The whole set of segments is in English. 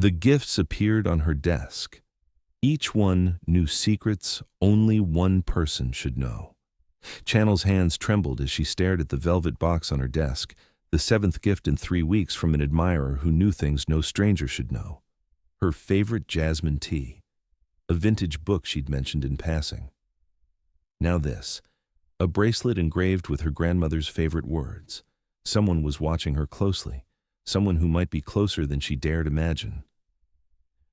The gifts appeared on her desk. Each one knew secrets only one person should know. Channel's hands trembled as she stared at the velvet box on her desk, the seventh gift in 3 weeks from an admirer who knew things no stranger should know. Her favorite jasmine tea, a vintage book she'd mentioned in passing. Now this, a bracelet engraved with her grandmother's favorite words. Someone was watching her closely, someone who might be closer than she dared imagine.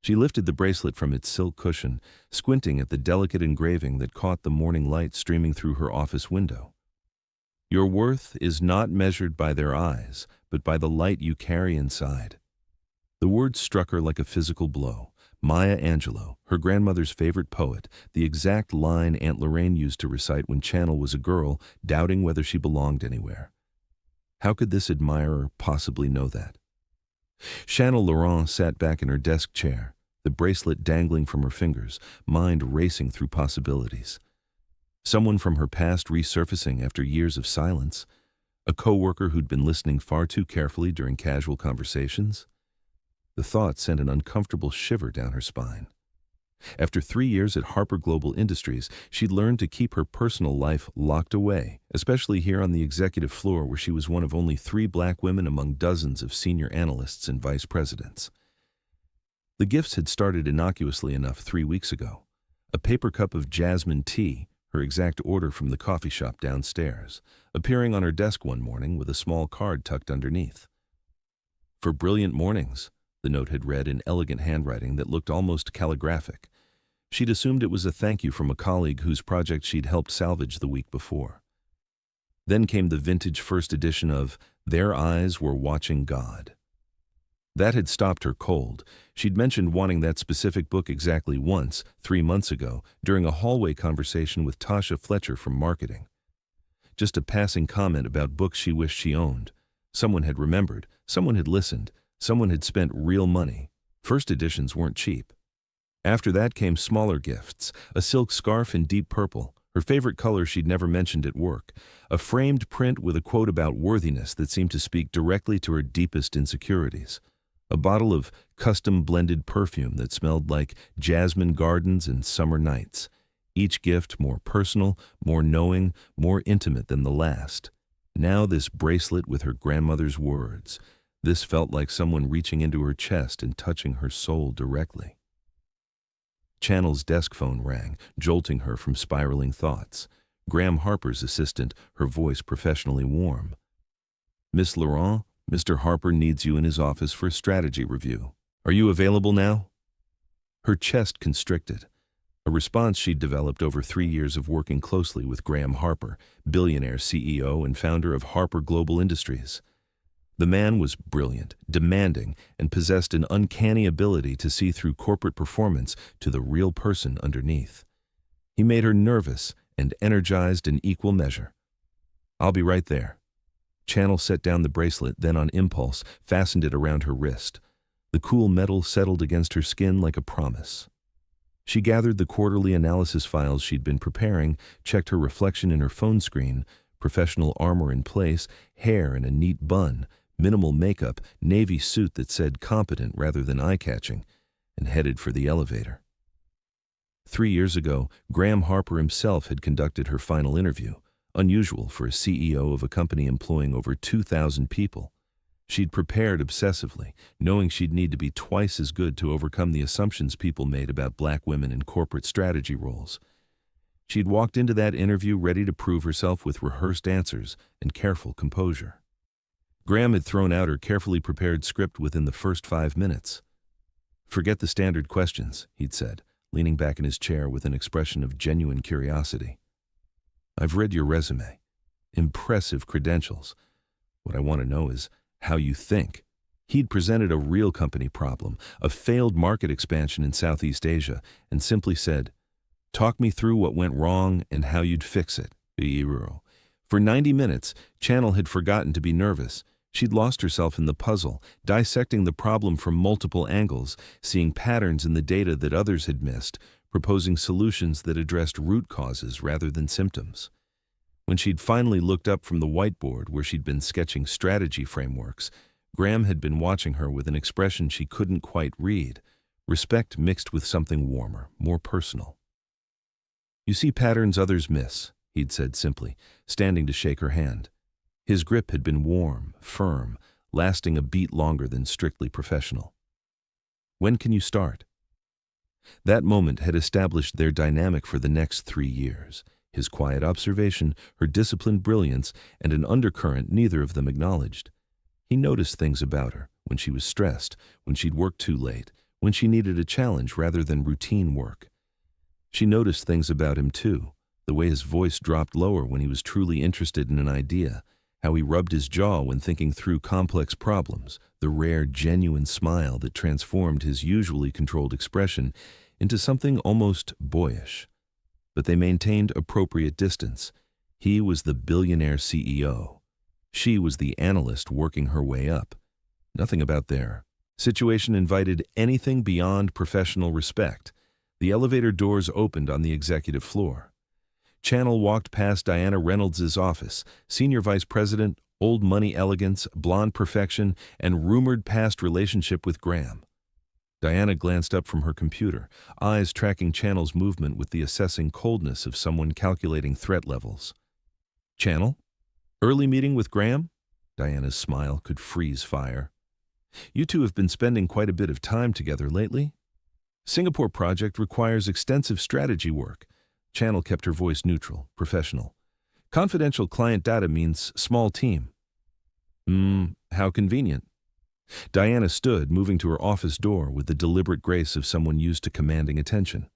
She lifted the bracelet from its silk cushion, squinting at the delicate engraving that caught the morning light streaming through her office window. Your worth is not measured by their eyes, but by the light you carry inside. The words struck her like a physical blow. Maya Angelou, her grandmother's favorite poet, the exact line Aunt Lorraine used to recite when Channel was a girl, doubting whether she belonged anywhere. How could this admirer possibly know that? Channel Laurent sat back in her desk chair, the bracelet dangling from her fingers, mind racing through possibilities. Someone from her past resurfacing after years of silence, a coworker who'd been listening far too carefully during casual conversations. The thought sent an uncomfortable shiver down her spine. After 3 years at Harper Global Industries, she'd learned to keep her personal life locked away, especially here on the executive floor where she was one of only 3 black women among dozens of senior analysts and vice presidents. The gifts had started innocuously enough 3 weeks ago. A paper cup of jasmine tea, her exact order from the coffee shop downstairs, appearing on her desk one morning with a small card tucked underneath. For brilliant mornings, the note had read in elegant handwriting that looked almost calligraphic. She'd assumed it was a thank you from a colleague whose project she'd helped salvage the week before. Then came the vintage first edition of Their Eyes Were Watching God. That had stopped her cold. She'd mentioned wanting that specific book exactly once, 3 months ago, during a hallway conversation with Tasha Fletcher from marketing. Just a passing comment about books she wished she owned. Someone had remembered, someone had listened, someone had spent real money. First editions weren't cheap. After that came smaller gifts, a silk scarf in deep purple, her favorite color she'd never mentioned at work, a framed print with a quote about worthiness that seemed to speak directly to her deepest insecurities, a bottle of custom-blended perfume that smelled like jasmine gardens and summer nights, each gift more personal, more knowing, more intimate than the last. Now this bracelet with her grandmother's words. This felt like someone reaching into her chest and touching her soul directly. Channel's desk phone rang, jolting her from spiraling thoughts. Graham Harper's assistant, her voice professionally warm. Miss Laurent, Mr. Harper needs you in his office for a strategy review. Are you available now? Her chest constricted, a response she'd developed over 3 years of working closely with Graham Harper, billionaire CEO and founder of Harper Global Industries. The man was brilliant, demanding, and possessed an uncanny ability to see through corporate performance to the real person underneath. He made her nervous and energized in equal measure. I'll be right there. Channel set down the bracelet, then on impulse, fastened it around her wrist. The cool metal settled against her skin like a promise. She gathered the quarterly analysis files she'd been preparing, checked her reflection in her phone screen, professional armor in place, hair in a neat bun, minimal makeup, navy suit that said competent rather than eye-catching, and headed for the elevator. 3 years ago, Graham Harper himself had conducted her final interview, unusual for a CEO of a company employing over 2,000 people. She'd prepared obsessively, knowing she'd need to be twice as good to overcome the assumptions people made about black women in corporate strategy roles. She'd walked into that interview ready to prove herself with rehearsed answers and careful composure. Graham had thrown out her carefully prepared script within the first 5 minutes. Forget the standard questions, he'd said, leaning back in his chair with an expression of genuine curiosity. I've read your resume. Impressive credentials. What I want to know is how you think. He'd presented a real company problem, a failed market expansion in Southeast Asia, and simply said, talk me through what went wrong and how you'd fix it. For 90 minutes, Channel had forgotten to be nervous. She'd lost herself in the puzzle, dissecting the problem from multiple angles, seeing patterns in the data that others had missed, proposing solutions that addressed root causes rather than symptoms. When she'd finally looked up from the whiteboard where she'd been sketching strategy frameworks, Graham had been watching her with an expression she couldn't quite read, respect mixed with something warmer, more personal. "You see patterns others miss," he'd said simply, standing to shake her hand. His grip had been warm, firm, lasting a beat longer than strictly professional. "When can you start?" That moment had established their dynamic for the next 3 years. His quiet observation, her disciplined brilliance, and an undercurrent neither of them acknowledged. He noticed things about her, when she was stressed, when she'd worked too late, when she needed a challenge rather than routine work. She noticed things about him too, the way his voice dropped lower when he was truly interested in an idea, how he rubbed his jaw when thinking through complex problems, the rare, genuine smile that transformed his usually controlled expression into something almost boyish. But they maintained appropriate distance. He was the billionaire CEO. She was the analyst working her way up. Nothing about their situation invited anything beyond professional respect. The elevator doors opened on the executive floor. Channel walked past Diana Reynolds' office, senior vice president, old money elegance, blonde perfection, and rumored past relationship with Graham. Diana glanced up from her computer, eyes tracking Channel's movement with the assessing coldness of someone calculating threat levels. "Channel? Early meeting with Graham?" Diana's smile could freeze fire. "You two have been spending quite a bit of time together lately. Singapore project requires extensive strategy work." Channel kept her voice neutral, professional. "Confidential client data means small team." How convenient." Diana stood, moving to her office door with the deliberate grace of someone used to commanding attention.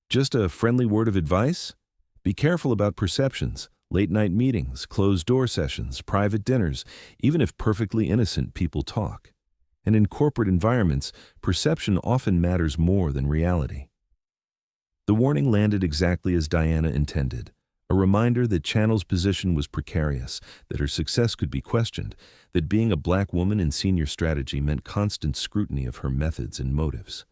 "Just a friendly word of advice? Be careful about perceptions. Late-night meetings, closed-door sessions, private dinners, even if perfectly innocent people talk. And in corporate environments, perception often matters more than reality." The warning landed exactly as Diana intended, a reminder that Channel's position was precarious, that her success could be questioned, that being a black woman in senior strategy meant constant scrutiny of her methods and motives.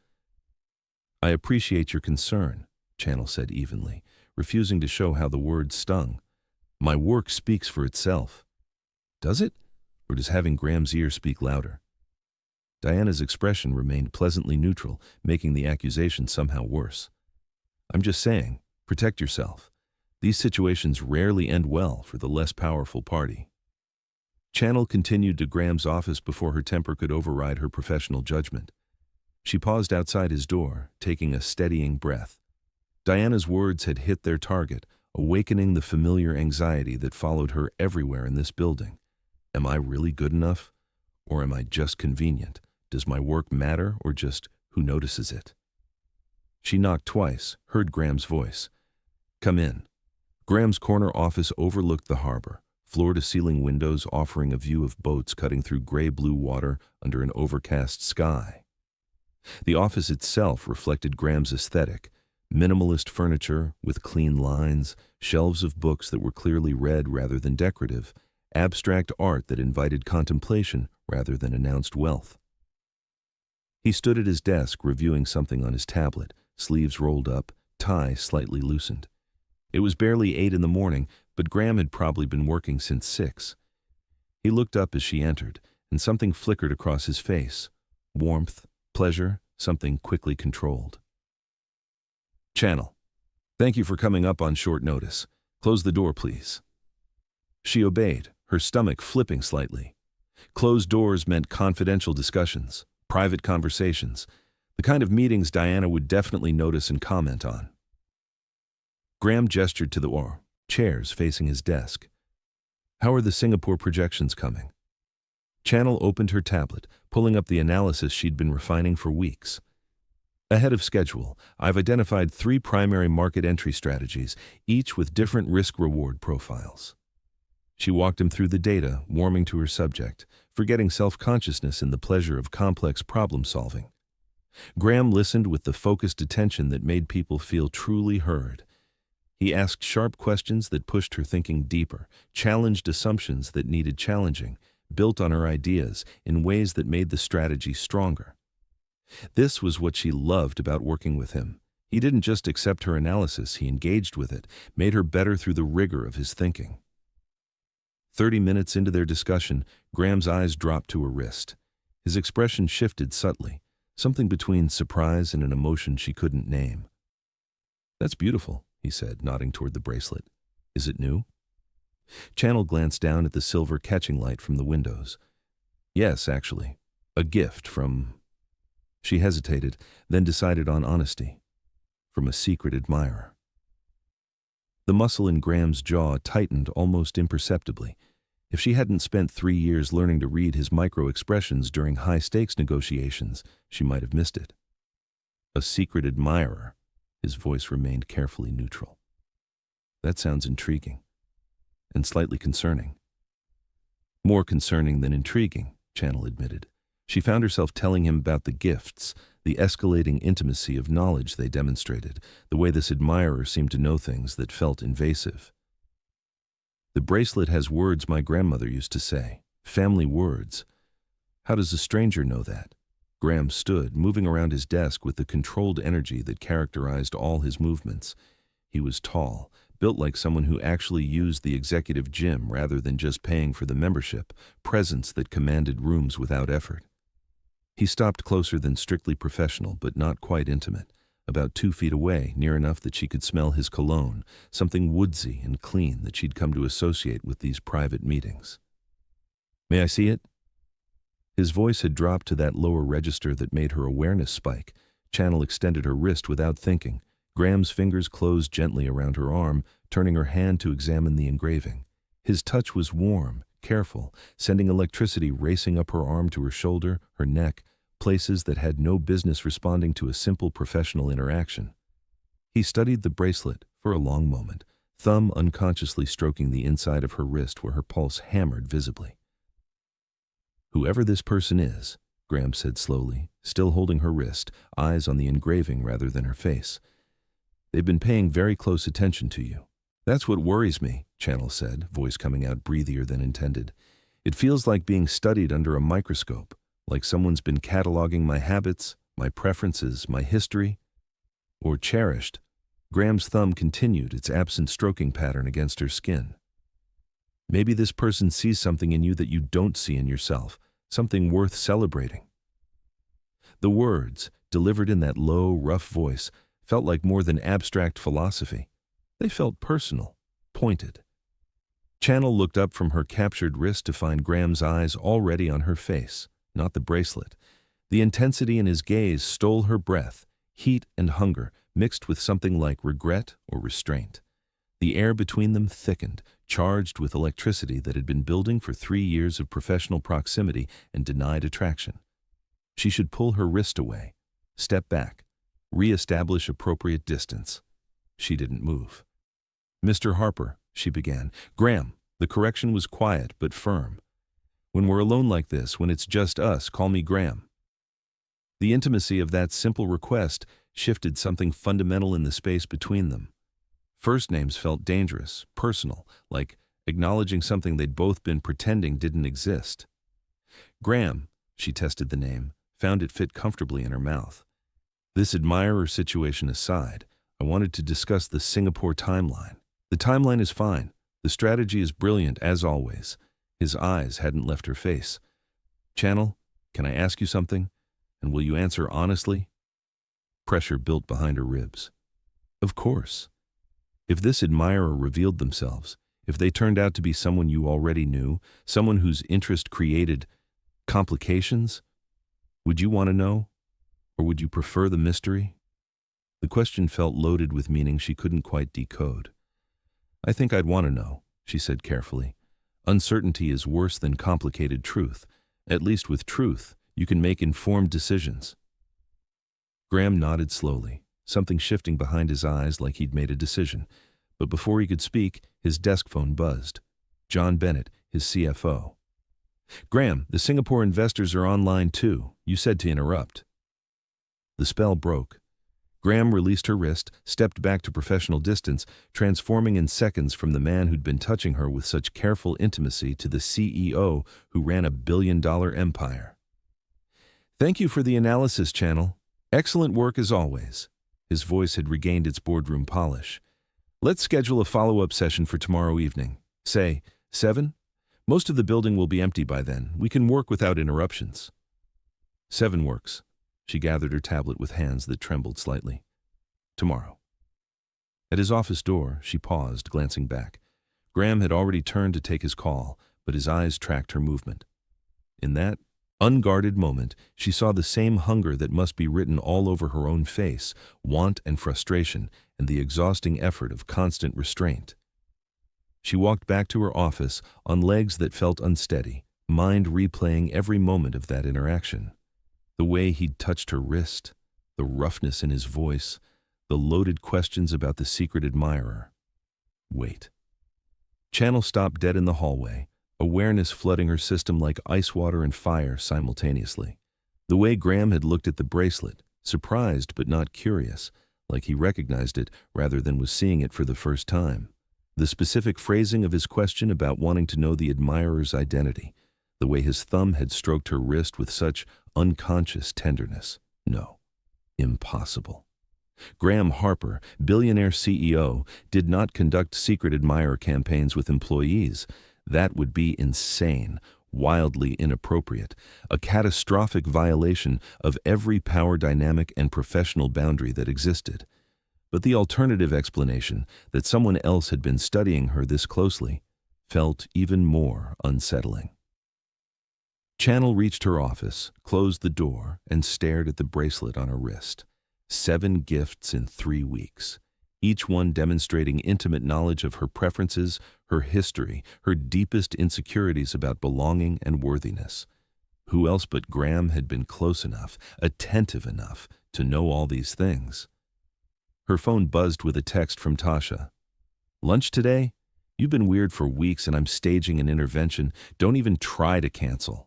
"I appreciate your concern," Channel said evenly, refusing to show how the words stung. "My work speaks for itself." "Does it? Or does having Graham's ear speak louder?" Diana's expression remained pleasantly neutral, making the accusation somehow worse. "I'm just saying, protect yourself. These situations rarely end well for the less powerful party." Channel continued to Graham's office before her temper could override her professional judgment. She paused outside his door, taking a steadying breath. Diana's words had hit their target, awakening the familiar anxiety that followed her everywhere in this building. Am I really good enough? Or am I just convenient? Does my work matter, or just who notices it? She knocked twice, heard Graham's voice. "Come in." Graham's corner office overlooked the harbor, floor-to-ceiling windows offering a view of boats cutting through gray-blue water under an overcast sky. The office itself reflected Graham's aesthetic, minimalist furniture with clean lines, shelves of books that were clearly read rather than decorative, abstract art that invited contemplation rather than announced wealth. He stood at his desk reviewing something on his tablet, sleeves rolled up, tie slightly loosened. It was barely 8 in the morning, but Graham had probably been working since 6. He looked up as she entered, and something flickered across his face. Warmth, pleasure, something quickly controlled. "Channel, thank you for coming up on short notice. Close the door, please." She obeyed, her stomach flipping slightly. Closed doors meant confidential discussions, private conversations, the kind of meetings Diana would definitely notice and comment on. Graham gestured to the chairs facing his desk. "How are the Singapore projections coming?" Channel opened her tablet, pulling up the analysis she'd been refining for weeks. "Ahead of schedule, I've identified 3 primary market entry strategies, each with different risk-reward profiles." She walked him through the data, warming to her subject, forgetting self-consciousness in the pleasure of complex problem-solving. Graham listened with the focused attention that made people feel truly heard. He asked sharp questions that pushed her thinking deeper, challenged assumptions that needed challenging, built on her ideas in ways that made the strategy stronger. This was what she loved about working with him. He didn't just accept her analysis, he engaged with it, made her better through the rigor of his thinking. 30 minutes into their discussion, Graham's eyes dropped to her wrist. His expression shifted subtly, something between surprise and an emotion she couldn't name. "That's beautiful," he said, nodding toward the bracelet. "Is it new?" Channel glanced down at the silver catching light from the windows. "Yes, actually. A gift from—" She hesitated, then decided on honesty. "From a secret admirer." The muscle in Graham's jaw tightened almost imperceptibly. If she hadn't spent 3 years learning to read his micro-expressions during high-stakes negotiations, she might have missed it. "A secret admirer." His voice remained carefully neutral. "That sounds intriguing. And slightly concerning." "More concerning than intriguing," Channel admitted. She found herself telling him about the gifts, the escalating intimacy of knowledge they demonstrated, the way this admirer seemed to know things that felt invasive. "The bracelet has words my grandmother used to say, family words. How does a stranger know that?" Graham stood, moving around his desk with the controlled energy that characterized all his movements. He was tall, built like someone who actually used the executive gym rather than just paying for the membership, presence that commanded rooms without effort. He stopped closer than strictly professional, but not quite intimate, about 2 feet away, near enough that she could smell his cologne, something woodsy and clean that she'd come to associate with these private meetings. "May I see it?" His voice had dropped to that lower register that made her awareness spike. Channel extended her wrist without thinking. Graham's fingers closed gently around her arm, turning her hand to examine the engraving. His touch was warm, careful, sending electricity racing up her arm to her shoulder, her neck, places that had no business responding to a simple professional interaction. He studied the bracelet for a long moment, thumb unconsciously stroking the inside of her wrist where her pulse hammered visibly. "Whoever this person is," Graham said slowly, still holding her wrist, eyes on the engraving rather than her face, "they've been paying very close attention to you." "That's what worries me," Channel said, voice coming out breathier than intended. "It feels like being studied under a microscope, like someone's been cataloging my habits, my preferences, my history." "Or cherished." Graham's thumb continued its absent stroking pattern against her skin. "Maybe this person sees something in you that you don't see in yourself, something worth celebrating." The words, delivered in that low, rough voice, felt like more than abstract philosophy. They felt personal, pointed. Channel looked up from her captured wrist to find Graham's eyes already on her face, not the bracelet. The intensity in his gaze stole her breath, heat and hunger mixed with something like regret or restraint. The air between them thickened, charged with electricity that had been building for 3 years of professional proximity and denied attraction. She should pull her wrist away, step back, re-establish appropriate distance. She didn't move. "Mr. Harper," she began. "Graham," the correction was quiet but firm. "When we're alone like this, when it's just us, call me Graham." The intimacy of that simple request shifted something fundamental in the space between them. First names felt dangerous, personal, like acknowledging something they'd both been pretending didn't exist. "Graham," she tested the name, found it fit comfortably in her mouth. "This admirer situation aside, I wanted to discuss the Singapore timeline." "The timeline is fine. The strategy is brilliant, as always." His eyes hadn't left her face. "Channel, can I ask you something? And will you answer honestly?" Pressure built behind her ribs. "Of course." If this admirer revealed themselves, if they turned out to be someone you already knew, someone whose interest created complications, would you want to know? Or would you prefer the mystery? The question felt loaded with meaning she couldn't quite decode. "I think I'd want to know," she said carefully. "Uncertainty is worse than complicated truth. At least with truth, you can make informed decisions." Graham nodded slowly, something shifting behind his eyes like he'd made a decision. But before he could speak, his desk phone buzzed. John Bennett, his CFO. "Graham, the Singapore investors are online too. You said to interrupt." The spell broke. Graham released her wrist, stepped back to professional distance, transforming in seconds from the man who'd been touching her with such careful intimacy to the CEO who ran a billion-dollar empire. "Thank you for the analysis, Channel. Excellent work as always." His voice had regained its boardroom polish. "Let's schedule a follow-up session for tomorrow evening. Say, 7? Most of the building will be empty by then. We can work without interruptions. 7 works. She gathered her tablet with hands that trembled slightly. Tomorrow. At his office door, she paused, glancing back. Graham had already turned to take his call, but his eyes tracked her movement. In that unguarded moment, she saw the same hunger that must be written all over her own face, want and frustration, and the exhausting effort of constant restraint. She walked back to her office on legs that felt unsteady, mind replaying every moment of that interaction. The way he'd touched her wrist, the roughness in his voice, the loaded questions about the secret admirer. Wait. Channel stopped dead in the hallway, awareness flooding her system like ice water and fire simultaneously. The way Graham had looked at the bracelet, surprised but not curious, like he recognized it rather than was seeing it for the first time. The specific phrasing of his question about wanting to know the admirer's identity, the way his thumb had stroked her wrist with such unconscious tenderness. No, impossible. Graham Harper, billionaire CEO, did not conduct secret admirer campaigns with employees. That would be insane, wildly inappropriate, a catastrophic violation of every power dynamic and professional boundary that existed. But the alternative explanation, that someone else had been studying her this closely, felt even more unsettling. Channel reached her office, closed the door, and stared at the bracelet on her wrist. 7 gifts in 3 weeks, each one demonstrating intimate knowledge of her preferences, her history, her deepest insecurities about belonging and worthiness. Who else but Graham had been close enough, attentive enough, to know all these things? Her phone buzzed with a text from Tasha. "Lunch today? You've been weird for weeks and I'm staging an intervention. Don't even try to cancel."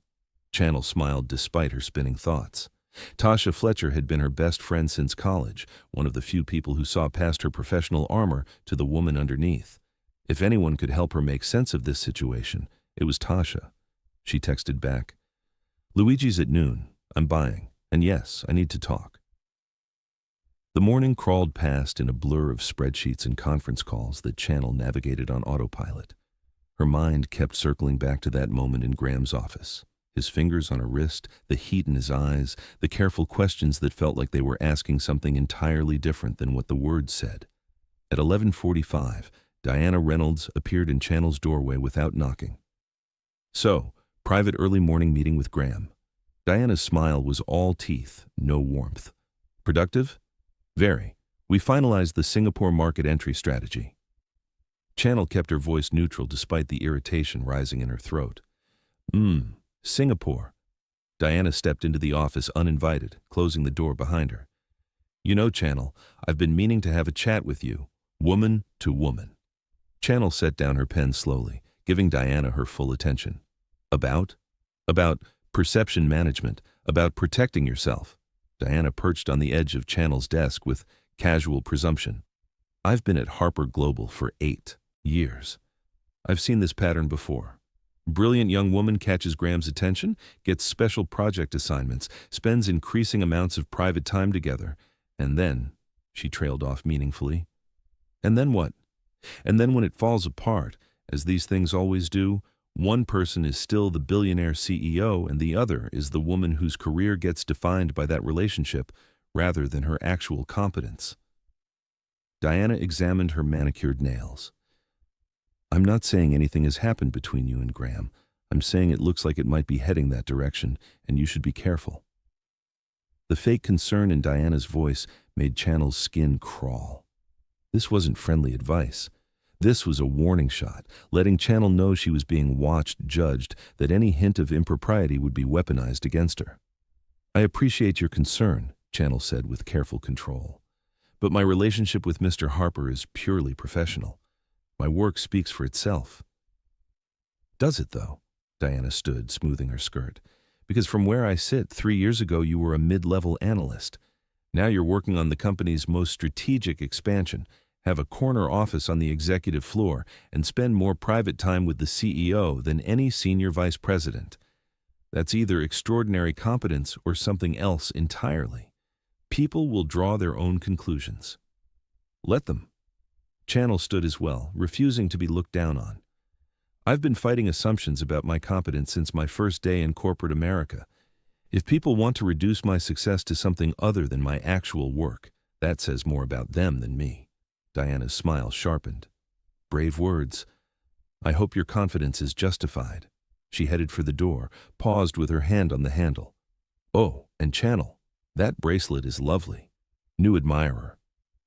Channel smiled despite her spinning thoughts. Tasha Fletcher had been her best friend since college, one of the few people who saw past her professional armor to the woman underneath. If anyone could help her make sense of this situation, it was Tasha. She texted back, "Luigi's at noon. I'm buying. And yes, I need to talk." The morning crawled past in a blur of spreadsheets and conference calls that Channel navigated on autopilot. Her mind kept circling back to that moment in Graham's office. His fingers on her wrist, the heat in his eyes, the careful questions that felt like they were asking something entirely different than what the words said. At 11:45, Diana Reynolds appeared in Channel's doorway without knocking. "So, private early morning meeting with Graham." Diana's smile was all teeth, no warmth. "Productive?" "Very. We finalized the Singapore market entry strategy." Channel kept her voice neutral despite the irritation rising in her throat. Singapore." Diana stepped into the office uninvited, closing the door behind her. "You know, Channel, I've been meaning to have a chat with you, woman to woman." Channel set down her pen slowly, giving Diana her full attention. About perception management, about protecting yourself." Diana perched on the edge of Channel's desk with casual presumption. "I've been at Harper Global for 8 years. I've seen this pattern before. Brilliant young woman catches Graham's attention, gets special project assignments, spends increasing amounts of private time together, and then," she trailed off meaningfully, "and then what? And then when it falls apart, as these things always do, one person is still the billionaire CEO and the other is the woman whose career gets defined by that relationship rather than her actual competence." Diana examined her manicured nails. "I'm not saying anything has happened between you and Graham. I'm saying it looks like it might be heading that direction, and you should be careful." The fake concern in Diana's voice made Channel's skin crawl. This wasn't friendly advice. This was a warning shot, letting Channel know she was being watched, judged, that any hint of impropriety would be weaponized against her. "I appreciate your concern," Channel said with careful control. "But my relationship with Mr. Harper is purely professional. My work speaks for itself." "Does it, though?" Diana stood, smoothing her skirt. "Because from where I sit, 3 years ago you were a mid-level analyst. Now you're working on the company's most strategic expansion, have a corner office on the executive floor, and spend more private time with the CEO than any senior vice president. That's either extraordinary competence or something else entirely. People will draw their own conclusions." "Let them." Channel stood as well, refusing to be looked down on. I've been fighting assumptions about my competence since my first day in corporate America. If people want to reduce my success to something other than my actual work, that says more about them than me. Diana's smile sharpened. Brave words. I hope your confidence is justified. She headed for the door, paused with her hand on the handle. Oh, and Channel, that bracelet is lovely. New admirer.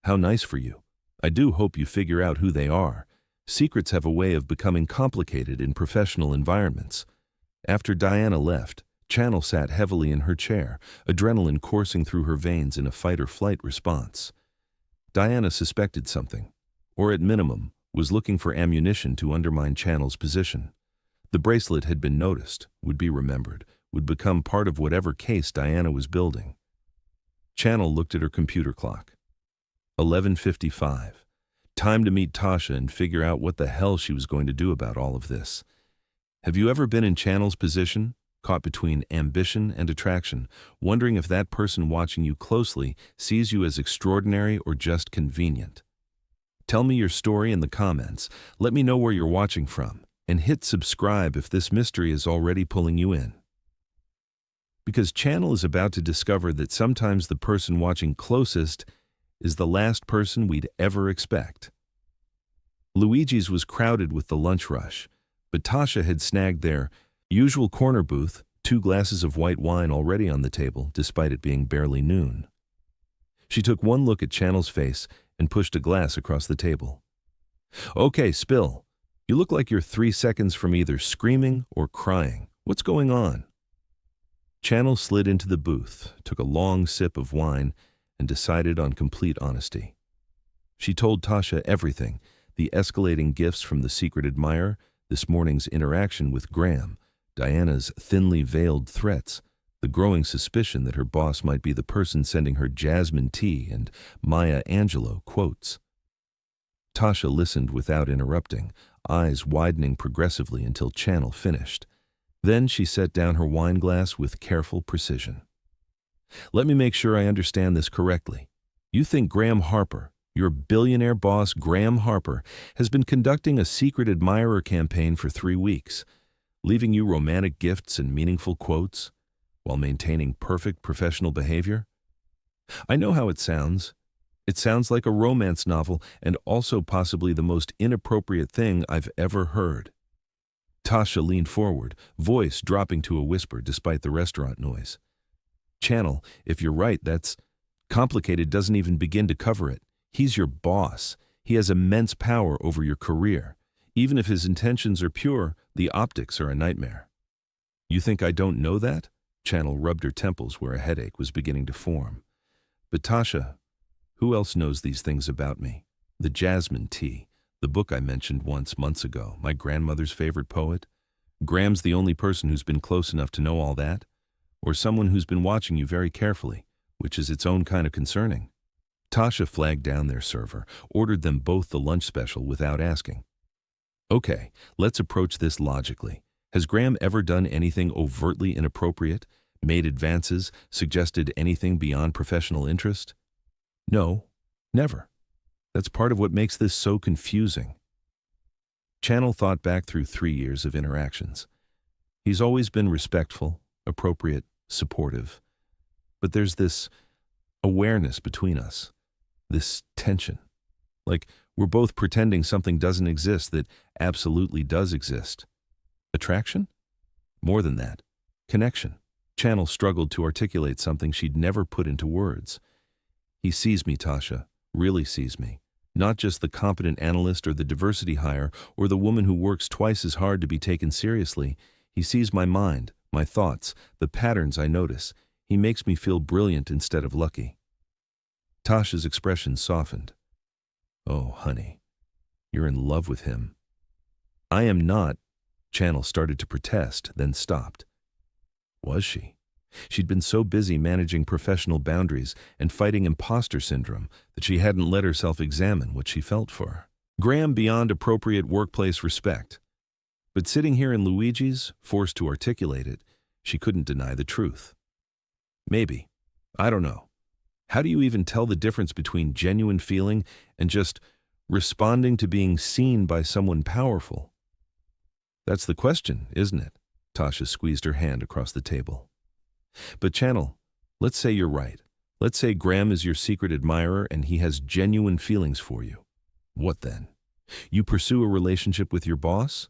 How nice for you. I do hope you figure out who they are. Secrets have a way of becoming complicated in professional environments. After Diana left, Channel sat heavily in her chair, adrenaline coursing through her veins in a fight-or-flight response. Diana suspected something, or at minimum, was looking for ammunition to undermine Channel's position. The bracelet had been noticed, would be remembered, would become part of whatever case Diana was building. Channel looked at her computer clock. 11:55. Time to meet Tasha and figure out what the hell she was going to do about all of this. Have you ever been in Channel's position, caught between ambition and attraction, wondering if that person watching you closely sees you as extraordinary or just convenient? Tell me your story in the comments, let me know where you're watching from, and hit subscribe if this mystery is already pulling you in. Because Channel is about to discover that sometimes the person watching closest is the last person we'd ever expect. Luigi's was crowded with the lunch rush, but Tasha had snagged their usual corner booth, 2 glasses of white wine already on the table, despite it being barely noon. She took one look at Channel's face and pushed a glass across the table. Okay, spill. You look like you're 3 seconds from either screaming or crying. What's going on? Channel slid into the booth, took a long sip of wine, and decided on complete honesty. She told Tasha everything, the escalating gifts from the secret admirer, this morning's interaction with Graham, Diana's thinly veiled threats, the growing suspicion that her boss might be the person sending her jasmine tea and Maya Angelou quotes. Tasha listened without interrupting, eyes widening progressively until Channel finished. Then she set down her wine glass with careful precision. Let me make sure I understand this correctly. You think Graham Harper, your billionaire boss Graham Harper, has been conducting a secret admirer campaign for 3 weeks, leaving you romantic gifts and meaningful quotes, while maintaining perfect professional behavior? I know how it sounds. It sounds like a romance novel and also possibly the most inappropriate thing I've ever heard. Tasha leaned forward, voice dropping to a whisper despite the restaurant noise. Channel, if you're right, that's complicated doesn't even begin to cover it. He's your boss. He has immense power over your career. Even if his intentions are pure, the optics are a nightmare. You think I don't know that? Channel rubbed her temples where a headache was beginning to form. But Tasha, who else knows these things about me? The jasmine tea, the book I mentioned once months ago, my grandmother's favorite poet. Graham's the only person who's been close enough to know all that? Or someone who's been watching you very carefully, which is its own kind of concerning. Tasha flagged down their server, ordered them both the lunch special without asking. Okay, let's approach this logically. Has Graham ever done anything overtly inappropriate, made advances, suggested anything beyond professional interest? No, never. That's part of what makes this so confusing. Channel thought back through 3 years of interactions. He's always been respectful, appropriate, supportive. But there's this awareness between us, this tension. Like we're both pretending something doesn't exist that absolutely does exist. Attraction? More than that. Connection. Channel struggled to articulate something she'd never put into words. He sees me, Tasha, really sees me. Not just the competent analyst or the diversity hire or the woman who works twice as hard to be taken seriously. He sees my mind, my thoughts, the patterns I notice. He makes me feel brilliant instead of lucky. Tasha's expression softened. Oh, honey, you're in love with him. I am not. Channel started to protest, then stopped. Was she? She'd been so busy managing professional boundaries and fighting imposter syndrome that she hadn't let herself examine what she felt for Graham beyond appropriate workplace respect. But sitting here in Luigi's, forced to articulate it, she couldn't deny the truth. Maybe. I don't know. How do you even tell the difference between genuine feeling and just responding to being seen by someone powerful? That's the question, isn't it? Tasha squeezed her hand across the table. But Channel, let's say you're right. Let's say Graham is your secret admirer and he has genuine feelings for you. What then? You pursue a relationship with your boss?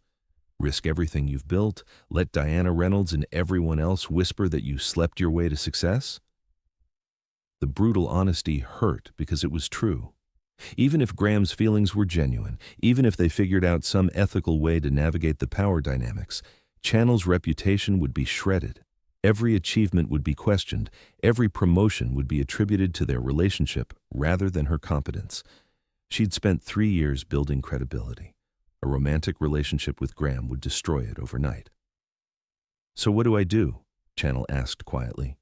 Risk everything you've built? Let Diana Reynolds and everyone else whisper that you slept your way to success? The brutal honesty hurt because it was true. Even if Graham's feelings were genuine, even if they figured out some ethical way to navigate the power dynamics, Channel's reputation would be shredded. Every achievement would be questioned. Every promotion would be attributed to their relationship rather than her competence. She'd spent 3 years building credibility. A romantic relationship with Graham would destroy it overnight. So what do I do? Channel asked quietly.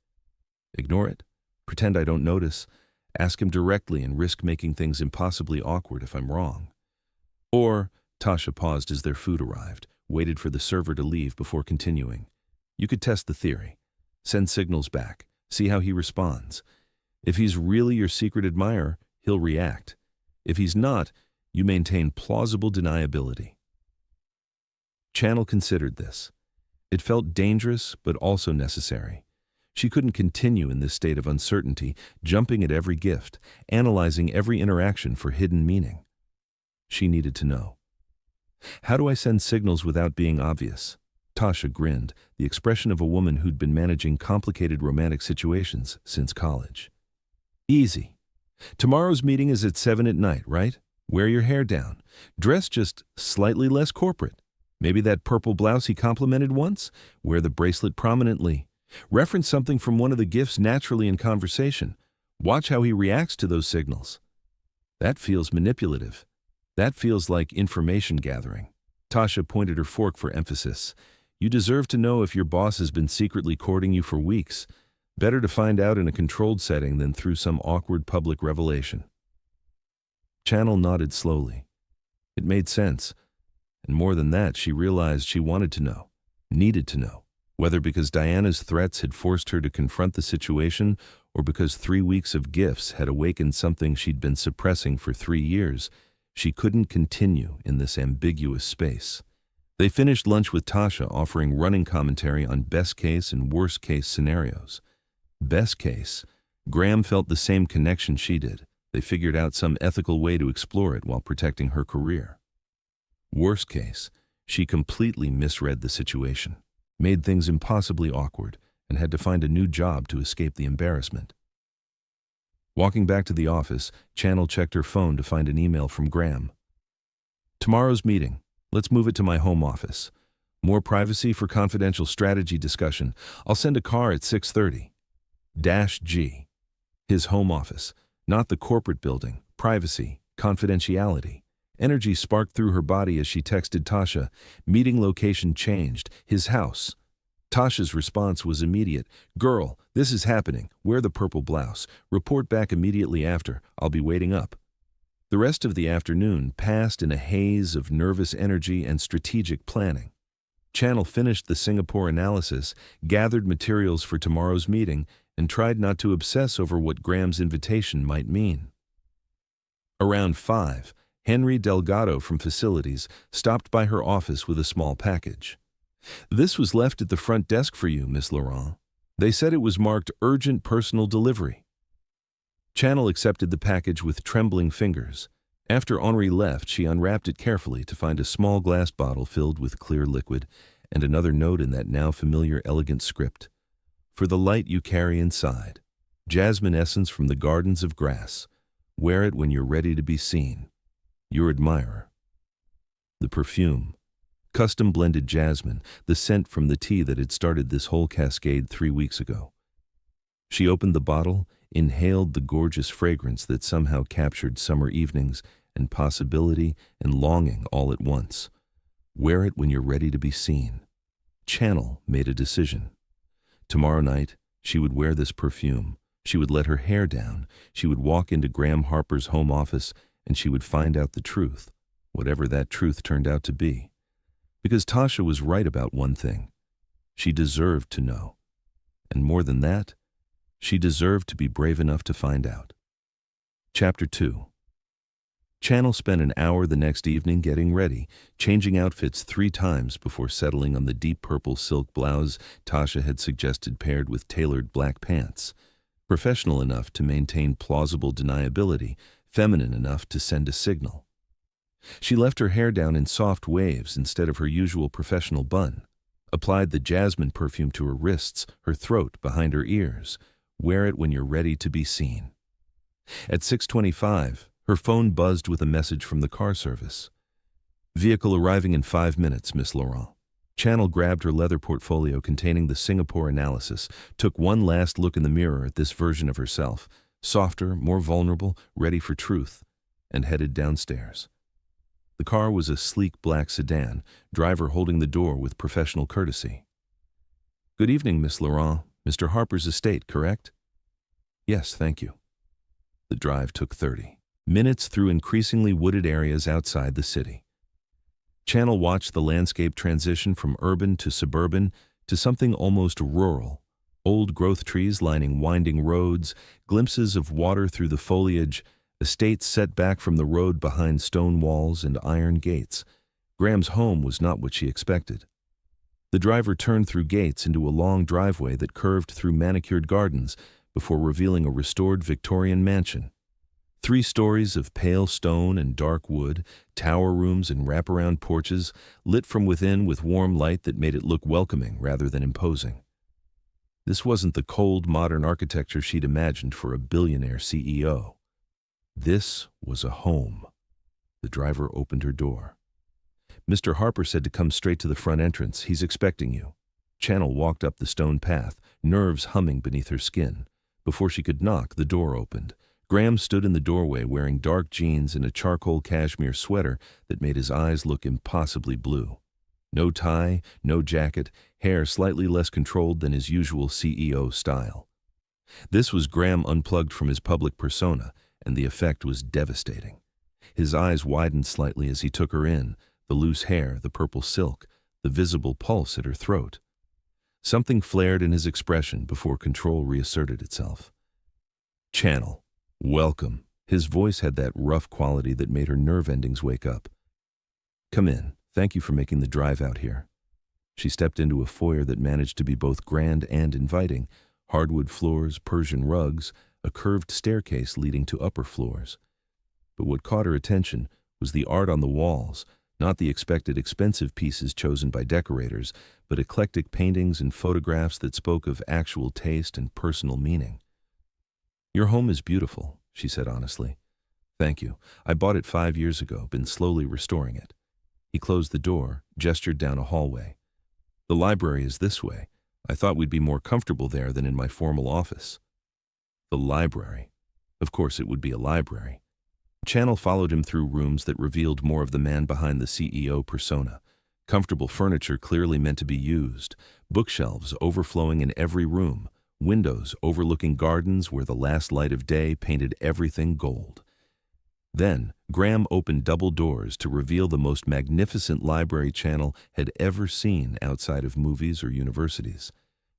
Ignore it? Pretend I don't notice? Ask him directly and risk making things impossibly awkward if I'm wrong? Or, Tasha paused as their food arrived, waited for the server to leave before continuing. You could test the theory. Send signals back. See how he responds. If he's really your secret admirer, he'll react. If he's not, you maintain plausible deniability. Channel considered this. It felt dangerous, but also necessary. She couldn't continue in this state of uncertainty, jumping at every gift, analyzing every interaction for hidden meaning. She needed to know. How do I send signals without being obvious? Tasha grinned, the expression of a woman who'd been managing complicated romantic situations since college. Easy. Tomorrow's meeting is at 7 at night, right? Wear your hair down. Dress just slightly less corporate. Maybe that purple blouse he complimented once? Wear the bracelet prominently. Reference something from one of the gifts naturally in conversation. Watch how he reacts to those signals. That feels manipulative. That feels like information gathering. Tasha pointed her fork for emphasis. You deserve to know if your boss has been secretly courting you for weeks. Better to find out in a controlled setting than through some awkward public revelation. Channel nodded slowly. It made sense. And more than that, she realized she wanted to know, needed to know. Whether because Diana's threats had forced her to confront the situation or because 3 weeks of gifts had awakened something she'd been suppressing for 3 years, she couldn't continue in this ambiguous space. They finished lunch with Tasha offering running commentary on best case and worst case scenarios. Best case, Graham felt the same connection she did. They figured out some ethical way to explore it while protecting her career. Worst case, she completely misread the situation, made things impossibly awkward, and had to find a new job to escape the embarrassment. Walking back to the office, Channel checked her phone to find an email from Graham. Tomorrow's meeting. Let's move it to my home office. More privacy for confidential strategy discussion. I'll send a car at 6:30. -G. His home office, not the corporate building. Privacy, confidentiality. Energy sparked through her body as she texted Tasha. Meeting location changed. His house. Tasha's response was immediate. Girl, this is happening. Wear the purple blouse. Report back immediately after. I'll be waiting up. The rest of the afternoon passed in a haze of nervous energy and strategic planning. Channel finished the Singapore analysis, gathered materials for tomorrow's meeting, and tried not to obsess over what Graham's invitation might mean. Around 5, Henry Delgado from Facilities stopped by her office with a small package. This was left at the front desk for you, Miss Laurent. They said it was marked urgent personal delivery. Channel accepted the package with trembling fingers. After Henri left, she unwrapped it carefully to find a small glass bottle filled with clear liquid and another note in that now familiar elegant script. For the light you carry inside. Jasmine essence from the gardens of grass. Wear it when you're ready to be seen. Your admirer. The perfume. Custom blended jasmine, the scent from the tea that had started this whole cascade 3 weeks ago. She opened the bottle, inhaled the gorgeous fragrance that somehow captured summer evenings and possibility and longing all at once. Wear it when you're ready to be seen. Channel made a decision. Tomorrow night, she would wear this perfume. She would let her hair down. She would walk into Graham Harper's home office, and she would find out the truth, whatever that truth turned out to be. Because Tasha was right about one thing. She deserved to know. And more than that, she deserved to be brave enough to find out. Chapter 2. Channel spent an hour the next evening getting ready, changing outfits 3 times before settling on the deep purple silk blouse Tasha had suggested paired with tailored black pants. Professional enough to maintain plausible deniability, feminine enough to send a signal. She left her hair down in soft waves instead of her usual professional bun, applied the jasmine perfume to her wrists, her throat, behind her ears. Wear it when you're ready to be seen. At 6:25, her phone buzzed with a message from the car service. Vehicle arriving in 5 minutes, Miss Laurent. Channel grabbed her leather portfolio containing the Singapore analysis, took one last look in the mirror at this version of herself, softer, more vulnerable, ready for truth, and headed downstairs. The car was a sleek black sedan, driver holding the door with professional courtesy. "Good evening, Miss Laurent. Mr. Harper's estate, correct?" "Yes, thank you." The drive took 30 minutes through increasingly wooded areas outside the city. Channel watched the landscape transition from urban to suburban to something almost rural. Old growth trees lining winding roads, glimpses of water through the foliage, estates set back from the road behind stone walls and iron gates. Graham's home was not what she expected. The driver turned through gates into a long driveway that curved through manicured gardens before revealing a restored Victorian mansion. 3 stories of pale stone and dark wood, tower rooms and wraparound porches, lit from within with warm light that made it look welcoming rather than imposing. This wasn't the cold, modern architecture she'd imagined for a billionaire CEO. This was a home. The driver opened her door. "Mr. Harper said to come straight to the front entrance. He's expecting you." Channel walked up the stone path, nerves humming beneath her skin. Before she could knock, the door opened. Graham stood in the doorway wearing dark jeans and a charcoal cashmere sweater that made his eyes look impossibly blue. No tie, no jacket, hair slightly less controlled than his usual CEO style. This was Graham unplugged from his public persona, and the effect was devastating. His eyes widened slightly as he took her in, the loose hair, the purple silk, the visible pulse at her throat. Something flared in his expression before control reasserted itself. "Channel. Welcome." His voice had that rough quality that made her nerve endings wake up. "Come in. Thank you for making the drive out here." She stepped into a foyer that managed to be both grand and inviting, hardwood floors, Persian rugs, a curved staircase leading to upper floors. But what caught her attention was the art on the walls, not the expected expensive pieces chosen by decorators, but eclectic paintings and photographs that spoke of actual taste and personal meaning. "Your home is beautiful," she said honestly. "Thank you. I bought it 5 years ago, been slowly restoring it." He closed the door, gestured down a hallway. "The library is this way. I thought we'd be more comfortable there than in my formal office." The library. Of course it would be a library. Channel followed him through rooms that revealed more of the man behind the CEO persona. Comfortable furniture clearly meant to be used, bookshelves overflowing in every room, windows overlooking gardens where the last light of day painted everything gold. Then, Graham opened double doors to reveal the most magnificent library Channel had ever seen outside of movies or universities.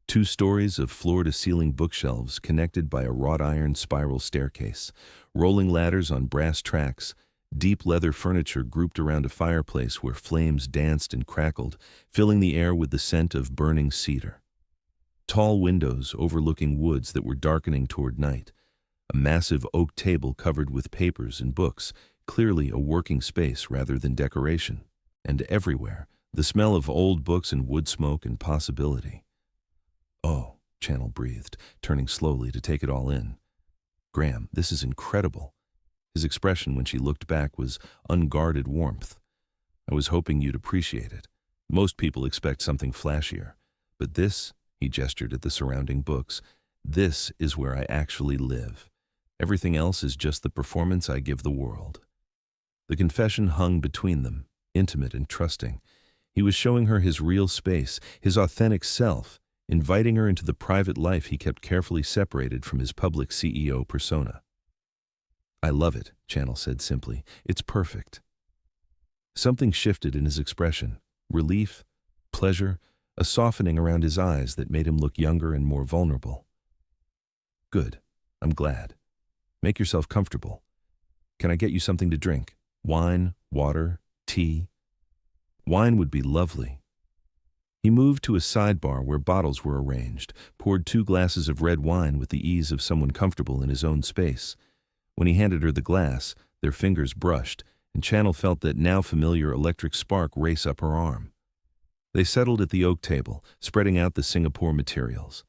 2 stories of floor-to-ceiling bookshelves connected by a wrought iron spiral staircase, rolling ladders on brass tracks, deep leather furniture grouped around a fireplace where flames danced and crackled, filling the air with the scent of burning cedar. Tall windows overlooking woods that were darkening toward night. A massive oak table covered with papers and books, clearly a working space rather than decoration. And everywhere, the smell of old books and wood smoke and possibility. "Oh," Channel breathed, turning slowly to take it all in. "Graham, this is incredible." His expression when she looked back was unguarded warmth. "I was hoping you'd appreciate it. Most people expect something flashier. But this," he gestured at the surrounding books, "this is where I actually live. Everything else is just the performance I give the world." The confession hung between them, intimate and trusting. He was showing her his real space, his authentic self, inviting her into the private life he kept carefully separated from his public CEO persona. "I love it," Channel said simply. "It's perfect." Something shifted in his expression, relief, pleasure, a softening around his eyes that made him look younger and more vulnerable. "Good. I'm glad. Make yourself comfortable." Can I get you something to drink? Wine, water, tea? Wine would be lovely. He moved to a sidebar where bottles were arranged, poured 2 glasses of red wine with the ease of someone comfortable in his own space. When he handed her the glass, their fingers brushed, and Channel felt that now familiar electric spark race up her arm. They settled at the oak table, spreading out the Singapore materials.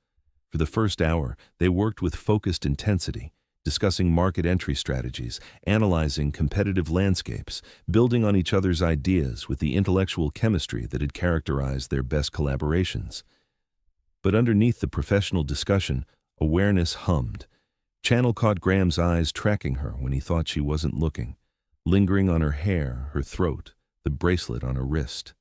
For the first hour, they worked with focused intensity, discussing market entry strategies, analyzing competitive landscapes, building on each other's ideas with the intellectual chemistry that had characterized their best collaborations. But underneath the professional discussion, awareness hummed. Channel caught Graham's eyes tracking her when he thought she wasn't looking, lingering on her hair, her throat, the bracelet on her wrist.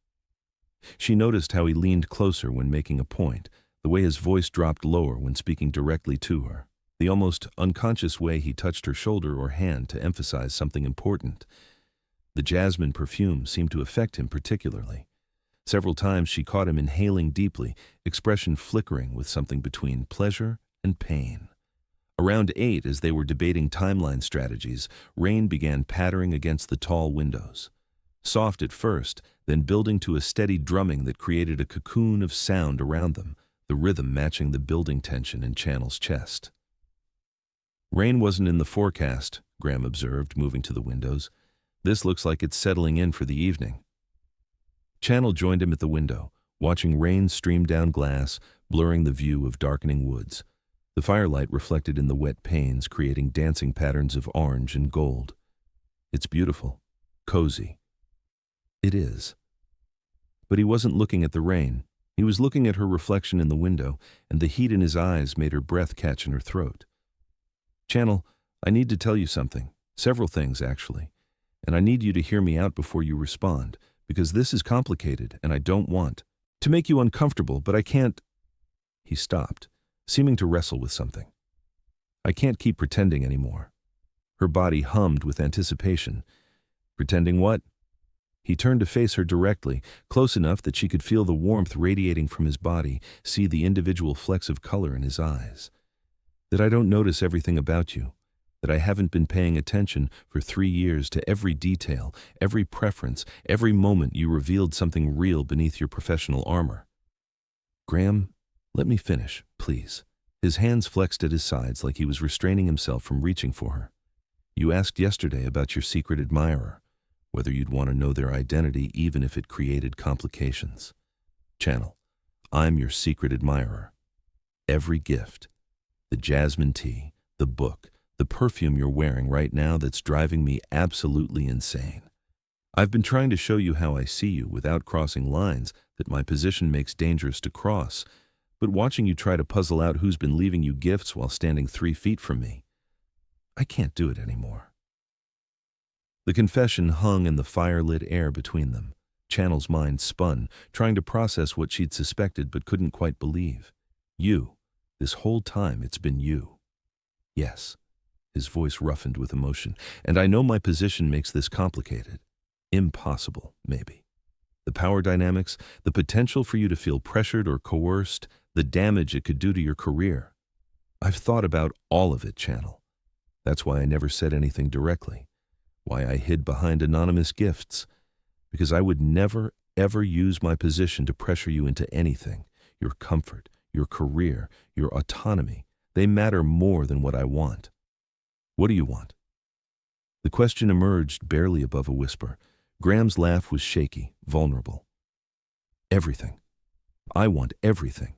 She noticed how he leaned closer when making a point, the way his voice dropped lower when speaking directly to her, the almost unconscious way he touched her shoulder or hand to emphasize something important. The jasmine perfume seemed to affect him particularly. Several times she caught him inhaling deeply, expression flickering with something between pleasure and pain. Around 8, as they were debating timeline strategies, rain began pattering against the tall windows. Soft at first, then building to a steady drumming that created a cocoon of sound around them, the rhythm matching the building tension in Channel's chest. Rain wasn't in the forecast, Graham observed, moving to the windows. This looks like it's settling in for the evening. Channel joined him at the window, watching rain stream down glass, blurring the view of darkening woods. The firelight reflected in the wet panes, creating dancing patterns of orange and gold. It's beautiful, cozy. It is. But he wasn't looking at the rain. He was looking at her reflection in the window, and the heat in his eyes made her breath catch in her throat. Channel, I need to tell you something. Several things, actually. And I need you to hear me out before you respond, because this is complicated, and I don't want to make you uncomfortable, but I can't. He stopped, seeming to wrestle with something. I can't keep pretending anymore. Her body hummed with anticipation. Pretending what? He turned to face her directly, close enough that she could feel the warmth radiating from his body, see the individual flecks of color in his eyes. That I don't notice everything about you, that I haven't been paying attention for 3 years to every detail, every preference, every moment you revealed something real beneath your professional armor. Graham, let me finish, please. His hands flexed at his sides like he was restraining himself from reaching for her. You asked yesterday about your secret admirer, whether you'd want to know their identity even if it created complications. Channel, I'm your secret admirer. Every gift, the jasmine tea, the book, the perfume you're wearing right now that's driving me absolutely insane. I've been trying to show you how I see you without crossing lines that my position makes dangerous to cross, but watching you try to puzzle out who's been leaving you gifts while standing 3 feet from me, I can't do it anymore. The confession hung in the fire-lit air between them. Channel's mind spun, trying to process what she'd suspected but couldn't quite believe. You. This whole time it's been you. Yes. His voice roughened with emotion. And I know my position makes this complicated. Impossible, maybe. The power dynamics, the potential for you to feel pressured or coerced, the damage it could do to your career. I've thought about all of it, Channel. That's why I never said anything directly. Why I hid behind anonymous gifts. Because I would never, ever use my position to pressure you into anything. Your comfort, your career, your autonomy, they matter more than what I want. What do you want? The question emerged barely above a whisper. Graham's laugh was shaky, vulnerable. Everything. I want everything.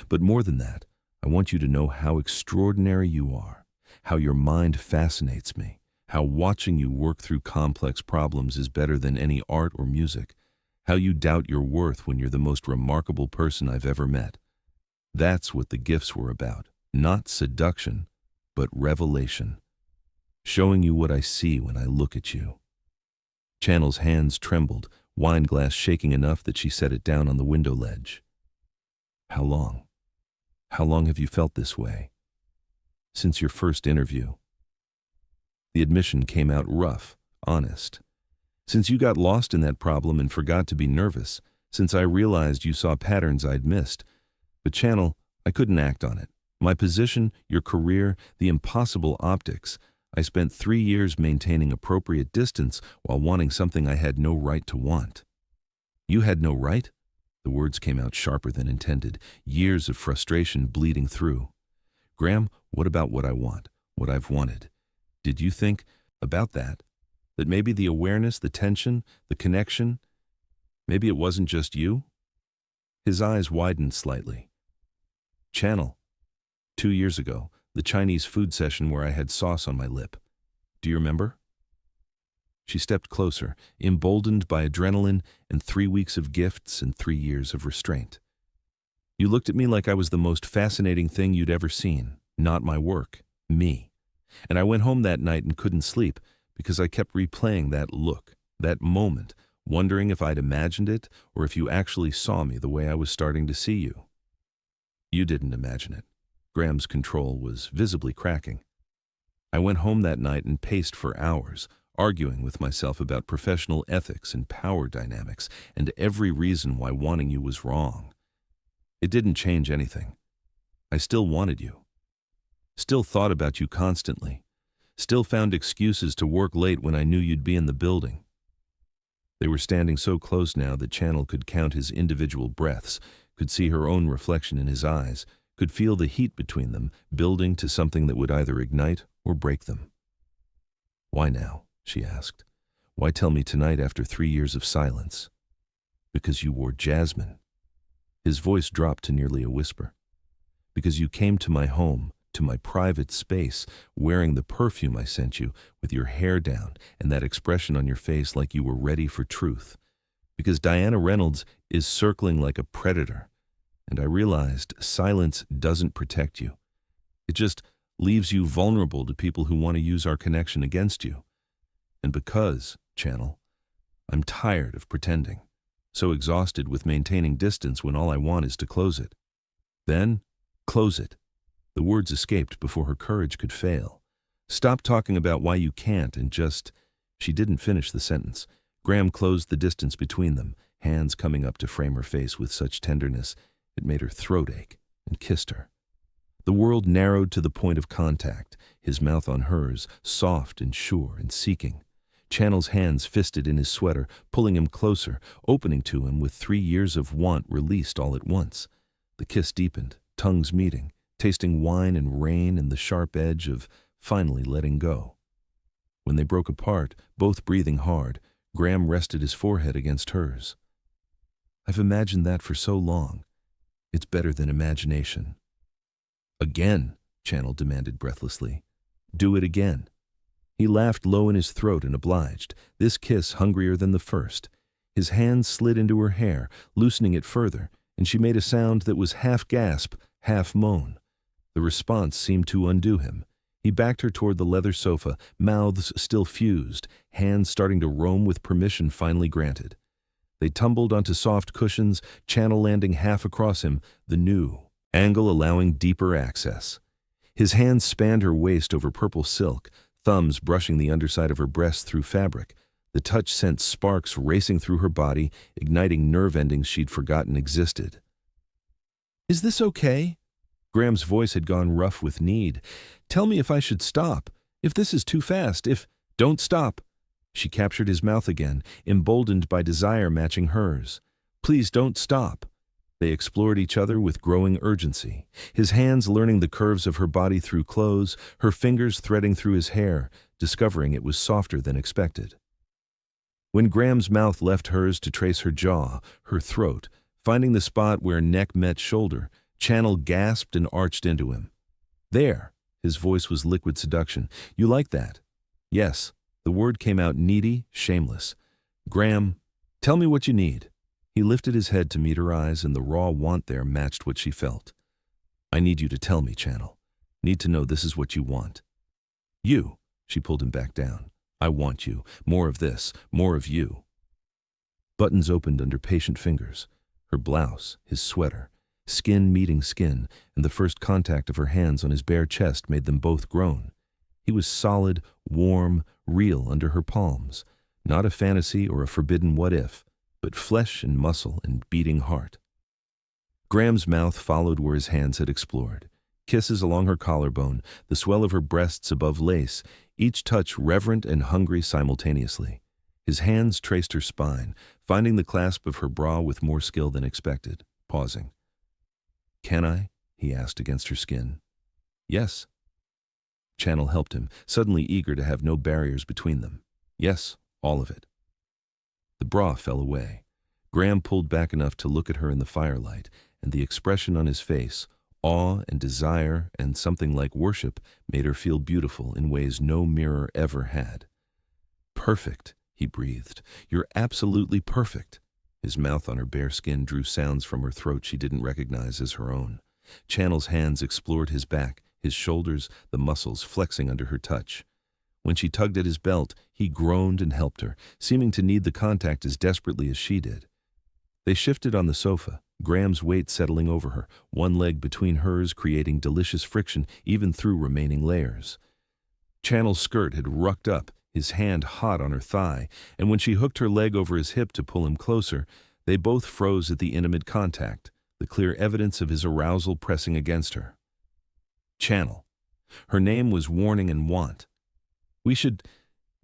But more than that, I want you to know how extraordinary you are, how your mind fascinates me, how watching you work through complex problems is better than any art or music, how you doubt your worth when you're the most remarkable person I've ever met. That's what the gifts were about, not seduction, but revelation. Showing you what I see when I look at you. Channel's hands trembled, wine glass shaking enough that she set it down on the window ledge. How long? How long have you felt this way? Since your first interview. The admission came out rough, honest. Since you got lost in that problem and forgot to be nervous, since I realized you saw patterns I'd missed. But Channel, I couldn't act on it. My position, your career, the impossible optics, I spent 3 years maintaining appropriate distance while wanting something I had no right to want. You had no right? The words came out sharper than intended, years of frustration bleeding through. Graham, what about what I want, what I've wanted? Did you think about that? That maybe the awareness, the tension, the connection, maybe it wasn't just you? His eyes widened slightly. Channel. 2 years ago, the Chinese food session where I had sauce on my lip. Do you remember? She stepped closer, emboldened by adrenaline and 3 weeks of gifts and 3 years of restraint. You looked at me like I was the most fascinating thing you'd ever seen, not my work, me. And I went home that night and couldn't sleep because I kept replaying that look, that moment, wondering if I'd imagined it or if you actually saw me the way I was starting to see you. You didn't imagine it. Graham's control was visibly cracking. I went home that night and paced for hours, arguing with myself about professional ethics and power dynamics and every reason why wanting you was wrong. It didn't change anything. I still wanted you. Still thought about you constantly. Still found excuses to work late when I knew you'd be in the building. They were standing so close now that Channel could count his individual breaths, could see her own reflection in his eyes, could feel the heat between them, building to something that would either ignite or break them. Why now? She asked. Why tell me tonight after 3 years of silence? Because you wore jasmine. His voice dropped to nearly a whisper. Because you came to my home, to my private space, wearing the perfume I sent you, with your hair down and that expression on your face like you were ready for truth. Because Diana Reynolds is circling like a predator, and I realized silence doesn't protect you. It just leaves you vulnerable to people who want to use our connection against you. And because, Channel, I'm tired of pretending, so exhausted with maintaining distance when all I want is to close it. Then, close it. The words escaped before her courage could fail. Stop talking about why you can't and just... She didn't finish the sentence. Graham closed the distance between them, hands coming up to frame her face with such tenderness it made her throat ache, and kissed her. The world narrowed to the point of contact, his mouth on hers, soft and sure and seeking. Channel's hands fisted in his sweater, pulling him closer, opening to him with 3 years of want released all at once. The kiss deepened, tongues meeting, tasting wine and rain and the sharp edge of finally letting go. When they broke apart, both breathing hard, Graham rested his forehead against hers. I've imagined that for so long. It's better than imagination. Again, Channel demanded breathlessly. Do it again. He laughed low in his throat and obliged, this kiss hungrier than the first. His hand slid into her hair, loosening it further, and she made a sound that was half gasp, half moan. The response seemed to undo him. He backed her toward the leather sofa, mouths still fused, hands starting to roam with permission finally granted. They tumbled onto soft cushions, Channel landing half across him, the new angle allowing deeper access. His hands spanned her waist over purple silk, thumbs brushing the underside of her breasts through fabric. The touch sent sparks racing through her body, igniting nerve endings she'd forgotten existed. Is this okay? Graham's voice had gone rough with need. Tell me if I should stop, if this is too fast, if... Don't stop. She captured his mouth again, emboldened by desire matching hers. Please don't stop. They explored each other with growing urgency, his hands learning the curves of her body through clothes, her fingers threading through his hair, discovering it was softer than expected. When Graham's mouth left hers to trace her jaw, her throat, finding the spot where neck met shoulder, Channel gasped and arched into him. There, his voice was liquid seduction. You like that? Yes. The word came out needy, shameless. Graham, tell me what you need. He lifted his head to meet her eyes, and the raw want there matched what she felt. I need you to tell me, Channel. Need to know this is what you want. You, she pulled him back down. I want you. More of this, more of you. Buttons opened under patient fingers. Her blouse, his sweater, skin meeting skin, and the first contact of her hands on his bare chest made them both groan. He was solid, warm, real under her palms, not a fantasy or a forbidden what-if, but flesh and muscle and beating heart. Graham's mouth followed where his hands had explored. Kisses along her collarbone, the swell of her breasts above lace, each touch reverent and hungry simultaneously. His hands traced her spine, finding the clasp of her bra with more skill than expected, pausing. "Can I?" he asked against her skin. "Yes." Channel helped him, suddenly eager to have no barriers between them. "Yes, all of it." The bra fell away. Graham pulled back enough to look at her in the firelight, and the expression on his face, awe and desire and something like worship, made her feel beautiful in ways no mirror ever had. "Perfect," he breathed. "You're absolutely perfect." His mouth on her bare skin drew sounds from her throat she didn't recognize as her own. Channel's hands explored his back, his shoulders, the muscles flexing under her touch. When she tugged at his belt, he groaned and helped her, seeming to need the contact as desperately as she did. They shifted on the sofa, Graham's weight settling over her, one leg between hers creating delicious friction even through remaining layers. Channel's skirt had rucked up, his hand hot on her thigh, and when she hooked her leg over his hip to pull him closer, they both froze at the intimate contact, the clear evidence of his arousal pressing against her. Channel. Her name was warning and want. We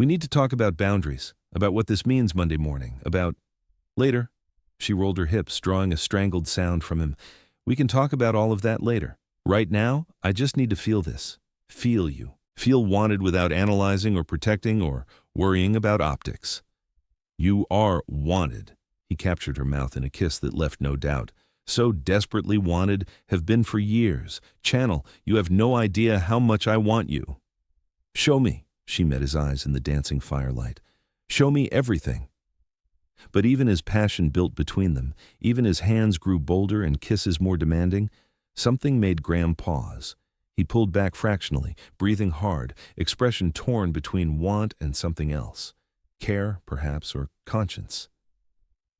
need to talk about boundaries, about what this means Monday morning, about later." She rolled her hips, drawing a strangled sound from him. "We can talk about all of that later. Right now, I just need to feel this. Feel you. Feel wanted without analyzing or protecting or worrying about optics." "You are wanted." He captured her mouth in a kiss that left no doubt. "So desperately wanted, have been for years. Channel, you have no idea how much I want you." "Show me." She met his eyes in the dancing firelight. "Show me everything." But even as passion built between them, even as hands grew bolder and kisses more demanding, something made Graham pause. He pulled back fractionally, breathing hard, expression torn between want and something else. Care, perhaps, or conscience.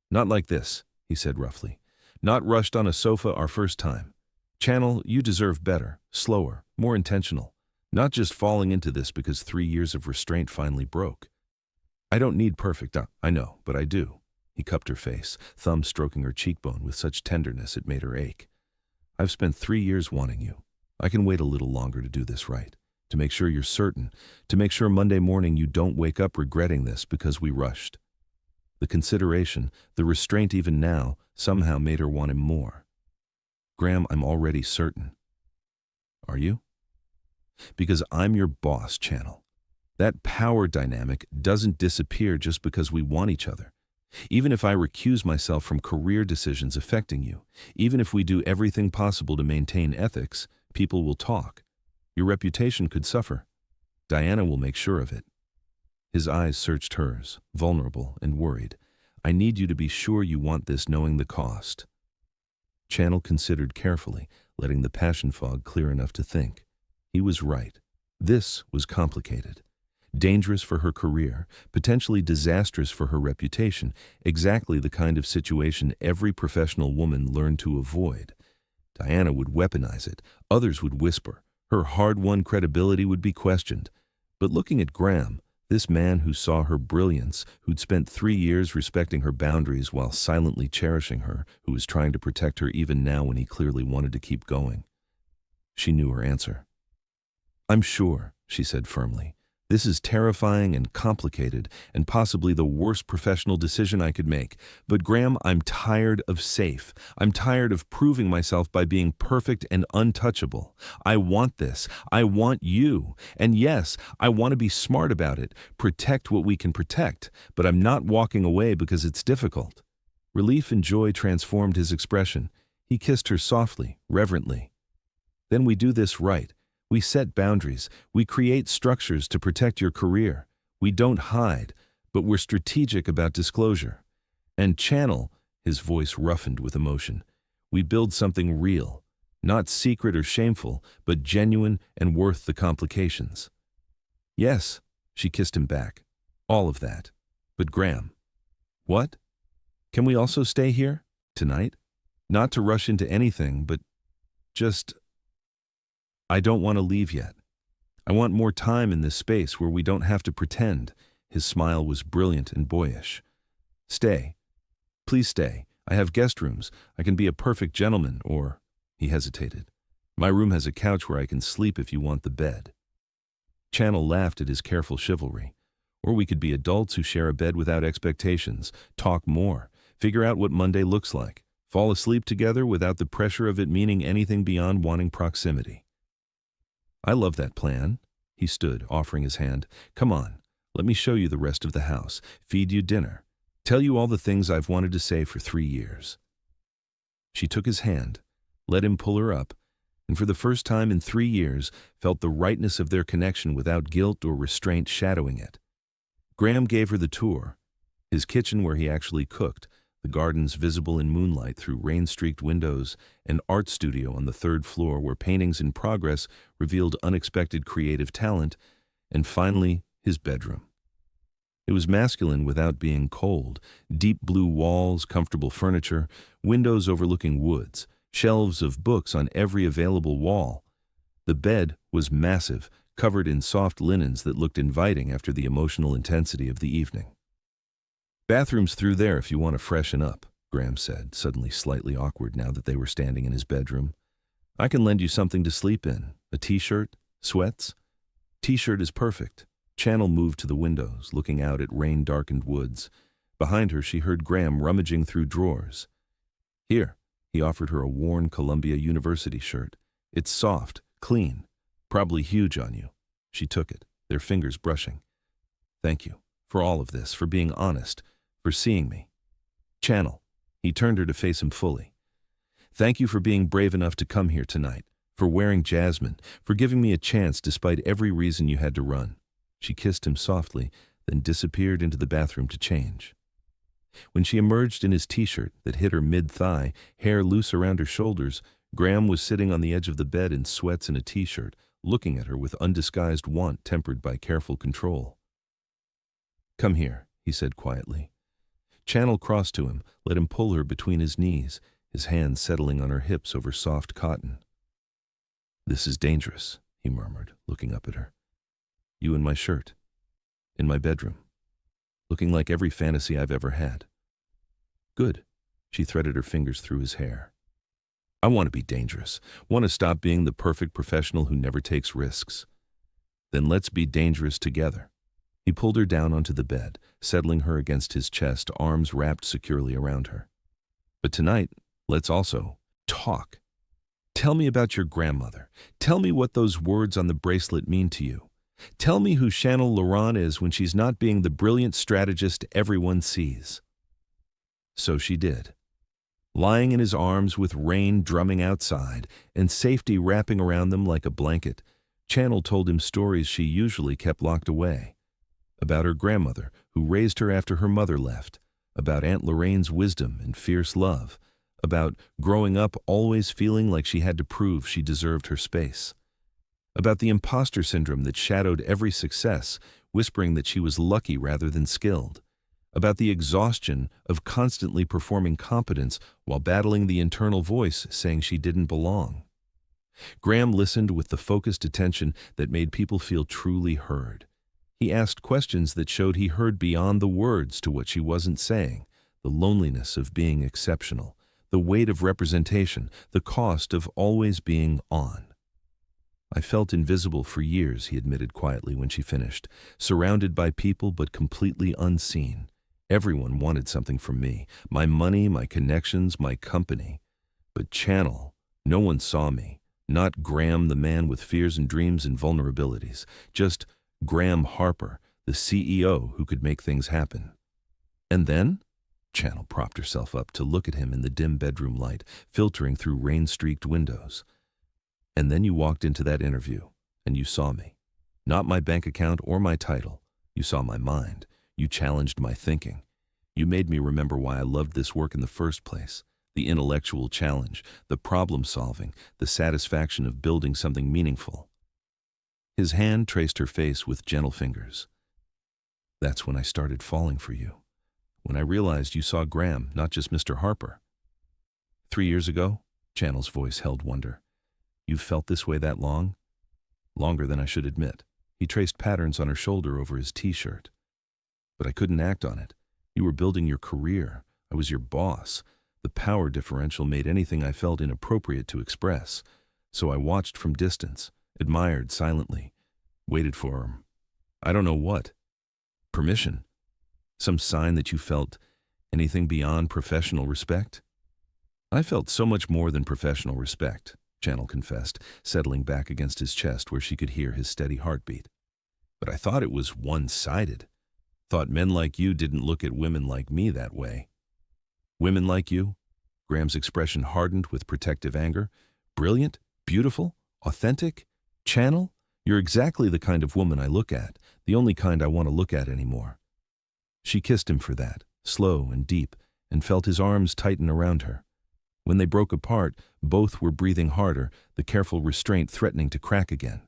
"Not like this," he said roughly. "Not rushed on a sofa our first time. Channel, you deserve better, slower, more intentional. Not just falling into this because 3 years of restraint finally broke. I don't need perfect, I know, but I do." He cupped her face, thumb stroking her cheekbone with such tenderness it made her ache. "I've spent 3 years wanting you. I can wait a little longer to do this right, to make sure you're certain, to make sure Monday morning you don't wake up regretting this because we rushed." The consideration, the restraint even now, somehow made her want him more. "Graham, I'm already certain." "Are you?" "Because I'm your boss, Channel. That power dynamic doesn't disappear just because we want each other. Even if I recuse myself from career decisions affecting you, even if we do everything possible to maintain ethics, people will talk. Your reputation could suffer. Diana will make sure of it." His eyes searched hers, vulnerable and worried. "I need you to be sure you want this knowing the cost." Channel considered carefully, letting the passion fog clear enough to think. He was right. This was complicated. Dangerous for her career, potentially disastrous for her reputation, exactly the kind of situation every professional woman learned to avoid. Diana would weaponize it, others would whisper, her hard-won credibility would be questioned. But looking at Graham, this man who saw her brilliance, who'd spent 3 years respecting her boundaries while silently cherishing her, who was trying to protect her even now when he clearly wanted to keep going. She knew her answer. "I'm sure," she said firmly. "This is terrifying and complicated and possibly the worst professional decision I could make. But Graham, I'm tired of safe. I'm tired of proving myself by being perfect and untouchable. I want this. I want you. And yes, I want to be smart about it, protect what we can protect, but I'm not walking away because it's difficult." Relief and joy transformed his expression. He kissed her softly, reverently. "Then we do this right. We set boundaries. We create structures to protect your career. We don't hide, but we're strategic about disclosure. And Channel," his voice roughened with emotion, "we build something real, not secret or shameful, but genuine and worth the complications." "Yes," she kissed him back. "All of that. But Graham." "What? Can we also stay here? Tonight? Not to rush into anything, but just... I don't want to leave yet. I want more time in this space where we don't have to pretend." His smile was brilliant and boyish. "Stay. Please stay. I have guest rooms. I can be a perfect gentleman, or..." He hesitated. "My room has a couch where I can sleep if you want the bed." Channel laughed at his careful chivalry. Or we could be adults who share a bed without expectations, talk more, figure out what Monday looks like, fall asleep together without the pressure of it meaning anything beyond wanting proximity. I love that plan. He stood, offering his hand. Come on, let me show you the rest of the house, feed you dinner, tell you all the things I've wanted to say for 3 years. She took his hand, let him pull her up, and for the first time in 3 years felt the rightness of their connection without guilt or restraint shadowing it. Graham gave her the tour, his kitchen where he actually cooked, the gardens visible in moonlight through rain-streaked windows, an art studio on the 3rd floor where paintings in progress revealed unexpected creative talent, and finally, his bedroom. It was masculine without being cold, deep blue walls, comfortable furniture, windows overlooking woods, shelves of books on every available wall. The bed was massive, covered in soft linens that looked inviting after the emotional intensity of the evening. Bathroom's through there if you want to freshen up, Graham said, suddenly slightly awkward now that they were standing in his bedroom. I can lend you something to sleep in, a t-shirt, sweats. T-shirt is perfect. Channel moved to the windows, looking out at rain-darkened woods. Behind her, she heard Graham rummaging through drawers. Here, he offered her a worn Columbia University shirt. It's soft, clean, probably huge on you. She took it, their fingers brushing. Thank you for all of this, for being honest, for seeing me. Channel. He turned her to face him fully. Thank you for being brave enough to come here tonight, for wearing jasmine, for giving me a chance despite every reason you had to run. She kissed him softly, then disappeared into the bathroom to change. When she emerged in his t-shirt that hit her mid-thigh, hair loose around her shoulders, Graham was sitting on the edge of the bed in sweats and a t-shirt, looking at her with undisguised want tempered by careful control. Come here, he said quietly. Channel crossed to him, let him pull her between his knees, his hands settling on her hips over soft cotton. This is dangerous, he murmured, looking up at her. You in my shirt, in my bedroom, looking like every fantasy I've ever had. Good, she threaded her fingers through his hair. I want to be dangerous, want to stop being the perfect professional who never takes risks. Then let's be dangerous together. He pulled her down onto the bed, settling her against his chest, arms wrapped securely around her. But tonight, let's also talk. Tell me about your grandmother. Tell me what those words on the bracelet mean to you. Tell me who Chanel Laurent is when she's not being the brilliant strategist everyone sees. So she did. Lying in his arms with rain drumming outside and safety wrapping around them like a blanket, Chanel told him stories she usually kept locked away. About her grandmother, who raised her after her mother left, about Aunt Lorraine's wisdom and fierce love, about growing up always feeling like she had to prove she deserved her space, about the imposter syndrome that shadowed every success, whispering that she was lucky rather than skilled, about the exhaustion of constantly performing competence while battling the internal voice saying she didn't belong. Graham listened with the focused attention that made people feel truly heard. He asked questions that showed he heard beyond the words to what she wasn't saying, the loneliness of being exceptional, the weight of representation, the cost of always being on. I felt invisible for years, he admitted quietly when she finished, surrounded by people but completely unseen. Everyone wanted something from me, my money, my connections, my company. But Channel, no one saw me, not Graham, the man with fears and dreams and vulnerabilities, just Graham Harper, the CEO who could make things happen. And then? Channel propped herself up to look at him in the dim bedroom light, filtering through rain-streaked windows. And then you walked into that interview, and you saw me. Not my bank account or my title. You saw my mind. You challenged my thinking. You made me remember why I loved this work in the first place. The intellectual challenge, the problem-solving, the satisfaction of building something meaningful. His hand traced her face with gentle fingers. That's when I started falling for you. When I realized you saw Graham, not just Mr. Harper. 3 years ago, Channel's voice held wonder. You've felt this way that long? Longer than I should admit. He traced patterns on her shoulder over his t-shirt. But I couldn't act on it. You were building your career. I was your boss. The power differential made anything I felt inappropriate to express. So I watched from distance, admired silently. Waited for, I don't know what. Permission? Some sign that you felt anything beyond professional respect? I felt so much more than professional respect, Channel confessed, settling back against his chest where she could hear his steady heartbeat. But I thought it was one-sided. Thought men like you didn't look at women like me that way. Women like you? Graham's expression hardened with protective anger. Brilliant? Beautiful? Authentic? Channel? You're exactly the kind of woman I look at, the only kind I want to look at anymore. She kissed him for that, slow and deep, and felt his arms tighten around her. When they broke apart, both were breathing harder, the careful restraint threatening to crack again.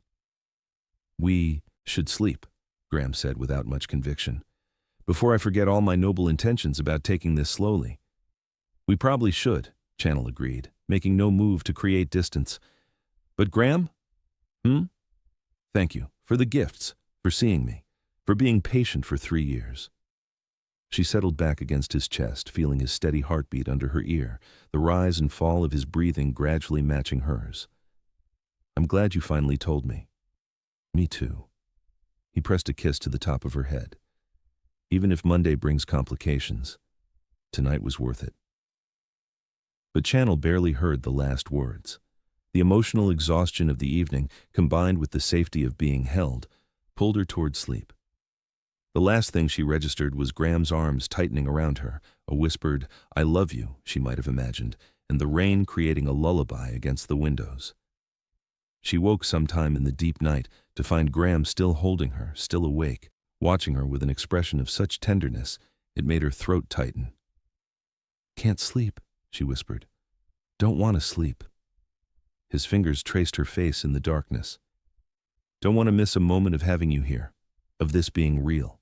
We should sleep, Graham said without much conviction. Before I forget all my noble intentions about taking this slowly. We probably should, Channel agreed, making no move to create distance. But Graham? Thank you, for the gifts, for seeing me, for being patient for 3 years. She settled back against his chest, feeling his steady heartbeat under her ear, the rise and fall of his breathing gradually matching hers. I'm glad you finally told me. Me too. He pressed a kiss to the top of her head. Even if Monday brings complications, tonight was worth it. But Channel barely heard the last words. The emotional exhaustion of the evening, combined with the safety of being held, pulled her toward sleep. The last thing she registered was Graham's arms tightening around her, a whispered, I love you, she might have imagined, and the rain creating a lullaby against the windows. She woke sometime in the deep night to find Graham still holding her, still awake, watching her with an expression of such tenderness it made her throat tighten. Can't sleep, she whispered. Don't want to sleep. His fingers traced her face in the darkness. Don't want to miss a moment of having you here, of this being real.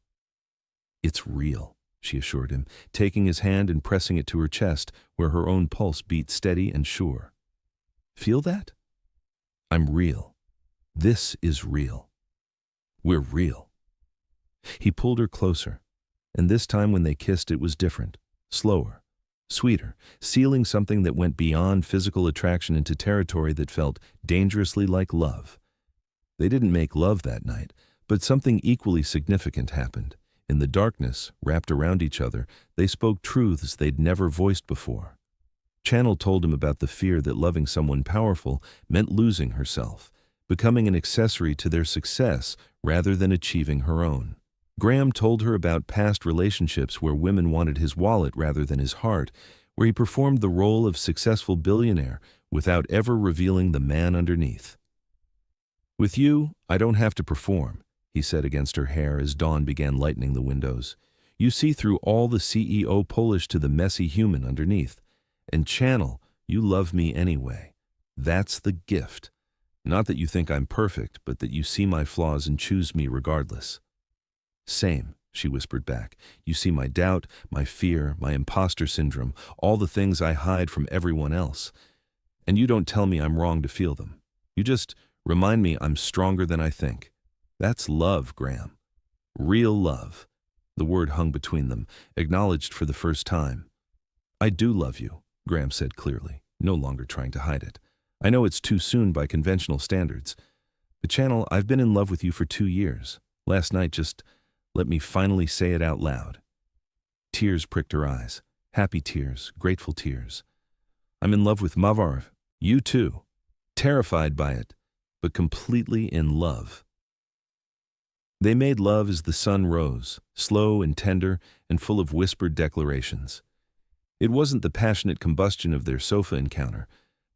It's real, she assured him, taking his hand and pressing it to her chest where her own pulse beat steady and sure. Feel that? I'm real. This is real. We're real. He pulled her closer, and this time when they kissed it was different, slower, sweeter, sealing something that went beyond physical attraction into territory that felt dangerously like love. They didn't make love that night, but something equally significant happened. In the darkness, wrapped around each other, they spoke truths they'd never voiced before. Channel told him about the fear that loving someone powerful meant losing herself, becoming an accessory to their success rather than achieving her own. Graham told her about past relationships where women wanted his wallet rather than his heart, where he performed the role of successful billionaire without ever revealing the man underneath. With you, I don't have to perform, he said against her hair as dawn began lightening the windows. You see through all the CEO polish to the messy human underneath. And Channel, you love me anyway. That's the gift. Not that you think I'm perfect, but that you see my flaws and choose me regardless. Same, she whispered back. You see my doubt, my fear, my imposter syndrome, all the things I hide from everyone else. And you don't tell me I'm wrong to feel them. You just remind me I'm stronger than I think. That's love, Graham. Real love. The word hung between them, acknowledged for the first time. I do love you, Graham said clearly, no longer trying to hide it. I know it's too soon by conventional standards. But Channel, I've been in love with you for 2 years. Last night just let me finally say it out loud. Tears pricked her eyes. Happy tears, grateful tears. I'm in love with Mavar. You too. Terrified by it, but completely in love. They made love as the sun rose, slow and tender and full of whispered declarations. It wasn't the passionate combustion of their sofa encounter,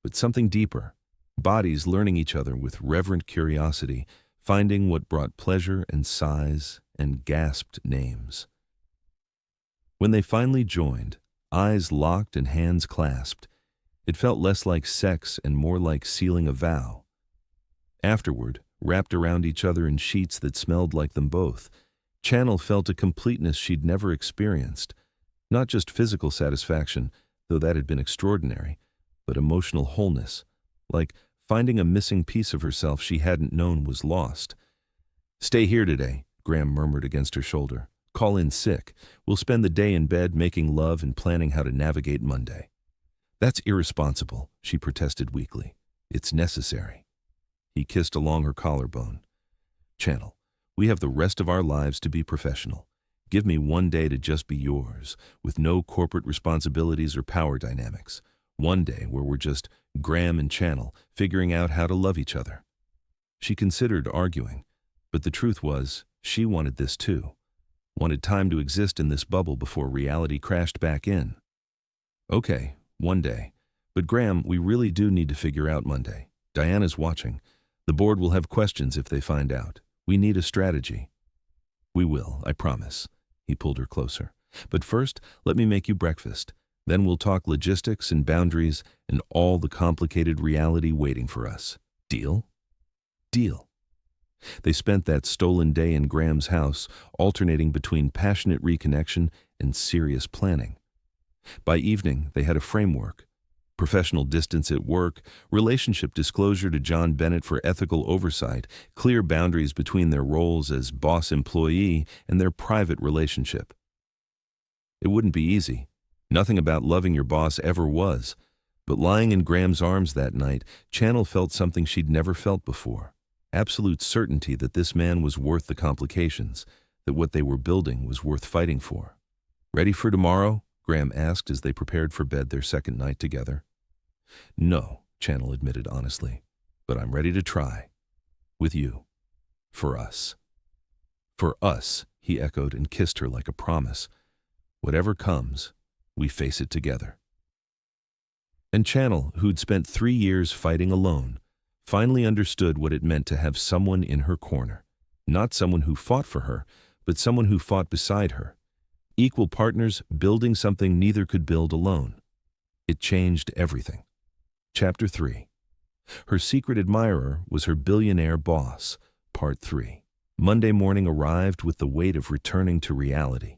but something deeper, bodies learning each other with reverent curiosity, finding what brought pleasure and sighs and gasped names. When they finally joined, eyes locked and hands clasped, it felt less like sex and more like sealing a vow. Afterward, wrapped around each other in sheets that smelled like them both, Channel felt a completeness she'd never experienced. Not just physical satisfaction, though that had been extraordinary, but emotional wholeness, like finding a missing piece of herself she hadn't known was lost. Stay here today, Graham murmured against her shoulder. Call in sick. We'll spend the day in bed making love and planning how to navigate Monday. That's irresponsible, she protested weakly. It's necessary. He kissed along her collarbone. Channel, we have the rest of our lives to be professional. Give me one day to just be yours, with no corporate responsibilities or power dynamics. One day where we're just Graham and Channel figuring out how to love each other. She considered arguing, but the truth was, she wanted this too. Wanted time to exist in this bubble before reality crashed back in. Okay, one day. But Graham, we really do need to figure out Monday. Diana's watching. The board will have questions if they find out. We need a strategy. We will, I promise. He pulled her closer. But first, let me make you breakfast. Then we'll talk logistics and boundaries and all the complicated reality waiting for us. Deal? Deal. They spent that stolen day in Graham's house, alternating between passionate reconnection and serious planning. By evening, they had a framework. Professional distance at work, relationship disclosure to John Bennett for ethical oversight, clear boundaries between their roles as boss-employee and their private relationship. It wouldn't be easy. Nothing about loving your boss ever was. But lying in Graham's arms that night, Channel felt something she'd never felt before. Absolute certainty that this man was worth the complications, that what they were building was worth fighting for. Ready for tomorrow? Graham asked as they prepared for bed their second night together. No, Channel admitted honestly, but I'm ready to try. With you. For us. For us, he echoed and kissed her like a promise. Whatever comes, we face it together. And Channel, who'd spent 3 years fighting alone, finally understood what it meant to have someone in her corner. Not someone who fought for her, but someone who fought beside her. Equal partners building something neither could build alone. It changed everything. Chapter 3. Her secret admirer was her billionaire boss. Part 3. Monday morning arrived with the weight of returning to reality.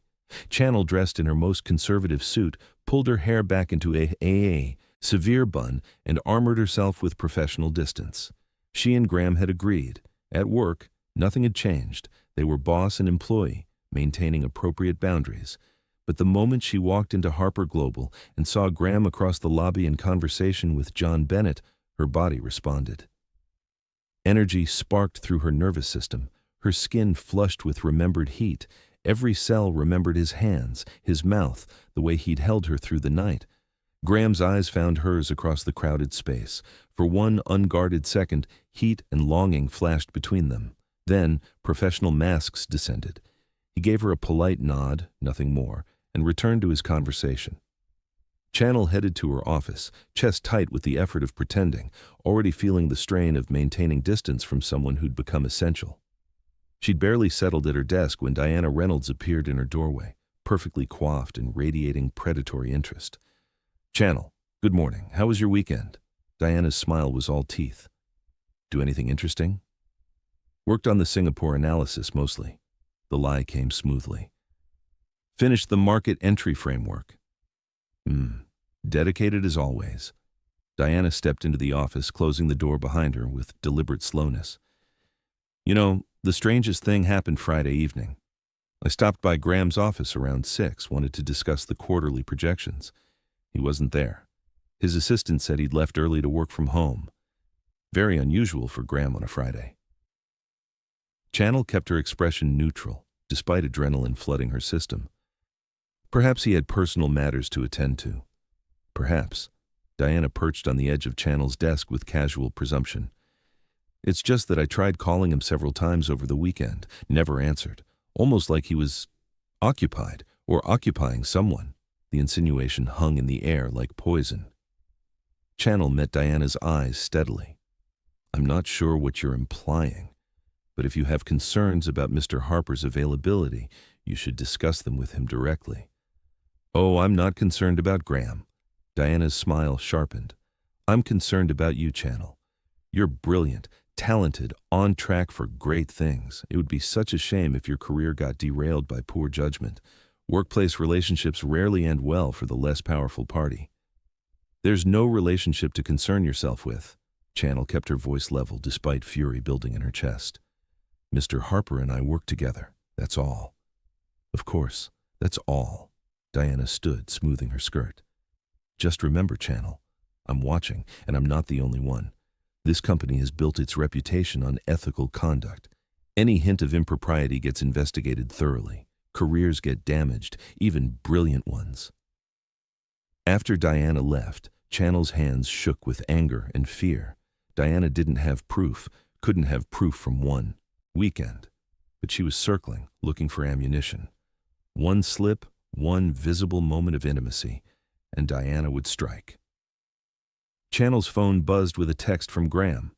Channel, dressed in her most conservative suit, pulled her hair back into a severe bun and armored herself with professional distance. She and Graham had agreed. At work, nothing had changed. They were boss and employee, maintaining appropriate boundaries. But the moment she walked into Harper Global and saw Graham across the lobby in conversation with John Bennett, her body responded. Energy sparked through her nervous system. Her skin flushed with remembered heat. Every cell remembered his hands, his mouth, the way he'd held her through the night. Graham's eyes found hers across the crowded space. For one unguarded second, heat and longing flashed between them. Then, professional masks descended. He gave her a polite nod, nothing more, and returned to his conversation. Channel headed to her office, chest tight with the effort of pretending, already feeling the strain of maintaining distance from someone who'd become essential. She'd barely settled at her desk when Diana Reynolds appeared in her doorway, perfectly coiffed and radiating predatory interest. Channel, good morning. How was your weekend? Diana's smile was all teeth. Do anything interesting? Worked on the Singapore analysis mostly. The lie came smoothly. Finished the market entry framework. Dedicated as always. Diana stepped into the office, closing the door behind her with deliberate slowness. You know, the strangest thing happened Friday evening. I stopped by Graham's office around 6, wanted to discuss the quarterly projections. He wasn't there. His assistant said he'd left early to work from home. Very unusual for Graham on a Friday. Channel kept her expression neutral, despite adrenaline flooding her system. Perhaps he had personal matters to attend to. Perhaps. Diana perched on the edge of Channel's desk with casual presumption. It's just that I tried calling him several times over the weekend, never answered, almost like he was occupied or occupying someone. The insinuation hung in the air like poison. Channel met Diana's eyes steadily. I'm not sure what you're implying, but if you have concerns about Mr. Harper's availability, you should discuss them with him directly. Oh, I'm not concerned about Graham. Diana's smile sharpened. I'm concerned about you, Channel. You're brilliant, talented, on track for great things. It would be such a shame if your career got derailed by poor judgment. Workplace relationships rarely end well for the less powerful party. There's no relationship to concern yourself with. Channel kept her voice level despite fury building in her chest. Mr. Harper and I work together. That's all. Of course, that's all. Diana stood, smoothing her skirt. Just remember, Channel, I'm watching, and I'm not the only one. This company has built its reputation on ethical conduct. Any hint of impropriety gets investigated thoroughly. Careers get damaged, even brilliant ones. After Diana left, Channel's hands shook with anger and fear. Diana didn't have proof, couldn't have proof from one weekend. But she was circling, looking for ammunition. One slip, one visible moment of intimacy, and Diana would strike. Channel's phone buzzed with a text from Graham.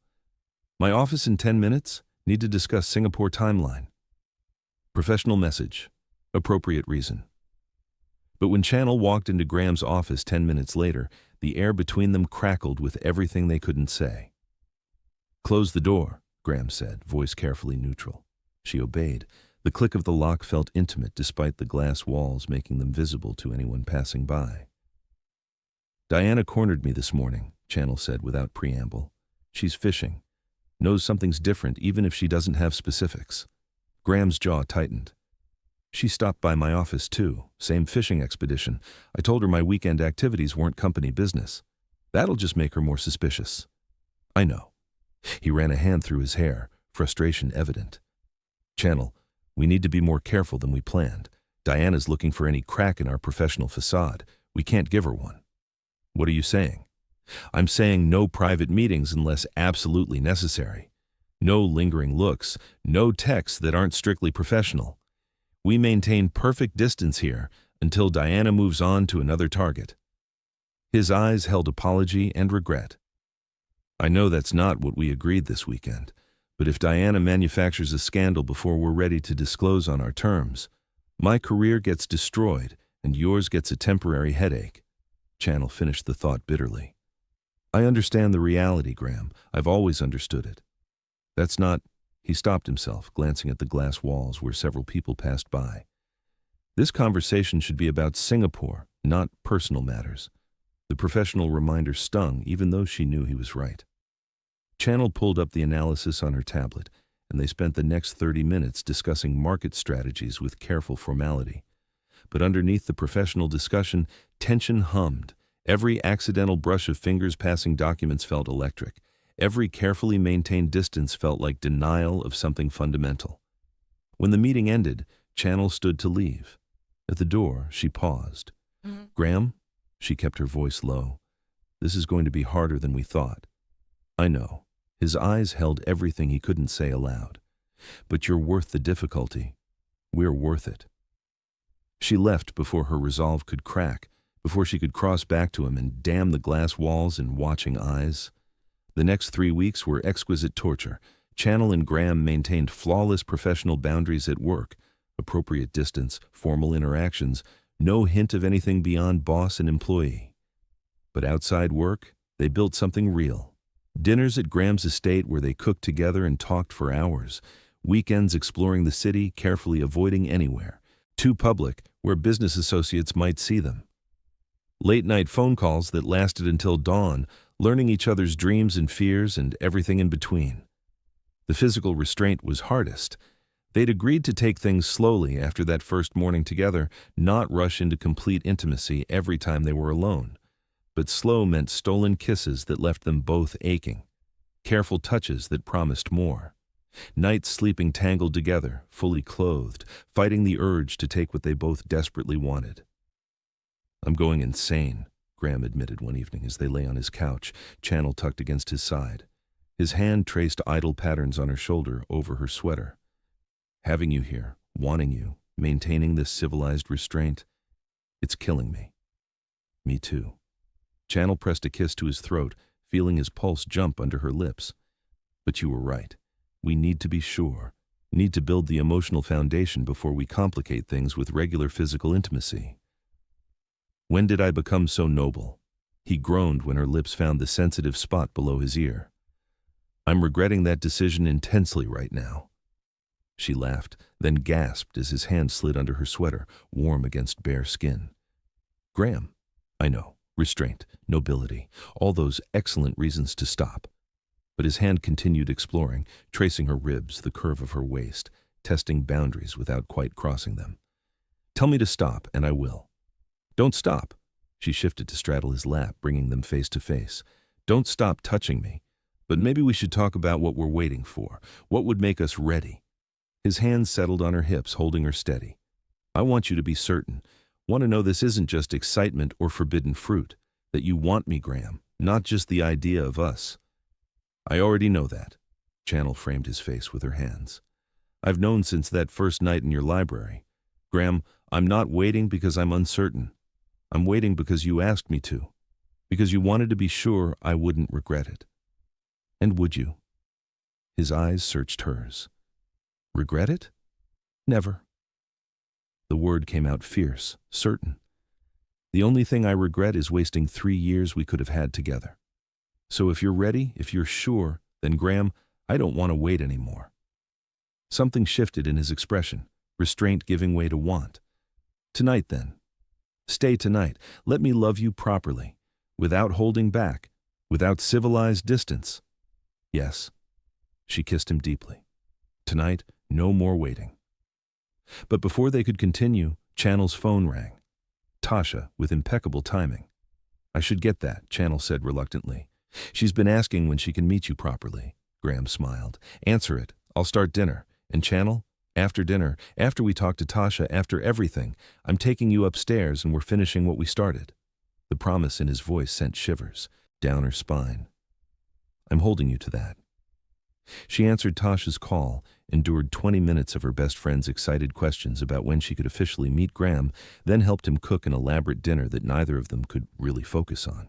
"My office in 10 minutes? Need to discuss Singapore timeline." Professional message. Appropriate reason. But when Channel walked into Graham's office 10 minutes later, the air between them crackled with everything they couldn't say. "Close the door," Graham said, voice carefully neutral. She obeyed. The click of the lock felt intimate despite the glass walls making them visible to anyone passing by. "Diana cornered me this morning," Channel said without preamble. "She's fishing. Knows something's different even if she doesn't have specifics." Graham's jaw tightened. "She stopped by my office too, same fishing expedition. I told her my weekend activities weren't company business. That'll just make her more suspicious." "I know." He ran a hand through his hair, frustration evident. "Channel, we need to be more careful than we planned. Diana's looking for any crack in our professional facade. We can't give her one." "What are you saying?" "I'm saying no private meetings unless absolutely necessary. No lingering looks, no texts that aren't strictly professional. We maintain perfect distance here until Diana moves on to another target." His eyes held apology and regret. "I know that's not what we agreed this weekend, but if Diana manufactures a scandal before we're ready to disclose on our terms, my career gets destroyed and yours gets a temporary headache." Channel finished the thought bitterly. "I understand the reality, Graham. I've always understood it. That's not—" He stopped himself, glancing at the glass walls where several people passed by. "This conversation should be about Singapore, not personal matters." The professional reminder stung, even though she knew he was right. Channel pulled up the analysis on her tablet, and they spent the next 30 minutes discussing market strategies with careful formality. But underneath the professional discussion, tension hummed. Every accidental brush of fingers passing documents felt electric. Every carefully maintained distance felt like denial of something fundamental. When the meeting ended, Channel stood to leave. At the door, she paused. "Graham?" She kept her voice low. "This is going to be harder than we thought." "I know." His eyes held everything he couldn't say aloud. "But you're worth the difficulty. We're worth it." She left before her resolve could crack, before she could cross back to him and damn the glass walls and watching eyes. The next 3 weeks were exquisite torture. Channel and Graham maintained flawless professional boundaries at work, appropriate distance, formal interactions, no hint of anything beyond boss and employee. But outside work, they built something real. Dinners at Graham's estate where they cooked together and talked for hours. Weekends exploring the city, carefully avoiding anywhere. Too public, where business associates might see them. Late-night phone calls that lasted until dawn, learning each other's dreams and fears and everything in between. The physical restraint was hardest. They'd agreed to take things slowly after that first morning together, not rush into complete intimacy every time they were alone. But slow meant stolen kisses that left them both aching. Careful touches that promised more. Nights sleeping tangled together, fully clothed, fighting the urge to take what they both desperately wanted. "I'm going insane," Graham admitted one evening as they lay on his couch, Channel tucked against his side. His hand traced idle patterns on her shoulder over her sweater. "Having you here, wanting you, maintaining this civilized restraint, it's killing me." "Me too." Channel pressed a kiss to his throat, feeling his pulse jump under her lips. "But you were right. We need to be sure, need to build the emotional foundation before we complicate things with regular physical intimacy." "When did I become so noble?" He groaned when her lips found the sensitive spot below his ear. "I'm regretting that decision intensely right now." She laughed, then gasped as his hand slid under her sweater, warm against bare skin. "Graham, I know, restraint, nobility, all those excellent reasons to stop." But his hand continued exploring, tracing her ribs, the curve of her waist, testing boundaries without quite crossing them. "Tell me to stop, and I will." "Don't stop." She shifted to straddle his lap, bringing them face to face. "Don't stop touching me. But maybe we should talk about what we're waiting for, what would make us ready. His hands settled on her hips, holding her steady. I want you to be certain. Want to know this isn't just excitement or forbidden fruit. That you want me, Graham, not just the idea of us. I already know that. Channel framed his face with her hands. I've known since that first night in your library. Graham, I'm not waiting because I'm uncertain. I'm waiting because you asked me to. Because you wanted to be sure I wouldn't regret it. And would you? His eyes searched hers. Regret it? Never. The word came out fierce, certain. The only thing I regret is wasting 3 years we could have had together. So if you're ready, if you're sure, then Graham, I don't want to wait anymore. Something shifted in his expression, restraint giving way to want. Tonight, then. Stay tonight. Let me love you properly, without holding back, without civilized distance. Yes. She kissed him deeply. Tonight, no more waiting. But before they could continue, Channel's phone rang. Tasha, with impeccable timing. I should get that, Channel said reluctantly. She's been asking when she can meet you properly. Graham smiled. Answer it. I'll start dinner. And Channel, after dinner, after we talk to Tasha, after everything, I'm taking you upstairs and we're finishing what we started. The promise in his voice sent shivers down her spine. I'm holding you to that. She answered Tasha's call, endured 20 minutes of her best friend's excited questions about when she could officially meet Graham, then helped him cook an elaborate dinner that neither of them could really focus on.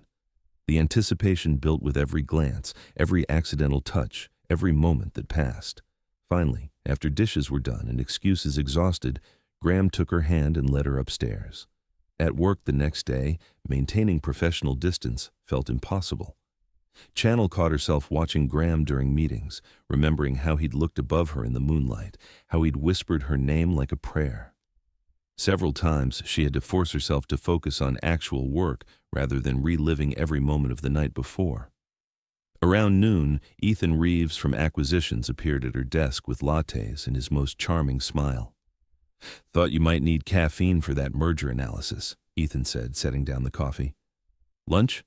The anticipation built with every glance, every accidental touch, every moment that passed. Finally, after dishes were done and excuses exhausted, Graham took her hand and led her upstairs. At work the next day, maintaining professional distance felt impossible. Channel caught herself watching Graham during meetings, remembering how he'd looked above her in the moonlight, how he'd whispered her name like a prayer. Several times she had to force herself to focus on actual work rather than reliving every moment of the night before. Around noon, Ethan Reeves from Acquisitions appeared at her desk with lattes and his most charming smile. Thought you might need caffeine for that merger analysis, Ethan said, setting down the coffee. Lunch?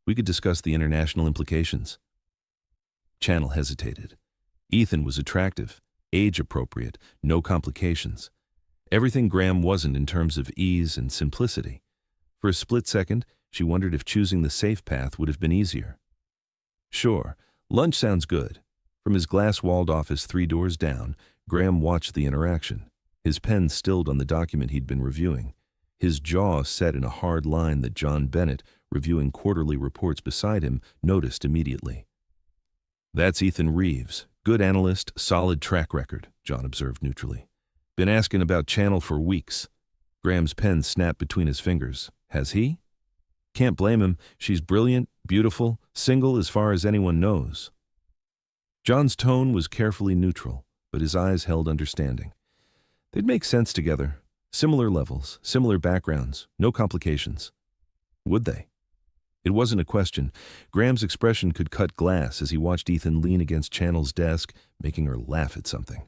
We could discuss the international implications. Channel hesitated. Ethan was attractive, age-appropriate, no complications. Everything Graham wasn't in terms of ease and simplicity. For a split second, she wondered if choosing the safe path would have been easier. Sure, lunch sounds good. From his glass-walled office 3 doors down, Graham watched the interaction, his pen stilled on the document he'd been reviewing, his jaw set in a hard line that John Bennett, reviewing quarterly reports beside him, noticed immediately. That's Ethan Reeves. Good analyst, solid track record, John observed neutrally. Been asking about Channel for weeks. Graham's pen snapped between his fingers. Has he? Can't blame him. She's brilliant, beautiful, single as far as anyone knows. John's tone was carefully neutral, but his eyes held understanding. They'd make sense together. Similar levels, similar backgrounds, no complications. Would they? It wasn't a question. Graham's expression could cut glass as he watched Ethan lean against Channel's desk, making her laugh at something.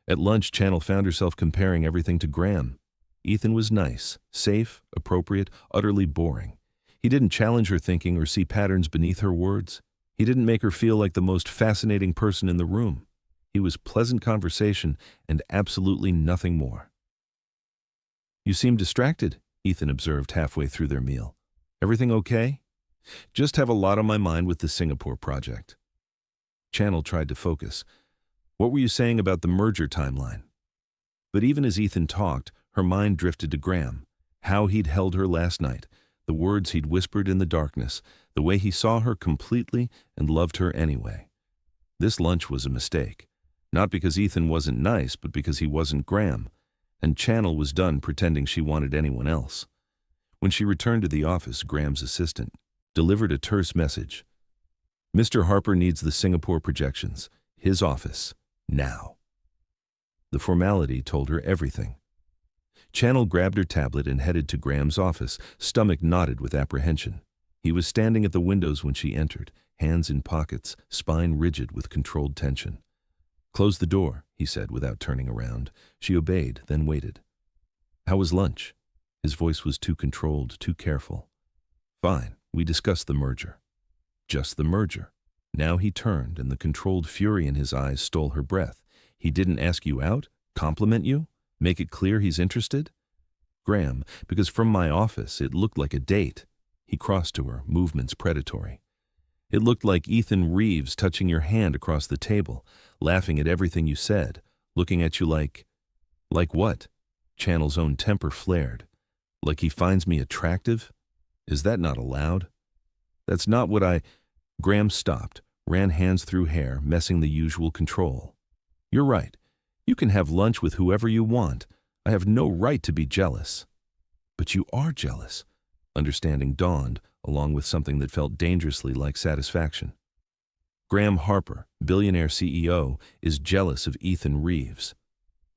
At lunch, Channel found herself comparing everything to Graham. Ethan was nice, safe, appropriate, utterly boring. He didn't challenge her thinking or see patterns beneath her words. He didn't make her feel like the most fascinating person in the room. He was pleasant conversation and absolutely nothing more. You seem distracted, Ethan observed halfway through their meal. Everything okay? Just have a lot on my mind with the Singapore project. Channel tried to focus. What were you saying about the merger timeline? But even as Ethan talked, her mind drifted to Graham, how he'd held her last night, the words he'd whispered in the darkness, the way he saw her completely and loved her anyway. This lunch was a mistake, not because Ethan wasn't nice, but because he wasn't Graham, and Channel was done pretending she wanted anyone else. When she returned to the office, Graham's assistant delivered a terse message. Mr. Harper needs the Singapore projections, his office, now. The formality told her everything. Channel grabbed her tablet and headed to Graham's office, stomach knotted with apprehension. He was standing at the windows when she entered, hands in pockets, spine rigid with controlled tension. Close the door, he said without turning around. She obeyed, then waited. How was lunch? His voice was too controlled, too careful. Fine, we discussed the merger. Just the merger. Now he turned, and the controlled fury in his eyes stole her breath. He didn't ask you out? Compliment you? Make it clear he's interested? Graham, because from my office it looked like a date. He crossed to her, movements predatory. It looked like Ethan Reeves touching your hand across the table, laughing at everything you said, looking at you like what? Channel's own temper flared. Like he finds me attractive? Is that not allowed? That's not what I... Graham stopped, ran hands through hair, messing the usual control. You're right. You can have lunch with whoever you want. I have no right to be jealous. But you are jealous. Understanding dawned, along with something that felt dangerously like satisfaction. Graham Harper, billionaire CEO, is jealous of Ethan Reeves.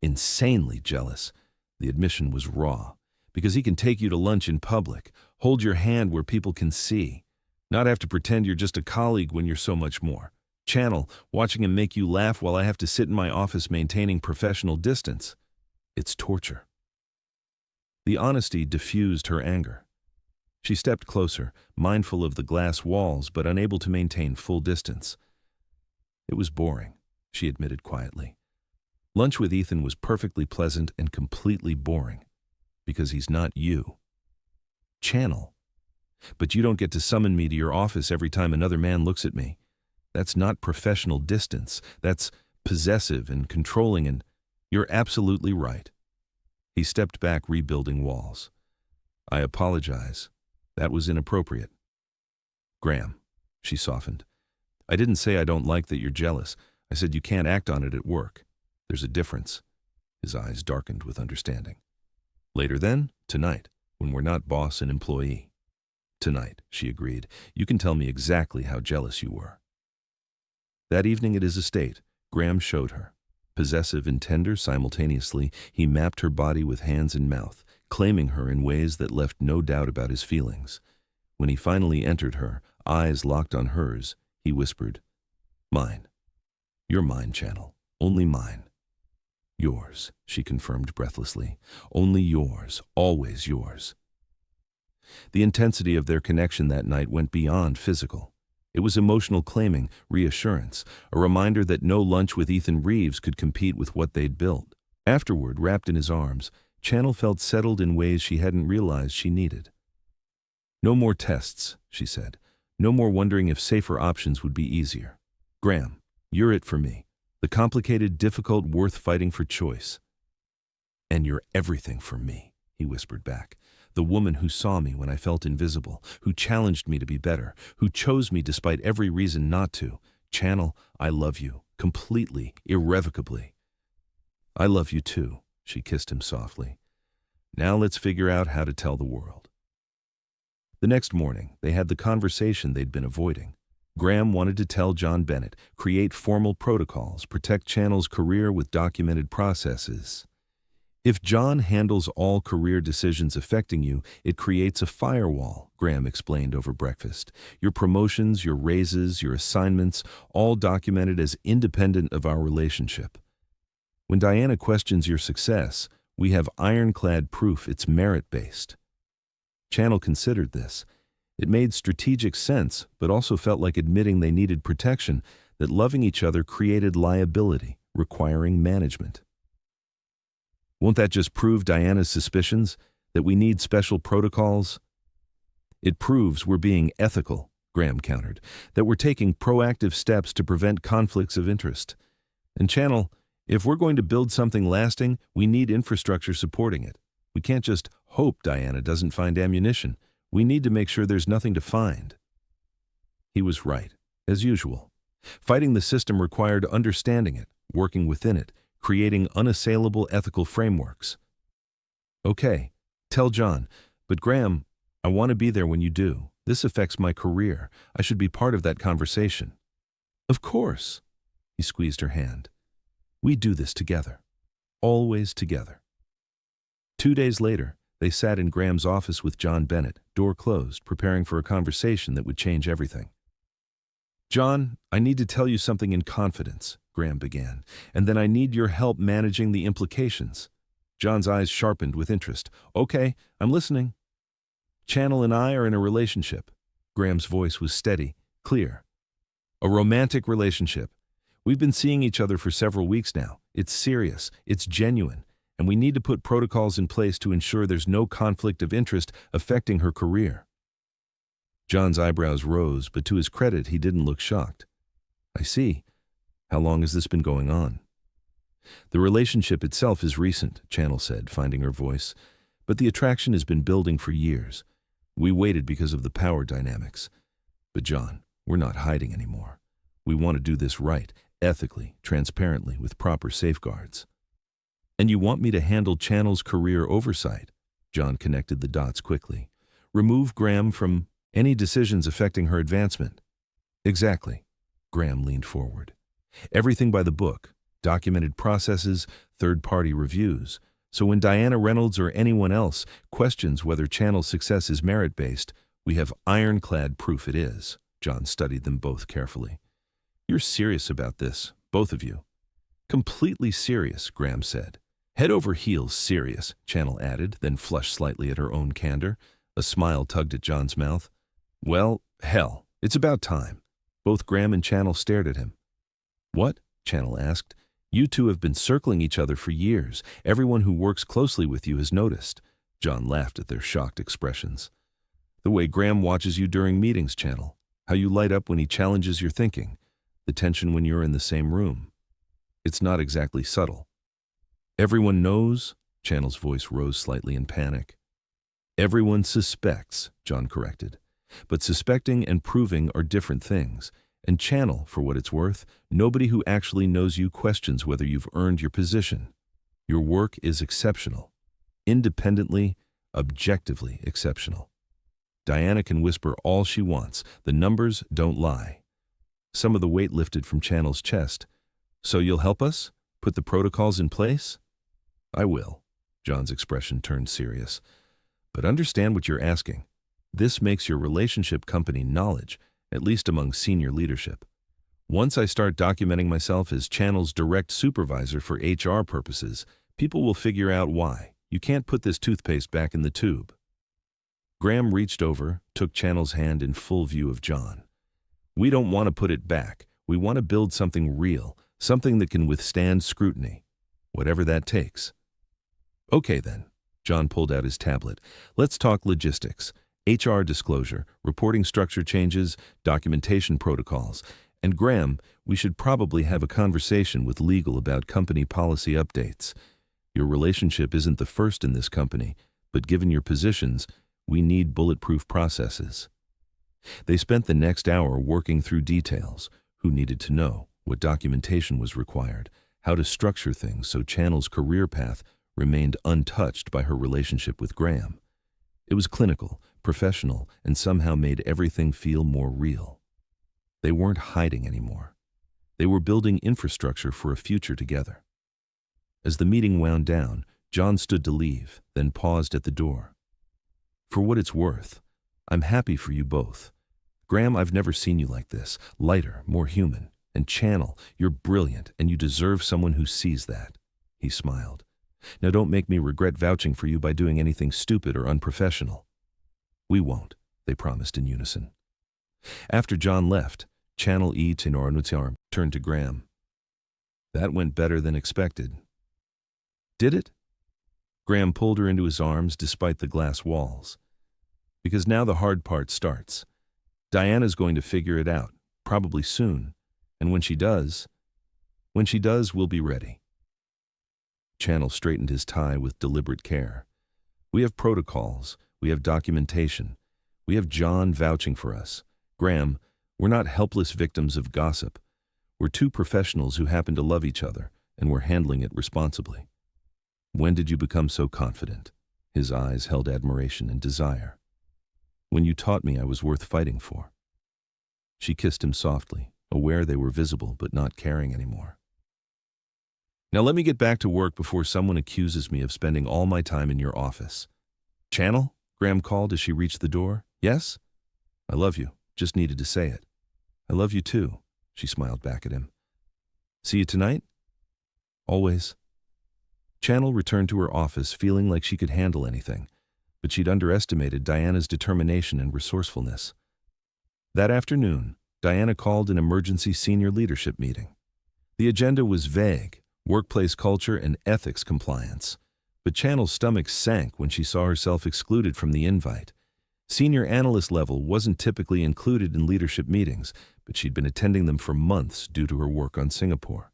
Insanely jealous. The admission was raw. Because he can take you to lunch in public, hold your hand where people can see, not have to pretend you're just a colleague when you're so much more. Channel, watching him make you laugh while I have to sit in my office maintaining professional distance. It's torture. The honesty diffused her anger. She stepped closer, mindful of the glass walls but unable to maintain full distance. It was boring, she admitted quietly. Lunch with Ethan was perfectly pleasant and completely boring. Because he's not you. Channel. But you don't get to summon me to your office every time another man looks at me. That's not professional distance. That's possessive and controlling, and you're absolutely right. He stepped back, rebuilding walls. I apologize. That was inappropriate. Graham, she softened. I didn't say I don't like that you're jealous. I said you can't act on it at work. There's a difference. His eyes darkened with understanding. Later then, tonight, when we're not boss and employee. Tonight, she agreed. You can tell me exactly how jealous you were. That evening at his estate, Graham showed her. Possessive and tender simultaneously, he mapped her body with hands and mouth, claiming her in ways that left no doubt about his feelings. When he finally entered her, eyes locked on hers, he whispered, Mine. You're mine, Channel. Only mine. Yours, she confirmed breathlessly. Only yours, always yours. The intensity of their connection that night went beyond physical. It was emotional claiming, reassurance, a reminder that no lunch with Ethan Reeves could compete with what they'd built. Afterward, wrapped in his arms, Channel felt settled in ways she hadn't realized she needed. No more tests, she said. No more wondering if safer options would be easier. Graham, you're it for me. The complicated, difficult, worth fighting for choice. And you're everything for me, he whispered back. The woman who saw me when I felt invisible, who challenged me to be better, who chose me despite every reason not to. Channel, I love you, completely, irrevocably. I love you too, she kissed him softly. Now let's figure out how to tell the world. The next morning, they had the conversation they'd been avoiding. Graham wanted to tell John Bennett, create formal protocols, protect Channel's career with documented processes. If John handles all career decisions affecting you, it creates a firewall, Graham explained over breakfast. Your promotions, your raises, your assignments, all documented as independent of our relationship. When Diana questions your success, we have ironclad proof it's merit-based. Channel considered this. It made strategic sense, but also felt like admitting they needed protection, that loving each other created liability, requiring management. Won't that just prove Diana's suspicions, that we need special protocols? It proves we're being ethical, Graham countered, that we're taking proactive steps to prevent conflicts of interest. And Channel, if we're going to build something lasting, we need infrastructure supporting it. We can't just hope Diana doesn't find ammunition. We need to make sure there's nothing to find. He was right, as usual. Fighting the system required understanding it, working within it, creating unassailable ethical frameworks. Okay, tell John, but Graham, I want to be there when you do. This affects my career. I should be part of that conversation. Of course. He squeezed her hand. We do this together. Always together. 2 days later, they sat in Graham's office with John Bennett, door closed, preparing for a conversation that would change everything. John, I need to tell you something in confidence, Graham began, and then I need your help managing the implications. John's eyes sharpened with interest. Okay, I'm listening. Channel and I are in a relationship. Graham's voice was steady, clear. A romantic relationship. We've been seeing each other for several weeks now. It's serious, it's genuine, and we need to put protocols in place to ensure there's no conflict of interest affecting her career." John's eyebrows rose, but to his credit, he didn't look shocked. "I see. How long has this been going on?" "The relationship itself is recent," Channel said, finding her voice, "but the attraction has been building for years. We waited because of the power dynamics. But John, we're not hiding anymore. We want to do this right, ethically, transparently, with proper safeguards." "And you want me to handle Channel's career oversight?" John connected the dots quickly. "Remove Graham from any decisions affecting her advancement?" "Exactly." Graham leaned forward. "Everything by the book, documented processes, third-party reviews. So when Diana Reynolds or anyone else questions whether Channel's success is merit-based, we have ironclad proof it is." John studied them both carefully. "You're serious about this, both of you." "Completely serious," Graham said. "Head over heels serious," Channel added, then flushed slightly at her own candor. A smile tugged at John's mouth. "Well, hell, it's about time." Both Graham and Channel stared at him. "What?" Channel asked. "You two have been circling each other for years. Everyone who works closely with you has noticed." John laughed at their shocked expressions. "The way Graham watches you during meetings, Channel. How you light up when he challenges your thinking. The tension when you're in the same room. It's not exactly subtle." "Everyone knows?" Channel's voice rose slightly in panic. "Everyone suspects," John corrected. "But suspecting and proving are different things. And Channel, for what it's worth, nobody who actually knows you questions whether you've earned your position. Your work is exceptional. Independently, objectively exceptional. Diana can whisper all she wants. The numbers don't lie." Some of the weight lifted from Channel's chest. "So you'll help us? Put the protocols in place?" "I will." John's expression turned serious. "But understand what you're asking. This makes your relationship company knowledge, at least among senior leadership. Once I start documenting myself as Channel's direct supervisor for HR purposes, people will figure out why. You can't put this toothpaste back in the tube." Graham reached over, took Channel's hand in full view of John. "We don't want to put it back. We want to build something real, something that can withstand scrutiny, whatever that takes." "Okay then." John pulled out his tablet. "Let's talk logistics. HR disclosure, reporting structure changes, documentation protocols. And Graham, we should probably have a conversation with legal about company policy updates. Your relationship isn't the first in this company, but given your positions, we need bulletproof processes." They spent the next hour working through details: who needed to know, what documentation was required, how to structure things so Channel's career path remained untouched by her relationship with Graham. It was clinical, professional, and somehow made everything feel more real. They weren't hiding anymore. They were building infrastructure for a future together. As the meeting wound down, John stood to leave, then paused at the door. "For what it's worth, I'm happy for you both. Graham, I've never seen you like this, lighter, more human. And Channel, you're brilliant, and you deserve someone who sees that." He smiled. "Now don't make me regret vouching for you by doing anything stupid or unprofessional." "We won't," they promised in unison. After John left, Channel E. Tenornutsarm turned to Graham. "That went better than expected." "Did it?" Graham pulled her into his arms despite the glass walls. "Because now the hard part starts. Diana's going to figure it out, probably soon. And when she does, we'll be ready." Channel straightened his tie with deliberate care. "We have protocols. We have documentation. We have John vouching for us. Graham, we're not helpless victims of gossip. We're two professionals who happen to love each other, and we're handling it responsibly." "When did you become so confident?" His eyes held admiration and desire. "When you taught me I was worth fighting for." She kissed him softly, aware they were visible but not caring anymore. "Now let me get back to work before someone accuses me of spending all my time in your office." "Channel?" Graham called as she reached the door. "Yes?" "I love you. Just needed to say it." "I love you too," she smiled back at him. "See you tonight?" "Always." Channel returned to her office feeling like she could handle anything, but she'd underestimated Diana's determination and resourcefulness. That afternoon, Diana called an emergency senior leadership meeting. The agenda was vague: workplace culture, and ethics compliance. But Channel's stomach sank when she saw herself excluded from the invite. Senior analyst level wasn't typically included in leadership meetings, but she'd been attending them for months due to her work on Singapore.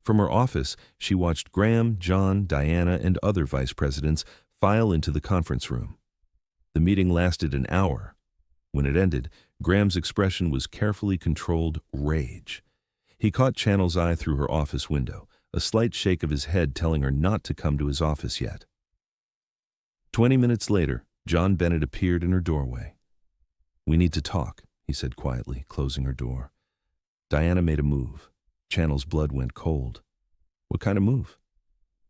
From her office, she watched Graham, John, Diana, and other vice presidents file into the conference room. The meeting lasted an hour. When it ended, Graham's expression was carefully controlled rage. He caught Channel's eye through her office window, a slight shake of his head telling her not to come to his office yet. 20 minutes later, John Bennett appeared in her doorway. "We need to talk," he said quietly, closing her door. Diana made a move. Channel's blood went cold. What kind of move?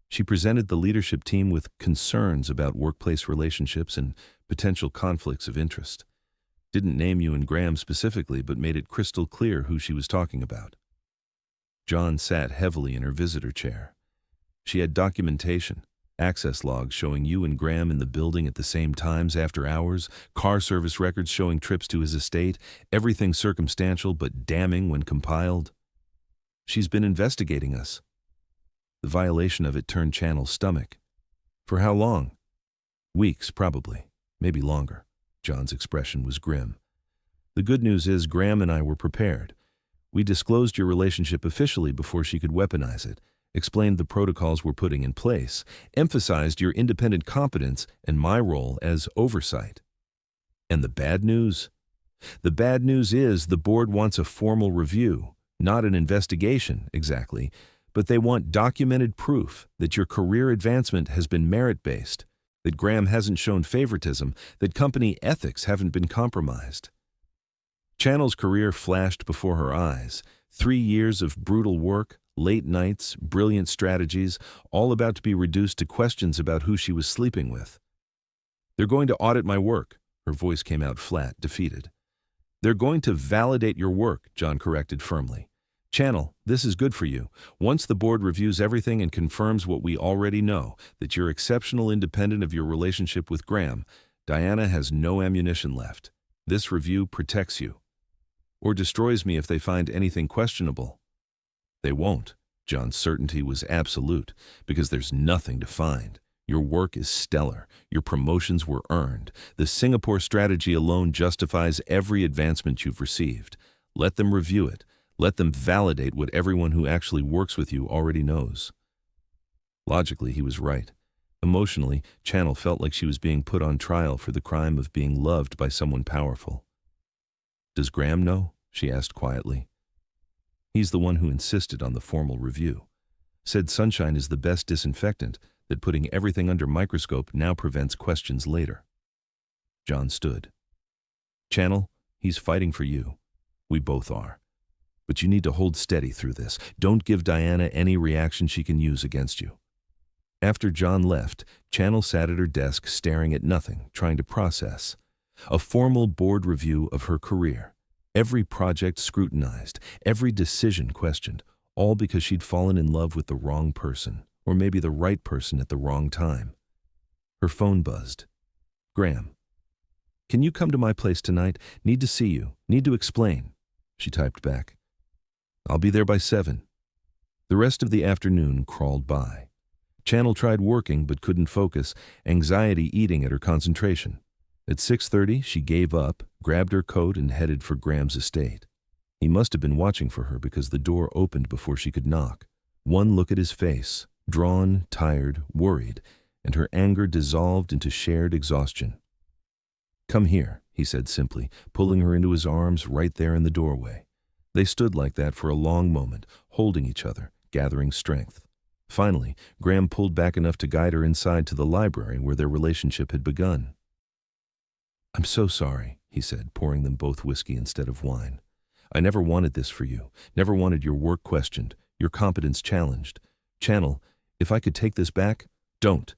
She presented the leadership team with concerns about workplace relationships and potential conflicts of interest. Didn't name you and Graham specifically, but made it crystal clear who she was talking about. John sat heavily in her visitor chair. She had documentation, access logs showing you and Graham in the building at the same times after hours, car service records showing trips to his estate, everything circumstantial but damning when compiled. "She's been investigating us." The violation of it turned Channel's stomach. "For how long?" "Weeks, probably. Maybe longer." John's expression was grim. "The good news is Graham and I were prepared. We disclosed your relationship officially before she could weaponize it, explained the protocols we're putting in place, emphasized your independent competence and my role as oversight." "And the bad news?" "The bad news is the board wants a formal review, not an investigation, exactly, but they want documented proof that your career advancement has been merit-based, that Graham hasn't shown favoritism, that company ethics haven't been compromised." Channel's career flashed before her eyes. 3 years of brutal work, late nights, brilliant strategies, all about to be reduced to questions about who she was sleeping with. "They're going to audit my work." Her voice came out flat, defeated. "They're going to validate your work," John corrected firmly. "Channel, this is good for you. Once the board reviews everything and confirms what we already know, that you're exceptional independent of your relationship with Graham, Diana has no ammunition left. This review protects you. Or destroys me if they find anything questionable." "They won't." John's certainty was absolute, because there's nothing to find. Your work is stellar. Your promotions were earned. The Singapore strategy alone justifies every advancement you've received. Let them review it. Let them validate what everyone who actually works with you already knows. Logically, he was right. Emotionally, Channel felt like she was being put on trial for the crime of being loved by someone powerful. "Does Graham know?" she asked quietly. "He's the one who insisted on the formal review. Said sunshine is the best disinfectant, that putting everything under microscope now prevents questions later." John stood. "Channel, he's fighting for you. We both are. But you need to hold steady through this. Don't give Diana any reaction she can use against you." After John left, Channel sat at her desk staring at nothing, trying to process. A formal board review of her career. Every project scrutinized, every decision questioned, all because she'd fallen in love with the wrong person, or maybe the right person at the wrong time. Her phone buzzed. "Graham. Can you come to my place tonight? Need to see you. Need to explain." She typed back. "I'll be there by 7. The rest of the afternoon crawled by. Channel tried working but couldn't focus, anxiety eating at her concentration. At 6:30, she gave up, grabbed her coat, and headed for Graham's estate. He must have been watching for her because the door opened before she could knock. One look at his face, drawn, tired, worried, and her anger dissolved into shared exhaustion. "Come here," he said simply, pulling her into his arms right there in the doorway. They stood like that for a long moment, holding each other, gathering strength. Finally, Graham pulled back enough to guide her inside to the library where their relationship had begun. "I'm so sorry," he said, pouring them both whiskey instead of wine. "I never wanted this for you, never wanted your work questioned, your competence challenged. Channel, if I could take this back—" "Don't."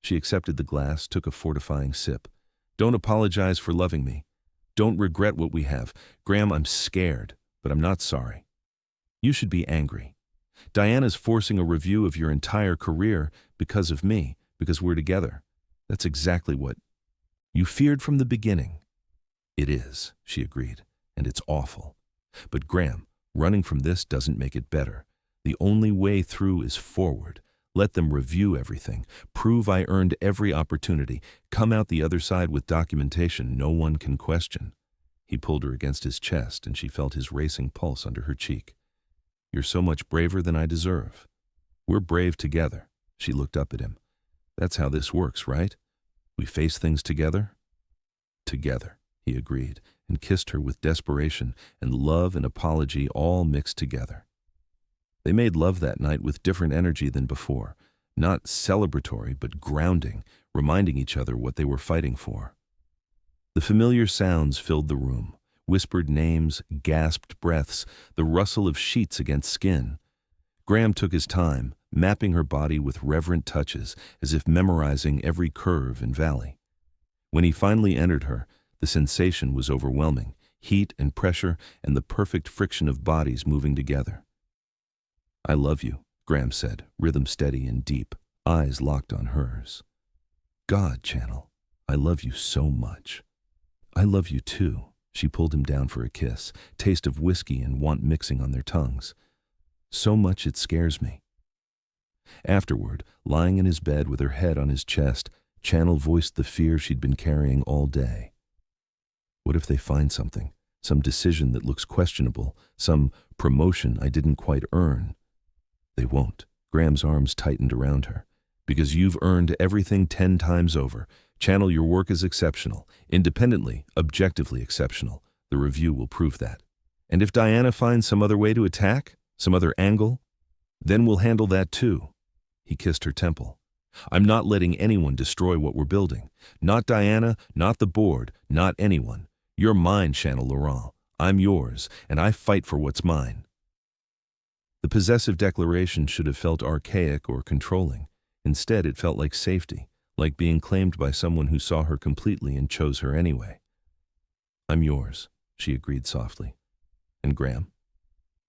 She accepted the glass, took a fortifying sip. "Don't apologize for loving me. Don't regret what we have. Graham, I'm scared, but I'm not sorry. You should be angry. Diana's forcing a review of your entire career because of me, because we're together. That's exactly what you feared from the beginning." "It is," she agreed, "and it's awful. But Graham, running from this doesn't make it better. The only way through is forward. Let them review everything. Prove I earned every opportunity. Come out the other side with documentation no one can question. He pulled her against his chest, and she felt his racing pulse under her cheek. You're so much braver than I deserve. We're brave together. She looked up at him. That's how this works, right? We face things together? Together, he agreed, and kissed her with desperation and love and apology all mixed together. They made love that night with different energy than before, not celebratory but grounding, reminding each other what they were fighting for. The familiar sounds filled the room, whispered names, gasped breaths, the rustle of sheets against skin. Graham took his time, mapping her body with reverent touches, as if memorizing every curve and valley. When he finally entered her, the sensation was overwhelming, heat and pressure and the perfect friction of bodies moving together. I love you, Graham said, rhythm steady and deep, eyes locked on hers. God, Channel, I love you so much. I love you too. She pulled him down for a kiss, taste of whiskey and want mixing on their tongues. So much it scares me. Afterward, lying in his bed with her head on his chest, Channel voiced the fear she'd been carrying all day. What if they find something, some decision that looks questionable, some promotion I didn't quite earn? They won't. Graham's arms tightened around her. Because you've earned everything 10 times over. Channel, your work is exceptional. Independently, objectively exceptional. The review will prove that. And if Diana finds some other way to attack, some other angle, then we'll handle that too. He kissed her temple. I'm not letting anyone destroy what we're building. Not Diana, not the board, not anyone. You're mine, Channel Laurent. I'm yours, and I fight for what's mine. The possessive declaration should have felt archaic or controlling. Instead, it felt like safety, like being claimed by someone who saw her completely and chose her anyway. I'm yours, she agreed softly. And Graham,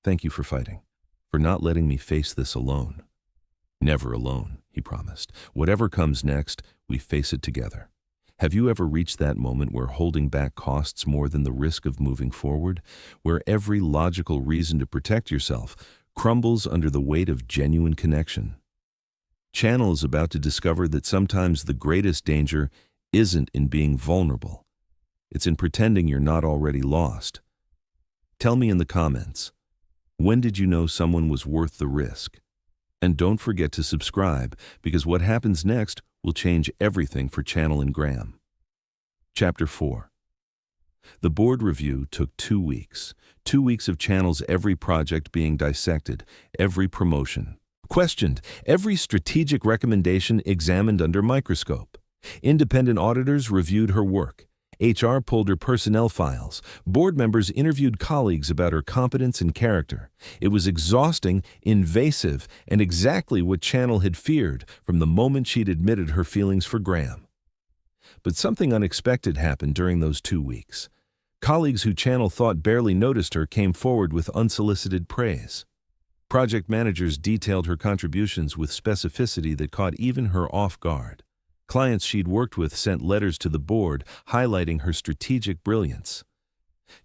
thank you for fighting, for not letting me face this alone. Never alone, he promised. Whatever comes next, we face it together. Have you ever reached that moment where holding back costs more than the risk of moving forward, where every logical reason to protect yourself crumbles under the weight of genuine connection? Channel is about to discover that sometimes the greatest danger isn't in being vulnerable. It's in pretending you're not already lost. Tell me in the comments, when did you know someone was worth the risk? And don't forget to subscribe, because what happens next will change everything for Channel and Graham. Chapter 4. The board review took 2 weeks. 2 weeks of Channel's every project being dissected, every promotion questioned, every strategic recommendation examined under microscope. Independent auditors reviewed her work. HR pulled her personnel files. Board members interviewed colleagues about her competence and character. It was exhausting, invasive, and exactly what Channel had feared from the moment she'd admitted her feelings for Graham. But something unexpected happened during those 2 weeks. Colleagues who Channel thought barely noticed her came forward with unsolicited praise. Project managers detailed her contributions with specificity that caught even her off guard. Clients she'd worked with sent letters to the board highlighting her strategic brilliance.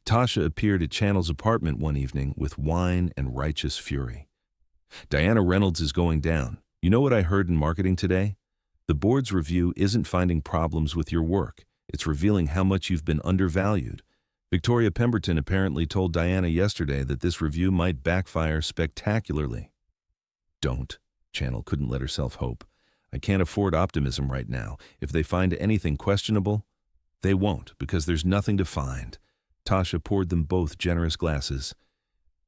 Tasha appeared at Channel's apartment one evening with wine and righteous fury. Diana Reynolds is going down. You know what I heard in marketing today? The board's review isn't finding problems with your work. It's revealing how much you've been undervalued. Victoria Pemberton apparently told Diana yesterday that this review might backfire spectacularly. Don't. Channel couldn't let herself hope. I can't afford optimism right now. If they find anything questionable, they won't, because there's nothing to find. Tasha poured them both generous glasses.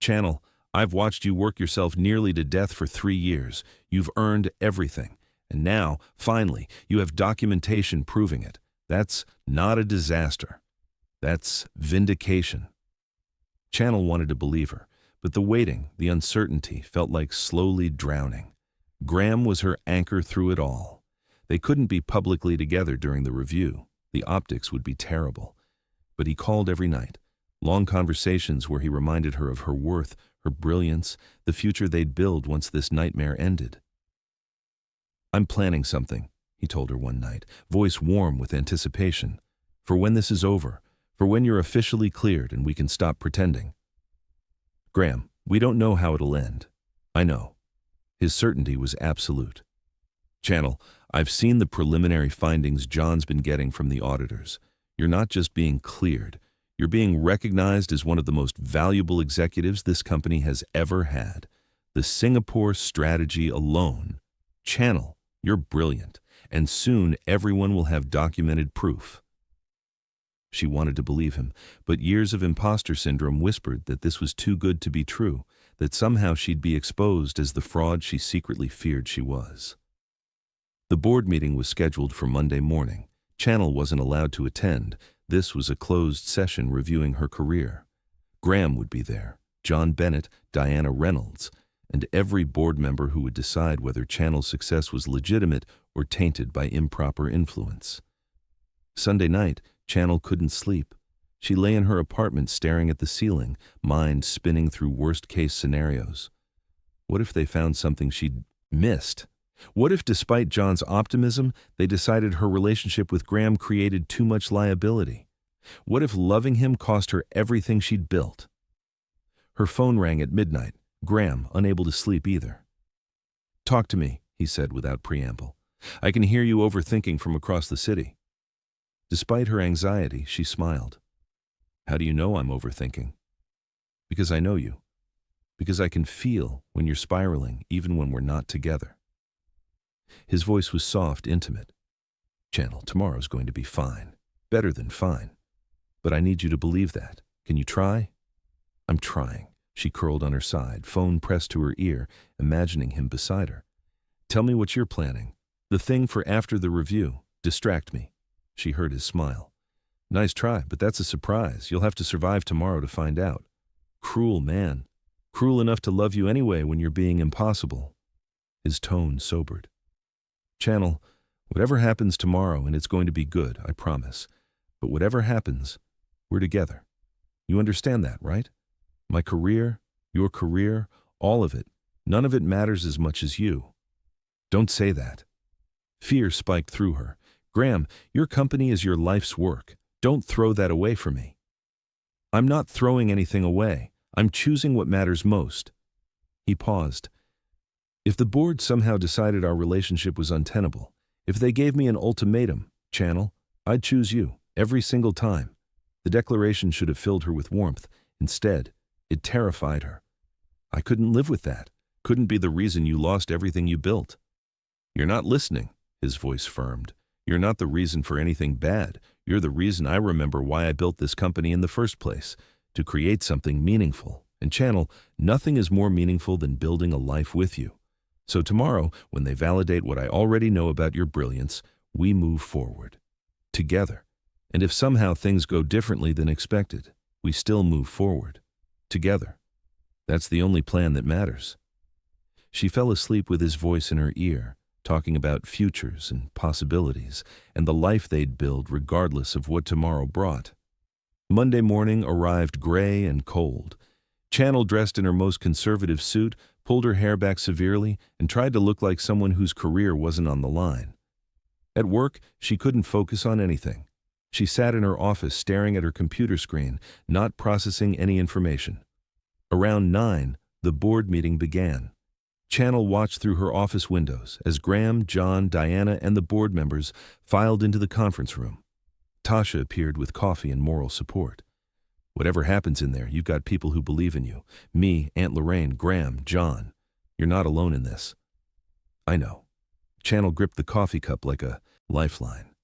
Channel, I've watched you work yourself nearly to death for 3 years. You've earned everything. And now, finally, you have documentation proving it. That's not a disaster. That's vindication. Channel wanted to believe her, but the waiting, the uncertainty, felt like slowly drowning. Graham was her anchor through it all. They couldn't be publicly together during the review. The optics would be terrible. But he called every night. Long conversations where he reminded her of her worth, her brilliance, the future they'd build once this nightmare ended. I'm planning something, he told her one night, voice warm with anticipation. For when this is over, for when you're officially cleared and we can stop pretending. Graham, we don't know how it'll end. I know. His certainty was absolute. Channel, I've seen the preliminary findings John's been getting from the auditors. You're not just being cleared. You're being recognized as one of the most valuable executives this company has ever had. The Singapore strategy alone. Channel, you're brilliant, and soon everyone will have documented proof. She wanted to believe him, but years of imposter syndrome whispered that this was too good to be true, that somehow she'd be exposed as the fraud she secretly feared she was. The board meeting was scheduled for Monday morning. Channel wasn't allowed to attend. This was a closed session reviewing her career. Graham would be there, John Bennett, Diana Reynolds, and every board member who would decide whether Channel's success was legitimate or tainted by improper influence. Sunday night, Channel couldn't sleep. She lay in her apartment staring at the ceiling, mind spinning through worst-case scenarios. What if they found something she'd missed? What if, despite John's optimism, they decided her relationship with Graham created too much liability? What if loving him cost her everything she'd built? Her phone rang at midnight. Graham, unable to sleep either. "Talk to me," he said without preamble. "I can hear you overthinking from across the city." Despite her anxiety, she smiled. "How do you know I'm overthinking?" "Because I know you. Because I can feel when you're spiraling, even when we're not together." His voice was soft, intimate. "Channel, tomorrow's going to be fine. Better than fine. But I need you to believe that. Can you try?" "I'm trying." She curled on her side, phone pressed to her ear, imagining him beside her. "Tell me what you're planning. The thing for after the review. Distract me." She heard his smile. "Nice try, but that's a surprise. You'll have to survive tomorrow to find out." "Cruel man. Cruel enough to love you anyway when you're being impossible." His tone sobered. "Channel, whatever happens tomorrow, and it's going to be good, I promise. But whatever happens, we're together. You understand that, right? My career, your career, all of it, none of it matters as much as you." "Don't say that." Fear spiked through her. "Graham, your company is your life's work. Don't throw that away for me." "I'm not throwing anything away. I'm choosing what matters most." He paused. "If the board somehow decided our relationship was untenable, if they gave me an ultimatum, Channel, I'd choose you, every single time." The declaration should have filled her with warmth. Instead, it terrified her. "I couldn't live with that. Couldn't be the reason you lost everything you built." "You're not listening," his voice firmed. "You're not the reason for anything bad. You're the reason I remember why I built this company in the first place, to create something meaningful. And Channel, nothing is more meaningful than building a life with you. So tomorrow, when they validate what I already know about your brilliance, we move forward. Together. And if somehow things go differently than expected, we still move forward. Together. That's the only plan that matters." She fell asleep with his voice in her ear, talking about futures and possibilities, and the life they'd build regardless of what tomorrow brought. Monday morning arrived gray and cold. Channel, dressed in her most conservative suit, pulled her hair back severely and tried to look like someone whose career wasn't on the line. At work, she couldn't focus on anything. She sat in her office staring at her computer screen, not processing any information. Around 9, the board meeting began. Channel watched through her office windows as Graham, John, Diana, and the board members filed into the conference room. Tasha appeared with coffee and moral support. "Whatever happens in there, you've got people who believe in you. Me, Aunt Lorraine, Graham, John. You're not alone in this." "I know." Channel gripped the coffee cup like a lifeline.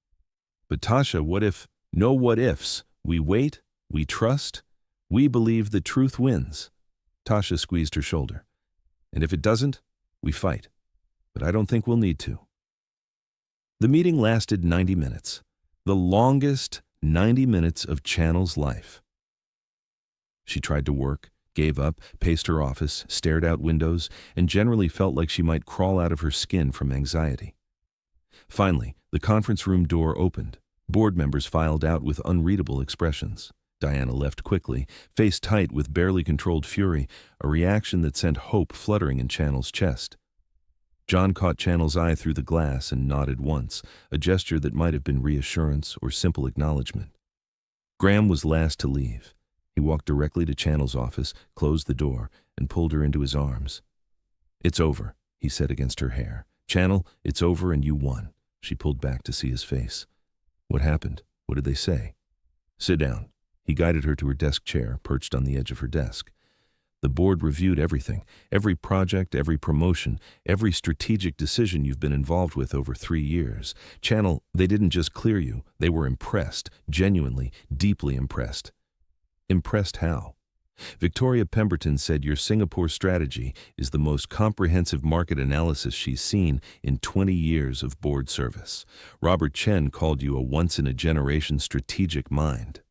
"But Tasha, what if—" "No what ifs. We wait, we trust, we believe the truth wins." Tasha squeezed her shoulder. "And if it doesn't, we fight. But I don't think we'll need to." The meeting lasted 90 minutes. The longest 90 minutes of Channel's life. She tried to work, gave up, paced her office, stared out windows, and generally felt like she might crawl out of her skin from anxiety. Finally, the conference room door opened. Board members filed out with unreadable expressions. Diana left quickly, face tight with barely controlled fury, a reaction that sent hope fluttering in Channel's chest. John caught Channel's eye through the glass and nodded once, a gesture that might have been reassurance or simple acknowledgement. Graham was last to leave. He walked directly to Channel's office, closed the door, and pulled her into his arms. "It's over," he said against her hair. "Channel, it's over and you won." She pulled back to see his face. "What happened? What did they say?" "Sit down." He guided her to her desk chair, perched on the edge of her desk. "The board reviewed everything, every project, every promotion, every strategic decision you've been involved with over 3 years. Channel, they didn't just clear you, they were impressed, genuinely, deeply impressed." "Impressed how?" "Victoria Pemberton said your Singapore strategy is the most comprehensive market analysis she's seen in 20 years of board service. Robert Chen called you a once-in-a-generation strategic mind."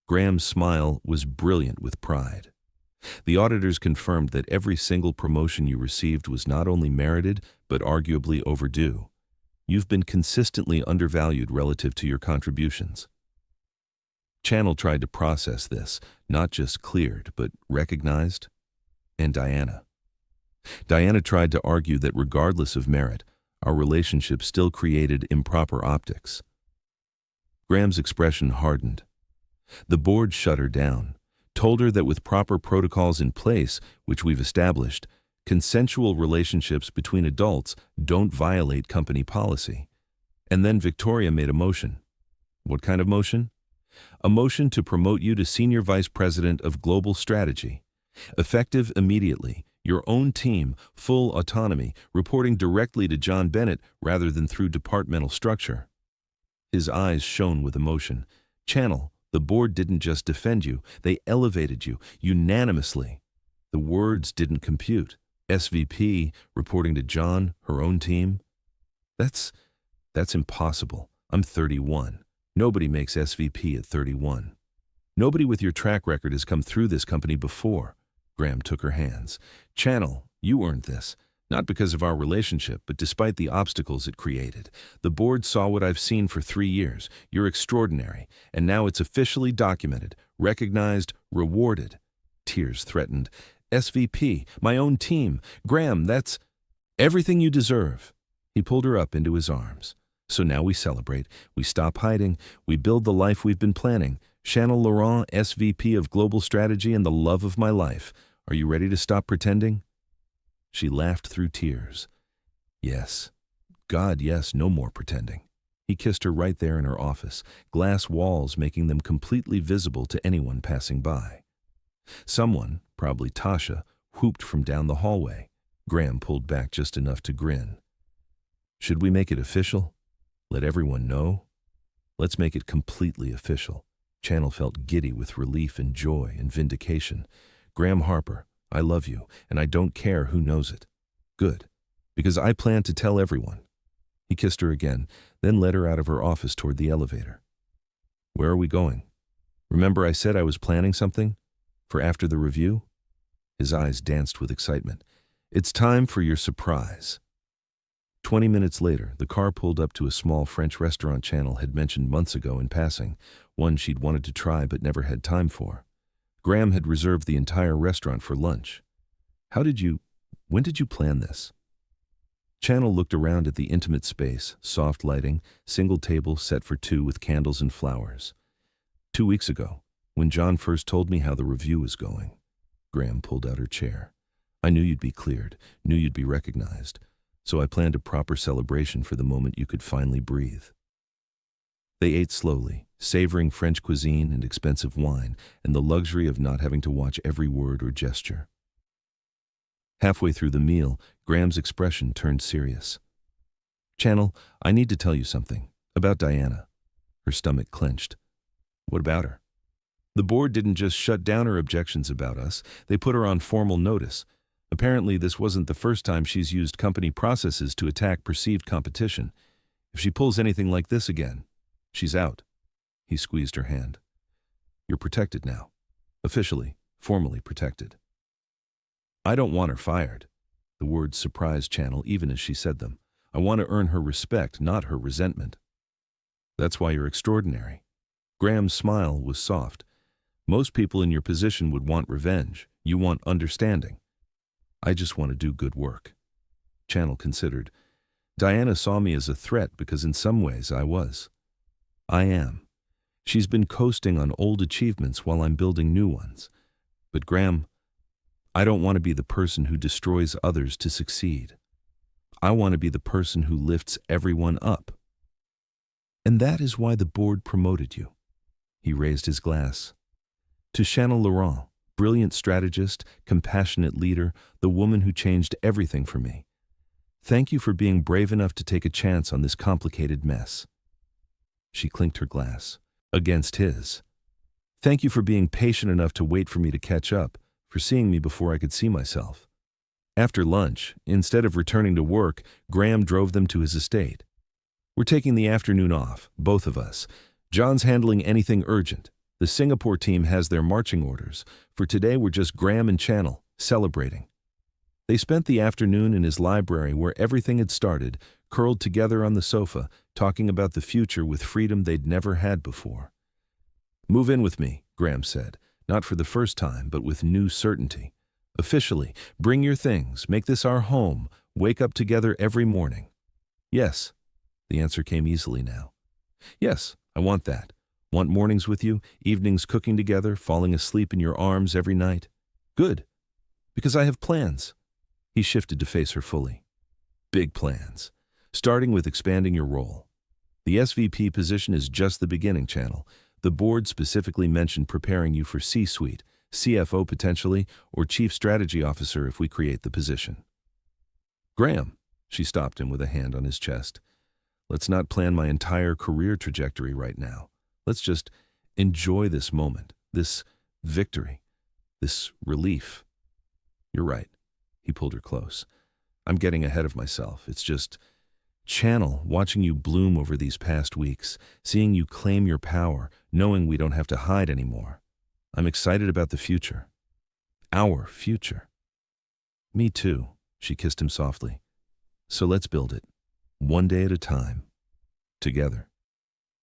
Graham's smile was brilliant with pride. "The auditors confirmed that every single promotion you received was not only merited, but arguably overdue. You've been consistently undervalued relative to your contributions." Channel tried to process this, not just cleared, but recognized. And Diana. Diana tried to argue that regardless of merit, our relationship still created improper optics. Graham's expression hardened. The board shut her down, told her that with proper protocols in place, which we've established, consensual relationships between adults don't violate company policy. And then Victoria made a motion. What kind of motion? A motion to promote you to Senior Vice President of Global Strategy. Effective immediately, your own team, full autonomy, reporting directly to John Bennett rather than through departmental structure. His eyes shone with emotion. Channel, the board didn't just defend you, they elevated you, unanimously. The words didn't compute. SVP, reporting to John, her own team. That's impossible. I'm 31. Nobody makes SVP at 31. Nobody with your track record has come through this company before. Graham took her hands. Channel, you earned this. Not because of our relationship, but despite the obstacles it created. The board saw what I've seen for 3 years. You're extraordinary. And now it's officially documented, recognized, rewarded. Tears threatened. SVP, my own team. Graham, that's everything you deserve. He pulled her up into his arms. So now we celebrate, we stop hiding, we build the life we've been planning. Chanel Laurent, SVP of Global Strategy and the love of my life. Are you ready to stop pretending? She laughed through tears. Yes. God, yes, no more pretending. He kissed her right there in her office, glass walls making them completely visible to anyone passing by. Someone, probably Tasha, whooped from down the hallway. Graham pulled back just enough to grin. Should we make it official? Let everyone know? Let's make it completely official. Channel felt giddy with relief and joy and vindication. Graham Harper, I love you, and I don't care who knows it. Good, because I plan to tell everyone. He kissed her again, then led her out of her office toward the elevator. Where are we going? Remember I said I was planning something? For after the review? His eyes danced with excitement. It's time for your surprise. 20 minutes later, the car pulled up to a small French restaurant Channel had mentioned months ago in passing, one she'd wanted to try but never had time for. Graham had reserved the entire restaurant for lunch. When did you plan this? Channel looked around at the intimate space, soft lighting, single table set for 2 with candles and flowers. 2 weeks ago, when John first told me how the review was going. Graham pulled out her chair. I knew you'd be cleared, knew you'd be recognized. So I planned a proper celebration for the moment you could finally breathe. They ate slowly, savoring French cuisine and expensive wine, and the luxury of not having to watch every word or gesture. Halfway through the meal, Graham's expression turned serious. Channel, I need to tell you something. About Diana. Her stomach clenched. What about her? The board didn't just shut down her objections about us, they put her on formal notice. Apparently, this wasn't the first time she's used company processes to attack perceived competition. If she pulls anything like this again, she's out. He squeezed her hand. You're protected now. Officially, formally protected. I don't want her fired. The words surprised Channel even as she said them. I want to earn her respect, not her resentment. That's why you're extraordinary. Graham's smile was soft. Most people in your position would want revenge. You want understanding. I just want to do good work. Channel considered. Diana saw me as a threat because in some ways I was. I am. She's been coasting on old achievements while I'm building new ones. But Graham, I don't want to be the person who destroys others to succeed. I want to be the person who lifts everyone up. And that is why the board promoted you. He raised his glass. To Chanel Laurent, brilliant strategist, compassionate leader, the woman who changed everything for me. Thank you for being brave enough to take a chance on this complicated mess. She clinked her glass against his. Thank you for being patient enough to wait for me to catch up, for seeing me before I could see myself. After lunch, instead of returning to work, Graham drove them to his estate. We're taking the afternoon off, both of us. John's handling anything urgent. The Singapore team has their marching orders. For today, we're just Graham and Chanel, celebrating. They spent the afternoon in his library where everything had started, curled together on the sofa, talking about the future with freedom they'd never had before. Move in with me, Graham said, not for the first time, but with new certainty. Officially, bring your things, make this our home, wake up together every morning. Yes, the answer came easily now. Yes, I want that. Want mornings with you, evenings cooking together, falling asleep in your arms every night. Good, because I have plans. He shifted to face her fully. Big plans, starting with expanding your role. The SVP position is just the beginning, Chanel. The board specifically mentioned preparing you for C-suite, CFO potentially, or Chief Strategy Officer if we create the position. Graham, she stopped him with a hand on his chest. Let's not plan my entire career trajectory right now. Let's just enjoy this moment, this victory, this relief. You're right. He pulled her close. I'm getting ahead of myself. It's just Chanel, watching you bloom over these past weeks, seeing you claim your power, knowing we don't have to hide anymore. I'm excited about the future. Our future. Me too, she kissed him softly. So let's build it, one day at a time, together.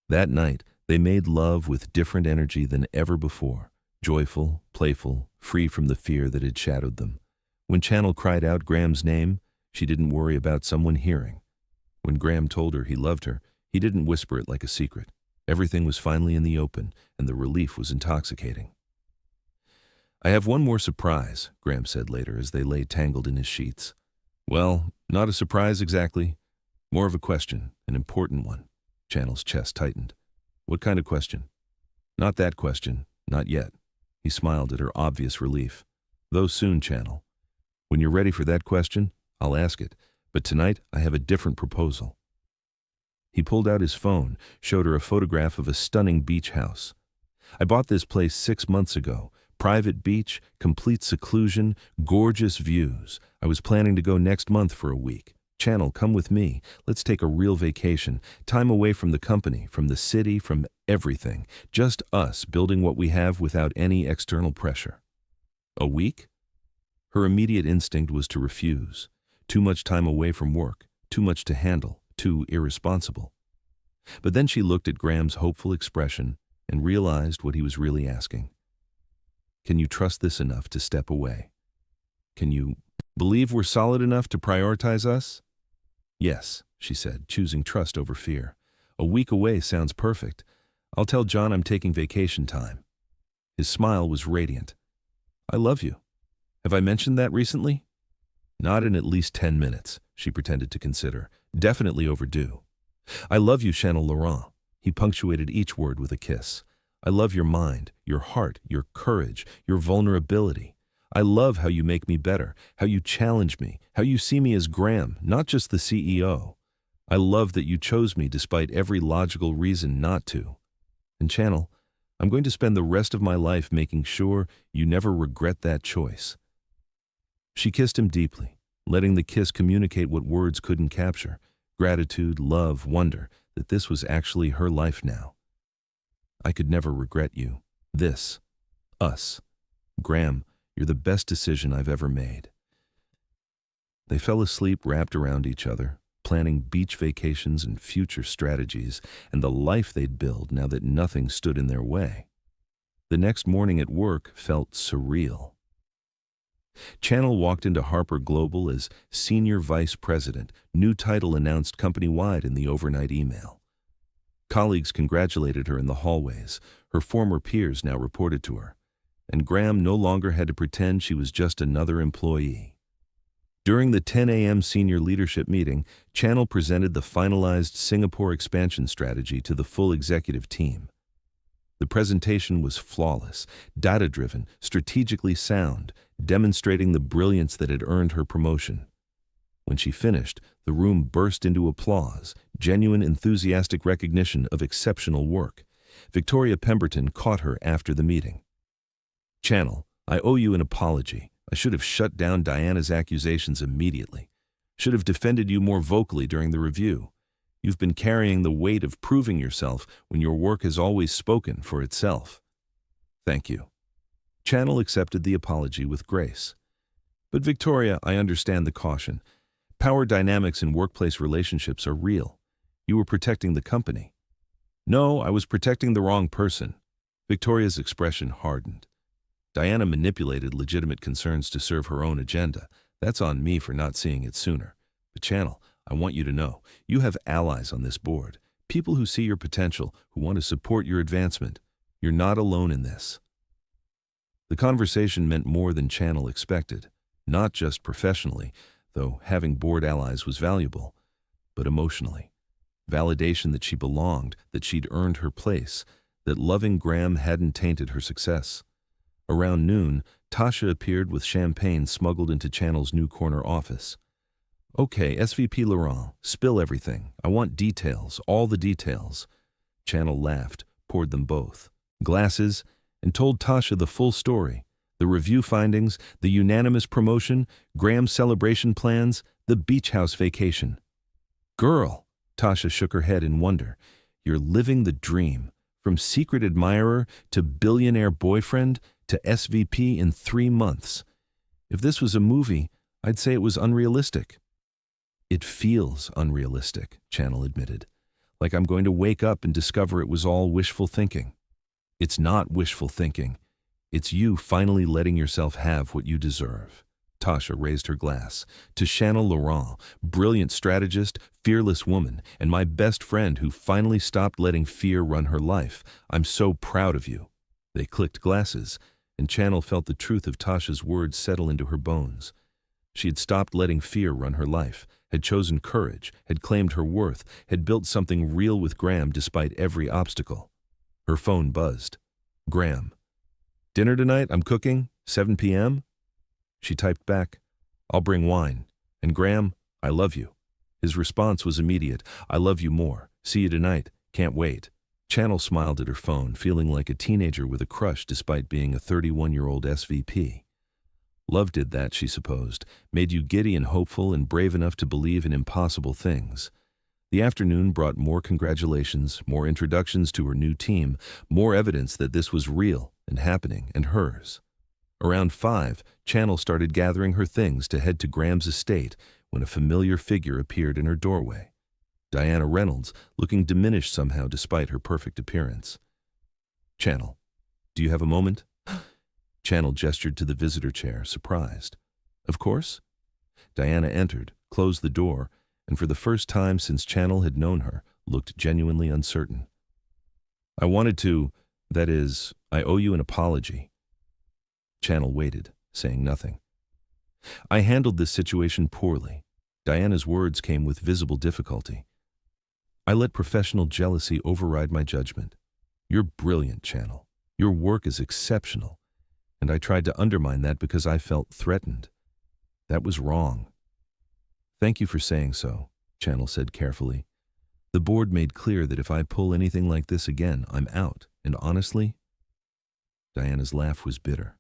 That night, they made love with different energy than ever before, joyful, playful, free from the fear that had shadowed them. When Chanel cried out Graham's name, she didn't worry about someone hearing. When Graham told her he loved her, he didn't whisper it like a secret. Everything was finally in the open, and the relief was intoxicating. I have one more surprise, Graham said later as they lay tangled in his sheets. Well, not a surprise exactly. More of a question, an important one. Chanel's chest tightened. What kind of question? Not that question, not yet. He smiled at her obvious relief. Though soon, Chanel. When you're ready for that question, I'll ask it. But tonight, I have a different proposal. He pulled out his phone, showed her a photograph of a stunning beach house. I bought this place 6 months ago. Private beach, complete seclusion, gorgeous views. I was planning to go next month for a week. Chanel, come with me. Let's take a real vacation. Time away from the company, from the city, from everything. Just us building what we have without any external pressure. A week? Her immediate instinct was to refuse. Too much time away from work, too much to handle, too irresponsible. But then she looked at Graham's hopeful expression and realized what he was really asking. Can you trust this enough to step away? Can you believe we're solid enough to prioritize us? Yes, she said, choosing trust over fear. A week away sounds perfect. I'll tell John I'm taking vacation time. His smile was radiant. I love you. Have I mentioned that recently? Not in at least 10 minutes, she pretended to consider. Definitely overdue. I love you, Chanel Laurent. He punctuated each word with a kiss. I love your mind, your heart, your courage, your vulnerability. I love how you make me better, how you challenge me, how you see me as Graham, not just the CEO. I love that you chose me despite every logical reason not to. And Chanel, I'm going to spend the rest of my life making sure you never regret that choice. She kissed him deeply, letting the kiss communicate what words couldn't capture, gratitude, love, wonder, that this was actually her life now. I could never regret you. This. Us. Graham, you're the best decision I've ever made. They fell asleep wrapped around each other, planning beach vacations and future strategies and the life they'd build now that nothing stood in their way. The next morning at work felt surreal. Chanel walked into Harper Global as Senior Vice President, new title announced company-wide in the overnight email. Colleagues congratulated her in the hallways. Her former peers now reported to her. and Graham no longer had to pretend she was just another employee. During the 10 a.m. senior leadership meeting, Channel presented the finalized Singapore expansion strategy to the full executive team. The presentation was flawless, data-driven, strategically sound, demonstrating the brilliance that had earned her promotion. When she finished, the room burst into applause, genuine enthusiastic recognition of exceptional work. Victoria Pemberton caught her after the meeting. "Channel, I owe you an apology. I should have shut down Diana's accusations immediately. Should have defended you more vocally during the review. You've been carrying the weight of proving yourself when your work has always spoken for itself." "Thank you." Channel accepted the apology with grace. "But Victoria, I understand the caution. Power dynamics in workplace relationships are real. You were protecting the company." "No, I was protecting the wrong person." Victoria's expression hardened. "Diana manipulated legitimate concerns to serve her own agenda. That's on me for not seeing it sooner. But Channel, I want you to know, you have allies on this board, people who see your potential, who want to support your advancement. You're not alone in this." The conversation meant more than Channel expected, not just professionally, though having board allies was valuable, but emotionally. Validation that she belonged, that she'd earned her place, that loving Graham hadn't tainted her success. Around noon, Tasha appeared with champagne smuggled into Channel's new corner office. "Okay, SVP Laurent, spill everything. I want details, all the details." Channel laughed, poured them both glasses, and told Tasha the full story. The review findings, the unanimous promotion, Graham's celebration plans, the beach house vacation. "Girl," Tasha shook her head in wonder, "you're living the dream. From secret admirer to billionaire boyfriend to SVP in 3 months. If this was a movie, I'd say it was unrealistic." "It feels unrealistic," Channel admitted. "Like I'm going to wake up and discover it was all wishful thinking." "It's not wishful thinking. It's you finally letting yourself have what you deserve." Tasha raised her glass. "To Channel Laurent, brilliant strategist, fearless woman, and my best friend who finally stopped letting fear run her life. I'm so proud of you." They clicked glasses, and Channel felt the truth of Tasha's words settle into her bones. She had stopped letting fear run her life, had chosen courage, had claimed her worth, had built something real with Graham despite every obstacle. Her phone buzzed. "Graham. Dinner tonight, I'm cooking, 7 p.m.? She typed back, "I'll bring wine. And Graham, I love you." His response was immediate. "I love you more. See you tonight. Can't wait." Channel smiled at her phone, feeling like a teenager with a crush despite being a 31-year-old SVP. Love did that, she supposed, made you giddy and hopeful and brave enough to believe in impossible things. The afternoon brought more congratulations, more introductions to her new team, more evidence that this was real and happening and hers. Around 5, Channel started gathering her things to head to Graham's estate when a familiar figure appeared in her doorway. Diana Reynolds, looking diminished somehow despite her perfect appearance. "Channel, do you have a moment?" Channel gestured to the visitor chair, surprised. "Of course." Diana entered, closed the door, and for the first time since Channel had known her, looked genuinely uncertain. "I wanted to, that is, I owe you an apology." Channel waited, saying nothing. "I handled this situation poorly." Diana's words came with visible difficulty. "I let professional jealousy override my judgment. You're brilliant, Channel. Your work is exceptional. And I tried to undermine that because I felt threatened. That was wrong." "Thank you for saying so," Channel said carefully. "The board made clear that if I pull anything like this again, I'm out, and honestly..." Diana's laugh was bitter.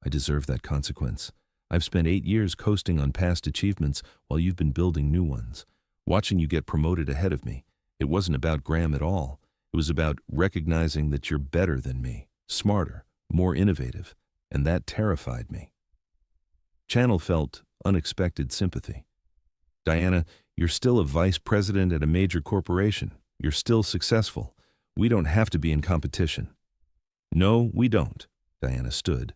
"I deserve that consequence. I've spent 8 years coasting on past achievements while you've been building new ones. Watching you get promoted ahead of me. It wasn't about Graham at all. It was about recognizing that you're better than me, smarter, more innovative, and that terrified me." Channel felt unexpected sympathy. "Diana, you're still a vice president at a major corporation. You're still successful. We don't have to be in competition." "No, we don't," Diana stood.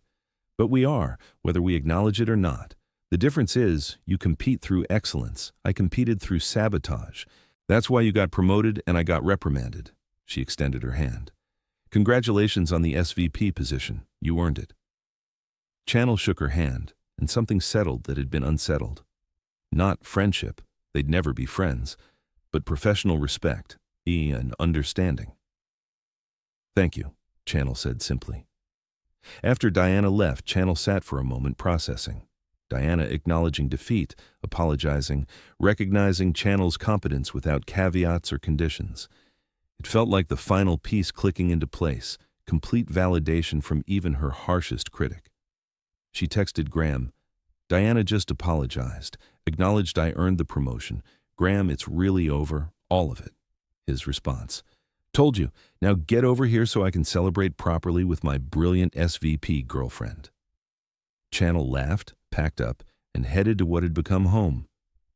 "But we are, whether we acknowledge it or not. The difference is, you compete through excellence. I competed through sabotage. That's why you got promoted and I got reprimanded." She extended her hand. Congratulations on the SVP position. You earned it. Channel shook her hand, and something settled that had been unsettled. Not friendship, they'd never be friends, but professional respect, and understanding. Thank you, Channel said simply. After Diana left, Channel sat for a moment processing. Diana acknowledging defeat, apologizing, recognizing Channel's competence without caveats or conditions. It felt like the final piece clicking into place, complete validation from even her harshest critic. She texted Graham, "Diana just apologized, acknowledged I earned the promotion. Graham, it's really over, all of it." His response, "Told you, now get over here so I can celebrate properly with my brilliant SVP girlfriend." Channel laughed, packed up, and headed to what had become home.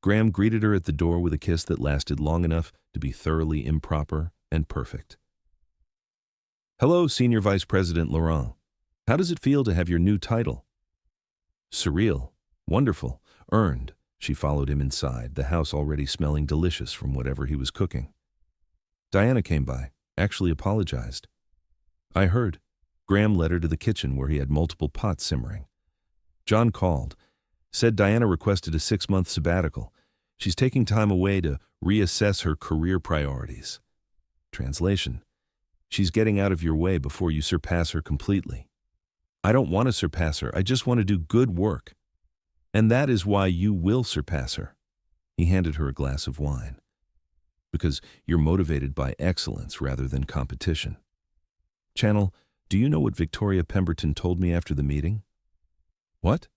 Graham greeted her at the door with a kiss that lasted long enough to be thoroughly improper and perfect. "Hello, Senior Vice President Laurent. How does it feel to have your new title?" "Surreal. Wonderful. Earned." She followed him inside, the house already smelling delicious from whatever he was cooking. Diana came by, actually apologized. "I heard." Graham led her to the kitchen where he had multiple pots simmering. John called, said Diana requested a 6-month sabbatical. She's taking time away to reassess her career priorities. Translation: she's getting out of your way before you surpass her completely. I don't want to surpass her, I just want to do good work. And that is why you will surpass her. He handed her a glass of wine. Because you're motivated by excellence rather than competition. Channel, do you know what Victoria Pemberton told me after the meeting? What?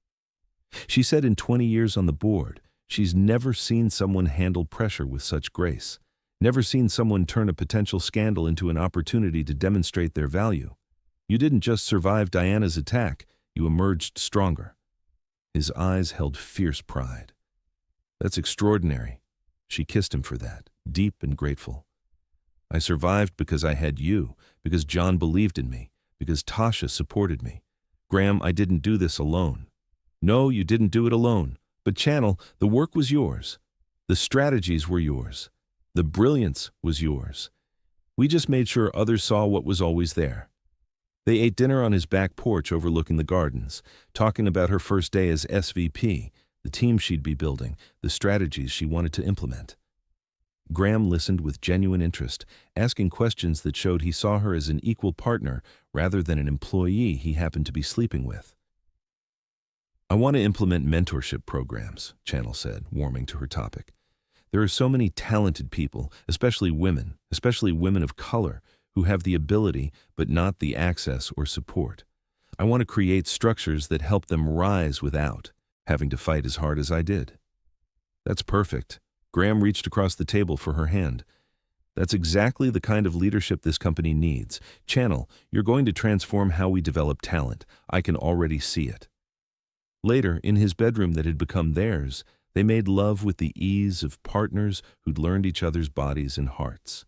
She said in 20 years on the board, she's never seen someone handle pressure with such grace. Never seen someone turn a potential scandal into an opportunity to demonstrate their value. You didn't just survive Diana's attack, you emerged stronger. His eyes held fierce pride. That's extraordinary. She kissed him for that, deep and grateful. I survived because I had you, because John believed in me, because Tasha supported me. Graham, I didn't do this alone. No, you didn't do it alone. But Channel, the work was yours. The strategies were yours. The brilliance was yours. We just made sure others saw what was always there. They ate dinner on his back porch overlooking the gardens, talking about her first day as SVP, the team she'd be building, the strategies she wanted to implement. Graham listened with genuine interest, asking questions that showed he saw her as an equal partner rather than an employee he happened to be sleeping with. I want to implement mentorship programs, Channel said, warming to her topic. There are so many talented people, especially women of color, who have the ability but not the access or support. I want to create structures that help them rise without having to fight as hard as I did. That's perfect. Graham reached across the table for her hand. That's exactly the kind of leadership this company needs. Channel, you're going to transform how we develop talent. I can already see it. Later, in his bedroom that had become theirs, they made love with the ease of partners who'd learned each other's bodies and hearts.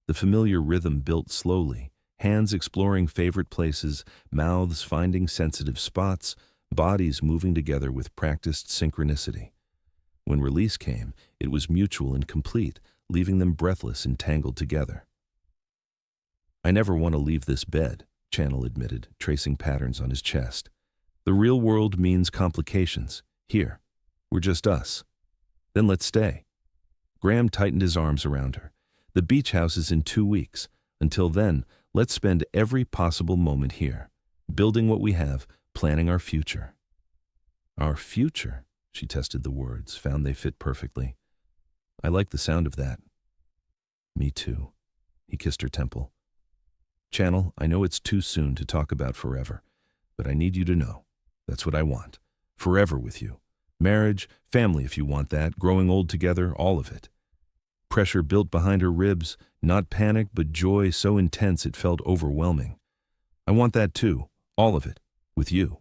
The familiar rhythm built slowly, hands exploring favorite places, mouths finding sensitive spots, bodies moving together with practiced synchronicity. When release came, it was mutual and complete, leaving them breathless and tangled together. I never want to leave this bed, Channel admitted, tracing patterns on his chest. The real world means complications. Here, we're just us. Then let's stay. Graham tightened his arms around her. The beach house is in 2 weeks. Until then, let's spend every possible moment here, building what we have, planning our future. Our future, she tested the words, found they fit perfectly. I like the sound of that. Me too. He kissed her temple. Channel, I know it's too soon to talk about forever, but I need you to know. That's what I want. Forever with you. Marriage, family if you want that, growing old together, all of it. Pressure built behind her ribs, not panic, but joy so intense it felt overwhelming. I want that too, all of it, with you.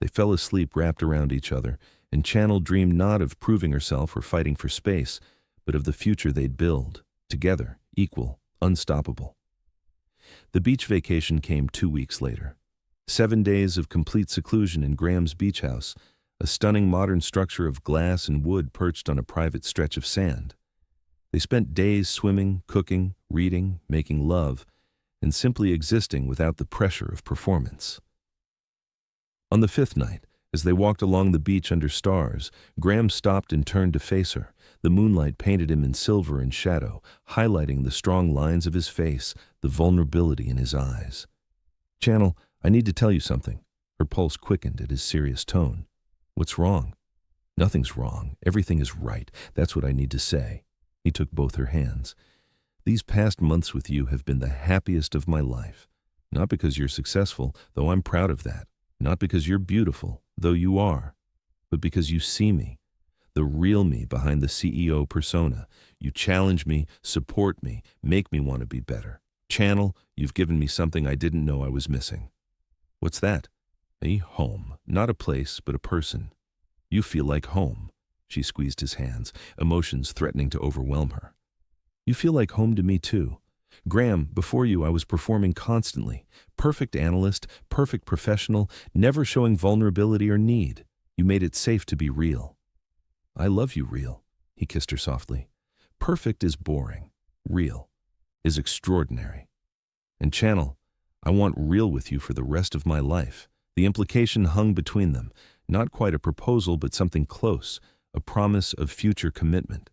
They fell asleep wrapped around each other, and Channel dreamed not of proving herself or fighting for space, but of the future they'd build, together, equal, unstoppable. The beach vacation came 2 weeks later. 7 days of complete seclusion in Graham's beach house, a stunning modern structure of glass and wood perched on a private stretch of sand. They spent days swimming, cooking, reading, making love, and simply existing without the pressure of performance. On the fifth night, as they walked along the beach under stars, Graham stopped and turned to face her. The moonlight painted him in silver and shadow, highlighting the strong lines of his face, the vulnerability in his eyes. "Channel, I need to tell you something." Her pulse quickened at his serious tone. "What's wrong?" "Nothing's wrong. Everything is right. That's what I need to say." He took both her hands. "These past months with you have been the happiest of my life. Not because you're successful, though I'm proud of that. Not because you're beautiful, though you are. But because you see me, the real me behind the CEO persona. You challenge me, support me, make me want to be better. Channel, you've given me something I didn't know I was missing." "What's that?" "A home. Not a place, but a person. You feel like home." She squeezed his hands, emotions threatening to overwhelm her. "You feel like home to me too. Graham, before you I was performing constantly. Perfect analyst, perfect professional, never showing vulnerability or need. You made it safe to be real." "I love you real." He kissed her softly. "Perfect is boring. Real is extraordinary. And Channel, I want real with you for the rest of my life." The implication hung between them, not quite a proposal but something close, a promise of future commitment.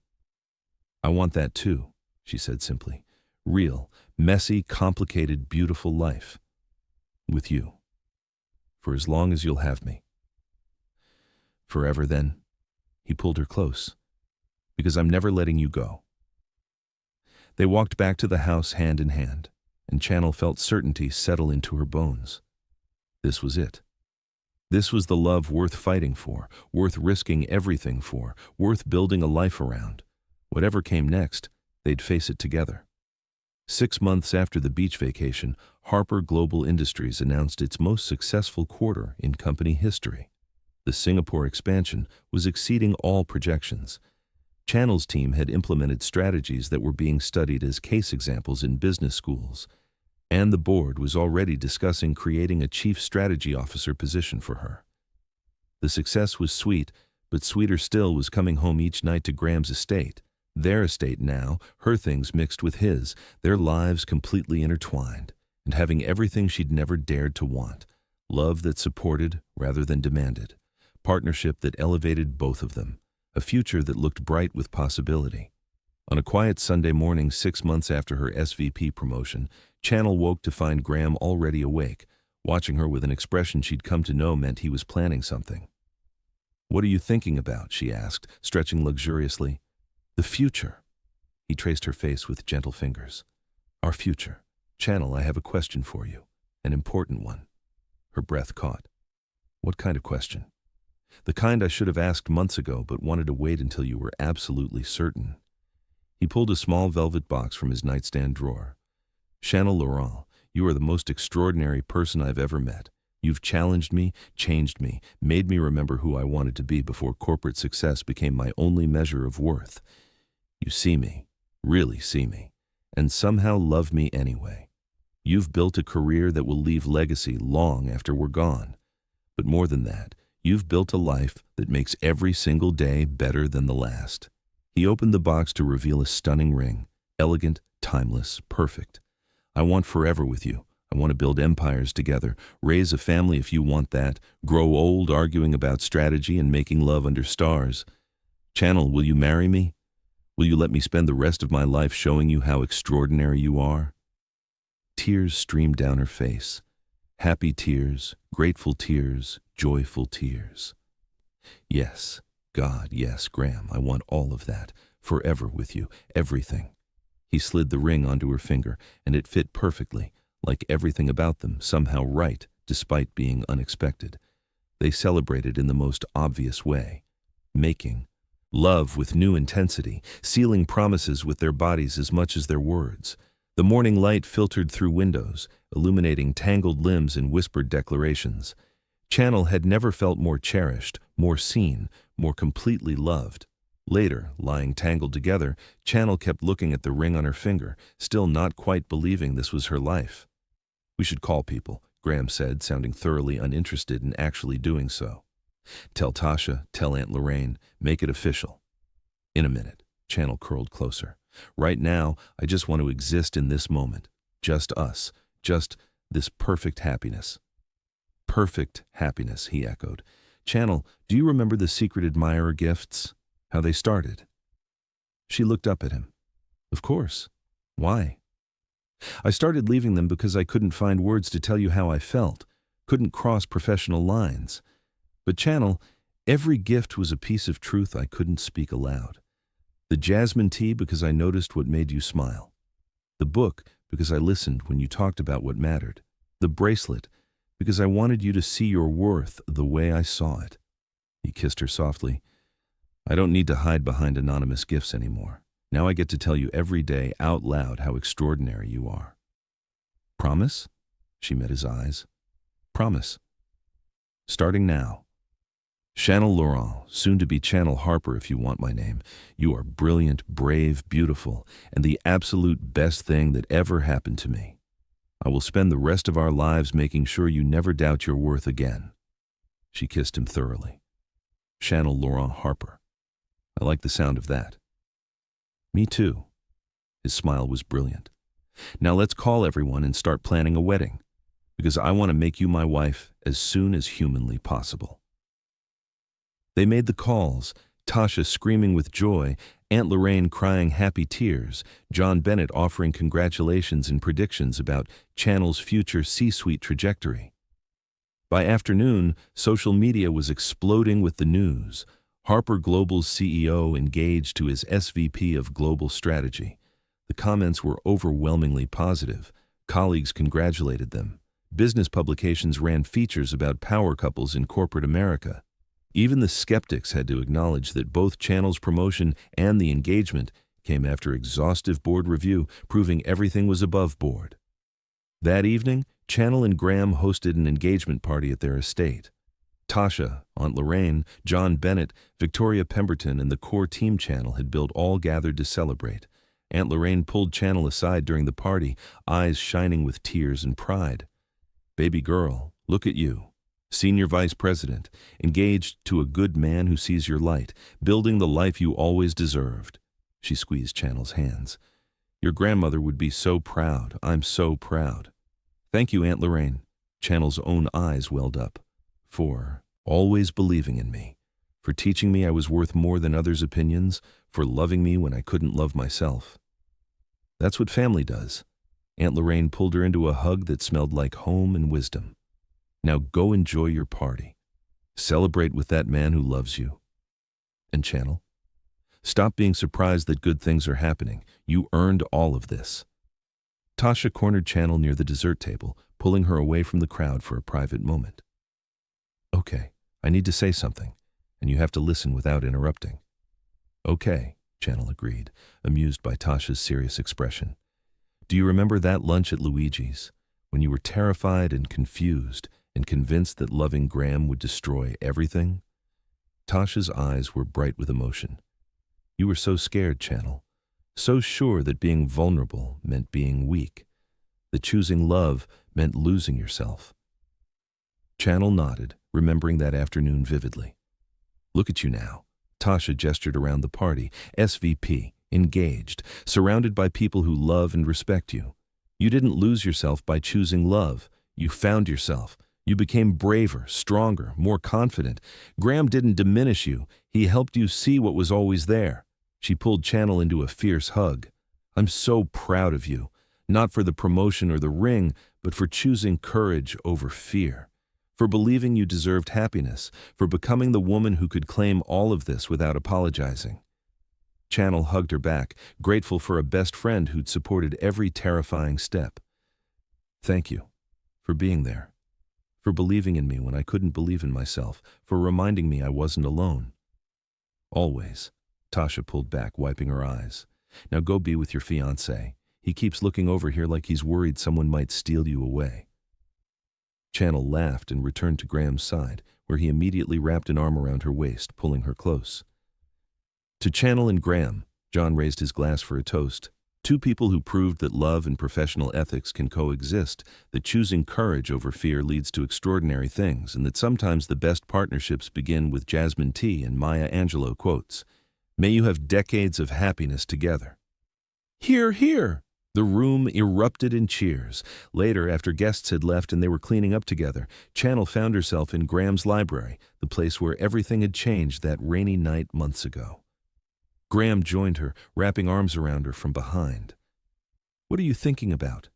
"I want that too," she said simply. "Real, messy, complicated, beautiful life. With you. For as long as you'll have me." "Forever then?" He pulled her close. "Because I'm never letting you go." They walked back to the house hand in hand, and Channel felt certainty settle into her bones. This was it. This was the love worth fighting for, worth risking everything for, worth building a life around. Whatever came next, they'd face it together. 6 months after the beach vacation, Harper Global Industries announced its most successful quarter in company history. The Singapore expansion was exceeding all projections. Channel's team had implemented strategies that were being studied as case examples in business schools, and the board was already discussing creating a chief strategy officer position for her. The success was sweet, but sweeter still was coming home each night to Graham's estate. Their estate now, her things mixed with his, their lives completely intertwined, and having everything she'd never dared to want. Love that supported rather than demanded. Partnership that elevated both of them. A future that looked bright with possibility. On a quiet Sunday morning 6 months after her SVP promotion, Channel woke to find Graham already awake, watching her with an expression she'd come to know meant he was planning something. "What are you thinking about?" she asked, stretching luxuriously. "The future." He traced her face with gentle fingers. "Our future. Channel, I have a question for you. An important one." Her breath caught. "What kind of question?" "The kind I should have asked months ago but wanted to wait until you were absolutely certain." He pulled a small velvet box from his nightstand drawer. "Channel Laurent, you are the most extraordinary person I've ever met. You've challenged me, changed me, made me remember who I wanted to be before corporate success became my only measure of worth. You see me, really see me, and somehow love me anyway. You've built a career that will leave legacy long after we're gone. But more than that, you've built a life that makes every single day better than the last." He opened the box to reveal a stunning ring, elegant, timeless, perfect. "I want forever with you. I want to build empires together, raise a family if you want that, grow old arguing about strategy and making love under stars. Channel, will you marry me? Will you let me spend the rest of my life showing you how extraordinary you are?" Tears streamed down her face. Happy tears, grateful tears, joyful tears. "Yes, God, yes, Graham, I want all of that, forever with you, everything." He slid the ring onto her finger, and it fit perfectly, like everything about them, somehow right, despite being unexpected. They celebrated in the most obvious way, making love with new intensity, sealing promises with their bodies as much as their words. The morning light filtered through windows, illuminating tangled limbs and whispered declarations. Channel had never felt more cherished, more seen, more completely loved. Later, lying tangled together, Channel kept looking at the ring on her finger, still not quite believing this was her life. "We should call people," Graham said, sounding thoroughly uninterested in actually doing so. "Tell Tasha, tell Aunt Lorraine, make it official." "In a minute." Channel curled closer. "Right now, I just want to exist in this moment. Just us. Just this perfect happiness. Perfect happiness, he echoed. Channel, do you remember the secret admirer gifts? How they started? She looked up at him. Of course. Why? I started leaving them because I couldn't find words to tell you how I felt, couldn't cross professional lines. But Channel, every gift was a piece of truth I couldn't speak aloud. The jasmine tea because I noticed what made you smile. The book because I listened when you talked about what mattered. The bracelet because I wanted you to see your worth the way I saw it. He kissed her softly. I don't need to hide behind anonymous gifts anymore. Now I get to tell you every day out loud how extraordinary you are. Promise? She met his eyes. Promise. Starting now. Channel Laurent, soon to be Channel Harper if you want my name. You are brilliant, brave, beautiful, and the absolute best thing that ever happened to me. I will spend the rest of our lives making sure you never doubt your worth again. She kissed him thoroughly. Channel Laurent Harper. I like the sound of that. Me too. His smile was brilliant. Now let's call everyone and start planning a wedding, because I want to make you my wife as soon as humanly possible. They made the calls, Tasha screaming with joy, Aunt Lorraine crying happy tears, John Bennett offering congratulations and predictions about Channel's future C-suite trajectory. By afternoon, social media was exploding with the news. Harper Global's CEO engaged to his SVP of Global Strategy. The comments were overwhelmingly positive. Colleagues congratulated them. Business publications ran features about power couples in corporate America. Even the skeptics had to acknowledge that both Channel's promotion and the engagement came after exhaustive board review, proving everything was above board. That evening, Channel and Graham hosted an engagement party at their estate. Tasha, Aunt Lorraine, John Bennett, Victoria Pemberton, and the core team Channel had built all gathered to celebrate. Aunt Lorraine pulled Channel aside during the party, eyes shining with tears and pride. Baby girl, look at you. Senior Vice President, engaged to a good man who sees your light, building the life you always deserved. She squeezed Channel's hands. Your grandmother would be so proud. I'm so proud. Thank you, Aunt Lorraine. Channel's own eyes welled up. For always believing in me. For teaching me I was worth more than others' opinions. For loving me when I couldn't love myself. That's what family does. Aunt Lorraine pulled her into a hug that smelled like home and wisdom. Now go enjoy your party. Celebrate with that man who loves you. And Channel, stop being surprised that good things are happening. You earned all of this. Tasha cornered Channel near the dessert table, pulling her away from the crowd for a private moment. Okay, I need to say something, and you have to listen without interrupting. Okay, Channel agreed, amused by Tasha's serious expression. Do you remember that lunch at Luigi's, when you were terrified and confused, and convinced that loving Graham would destroy everything? Tasha's eyes were bright with emotion. You were so scared, Channel, so sure that being vulnerable meant being weak, that choosing love meant losing yourself. Channel nodded, remembering that afternoon vividly. Look at you now. Tasha gestured around the party, SVP, engaged, surrounded by people who love and respect you. You didn't lose yourself by choosing love. You found yourself. You became braver, stronger, more confident. Graham didn't diminish you. He helped you see what was always there. She pulled Channel into a fierce hug. I'm so proud of you, not for the promotion or the ring, but for choosing courage over fear, for believing you deserved happiness, for becoming the woman who could claim all of this without apologizing. Channel hugged her back, grateful for a best friend who'd supported every terrifying step. Thank you for being there. For believing in me when I couldn't believe in myself, for reminding me I wasn't alone. Always. Tasha pulled back, wiping her eyes. Now go be with your fiancé. He keeps looking over here like he's worried someone might steal you away. Channel laughed and returned to Graham's side, where he immediately wrapped an arm around her waist, pulling her close. To Channel and Graham, John raised his glass for a toast. Two people who proved that love and professional ethics can coexist, that choosing courage over fear leads to extraordinary things, and that sometimes the best partnerships begin with jasmine tea and Maya Angelou quotes. May you have decades of happiness together. Hear, hear! The room erupted in cheers. Later, after guests had left and they were cleaning up together, Channel found herself in Graham's library, the place where everything had changed that rainy night months ago. Graham joined her, wrapping arms around her from behind. "What are you thinking about?"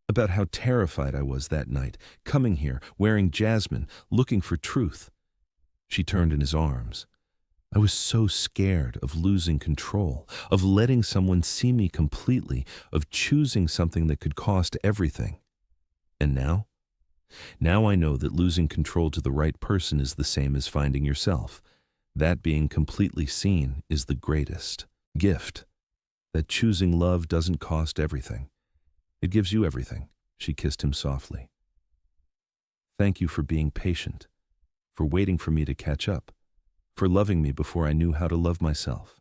"About how terrified I was that night, coming here, wearing jasmine, looking for truth." She turned in his arms. "I was so scared of losing control, of letting someone see me completely, of choosing something that could cost everything. And now? Now I know that losing control to the right person is the same as finding yourself. That being completely seen is the greatest gift. That choosing love doesn't cost everything. It gives you everything." She kissed him softly. "Thank you for being patient, for waiting for me to catch up, for loving me before I knew how to love myself.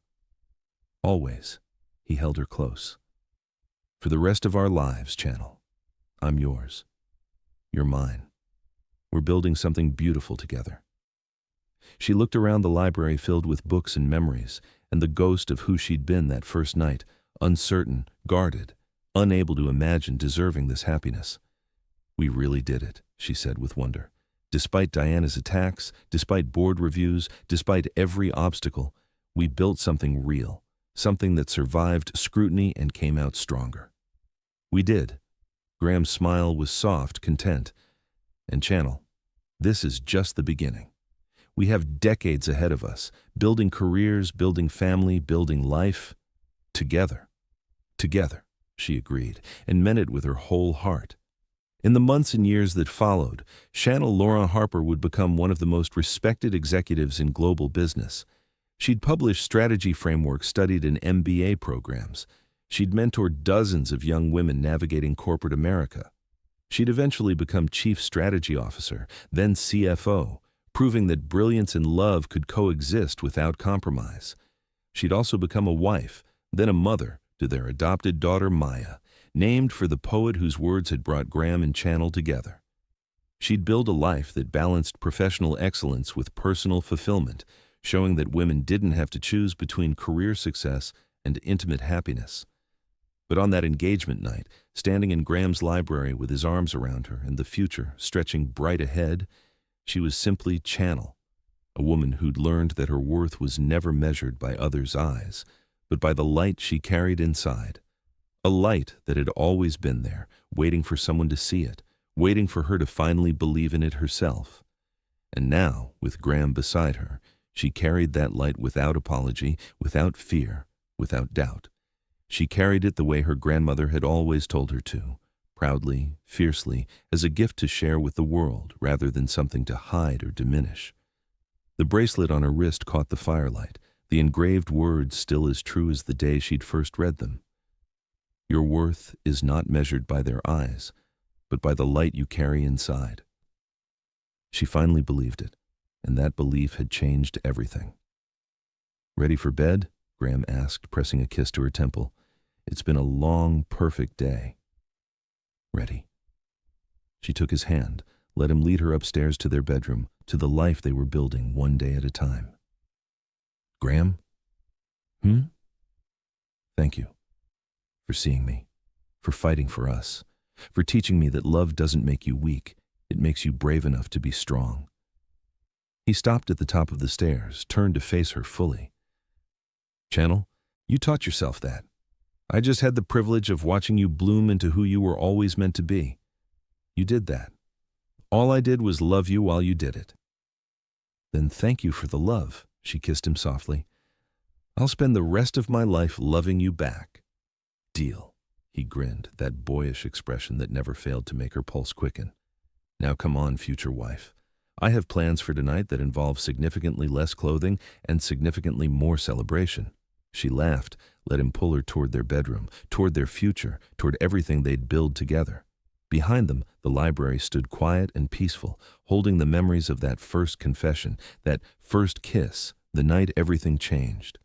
Always." He held her close. "For the rest of our lives, Channel, I'm yours. You're mine. We're building something beautiful together." She looked around the library filled with books and memories, and the ghost of who she'd been that first night, uncertain, guarded, unable to imagine deserving this happiness. "We really did it," she said with wonder. "Despite Diana's attacks, despite board reviews, despite every obstacle, we built something real, something that survived scrutiny and came out stronger." "We did." Graham's smile was soft, content. "And Channel, this is just the beginning. We have decades ahead of us, building careers, building family, building life. Together." "Together," she agreed, and meant it with her whole heart. In the months and years that followed, Channel Laurent Harper would become one of the most respected executives in global business. She'd published strategy frameworks studied in MBA programs. She'd mentored dozens of young women navigating corporate America. She'd eventually become Chief Strategy Officer, then CFO, proving that brilliance and love could coexist without compromise. She'd also become a wife, then a mother to their adopted daughter Maya, named for the poet whose words had brought Graham and Channel together. She'd build a life that balanced professional excellence with personal fulfillment, showing that women didn't have to choose between career success and intimate happiness. But on that engagement night, standing in Graham's library with his arms around her and the future stretching bright ahead, she was simply Channel, a woman who'd learned that her worth was never measured by others' eyes, but by the light she carried inside. A light that had always been there, waiting for someone to see it, waiting for her to finally believe in it herself. And now, with Graham beside her, she carried that light without apology, without fear, without doubt. She carried it the way her grandmother had always told her to, proudly, fiercely, as a gift to share with the world rather than something to hide or diminish. The bracelet on her wrist caught the firelight, the engraved words still as true as the day she'd first read them. "Your worth is not measured by their eyes, but by the light you carry inside." She finally believed it, and that belief had changed everything. "Ready for bed?" Graham asked, pressing a kiss to her temple. "It's been a long, perfect day." "Ready." She took his hand, let him lead her upstairs to their bedroom, to the life they were building one day at a time. "Graham?" "Thank you. For seeing me, for fighting for us, for teaching me that love doesn't make you weak, it makes you brave enough to be strong." He stopped at the top of the stairs, turned to face her fully. "Channel, you taught yourself that. I just had the privilege of watching you bloom into who you were always meant to be. You did that. All I did was love you while you did it." "Then thank you for the love," she kissed him softly. "I'll spend the rest of my life loving you back." "Deal." He grinned, that boyish expression that never failed to make her pulse quicken. "Now come on, future wife. I have plans for tonight that involve significantly less clothing and significantly more celebration." She laughed, let him pull her toward their bedroom, toward their future, toward everything they'd build together. Behind them, the library stood quiet and peaceful, holding the memories of that first confession, that first kiss, the night everything changed.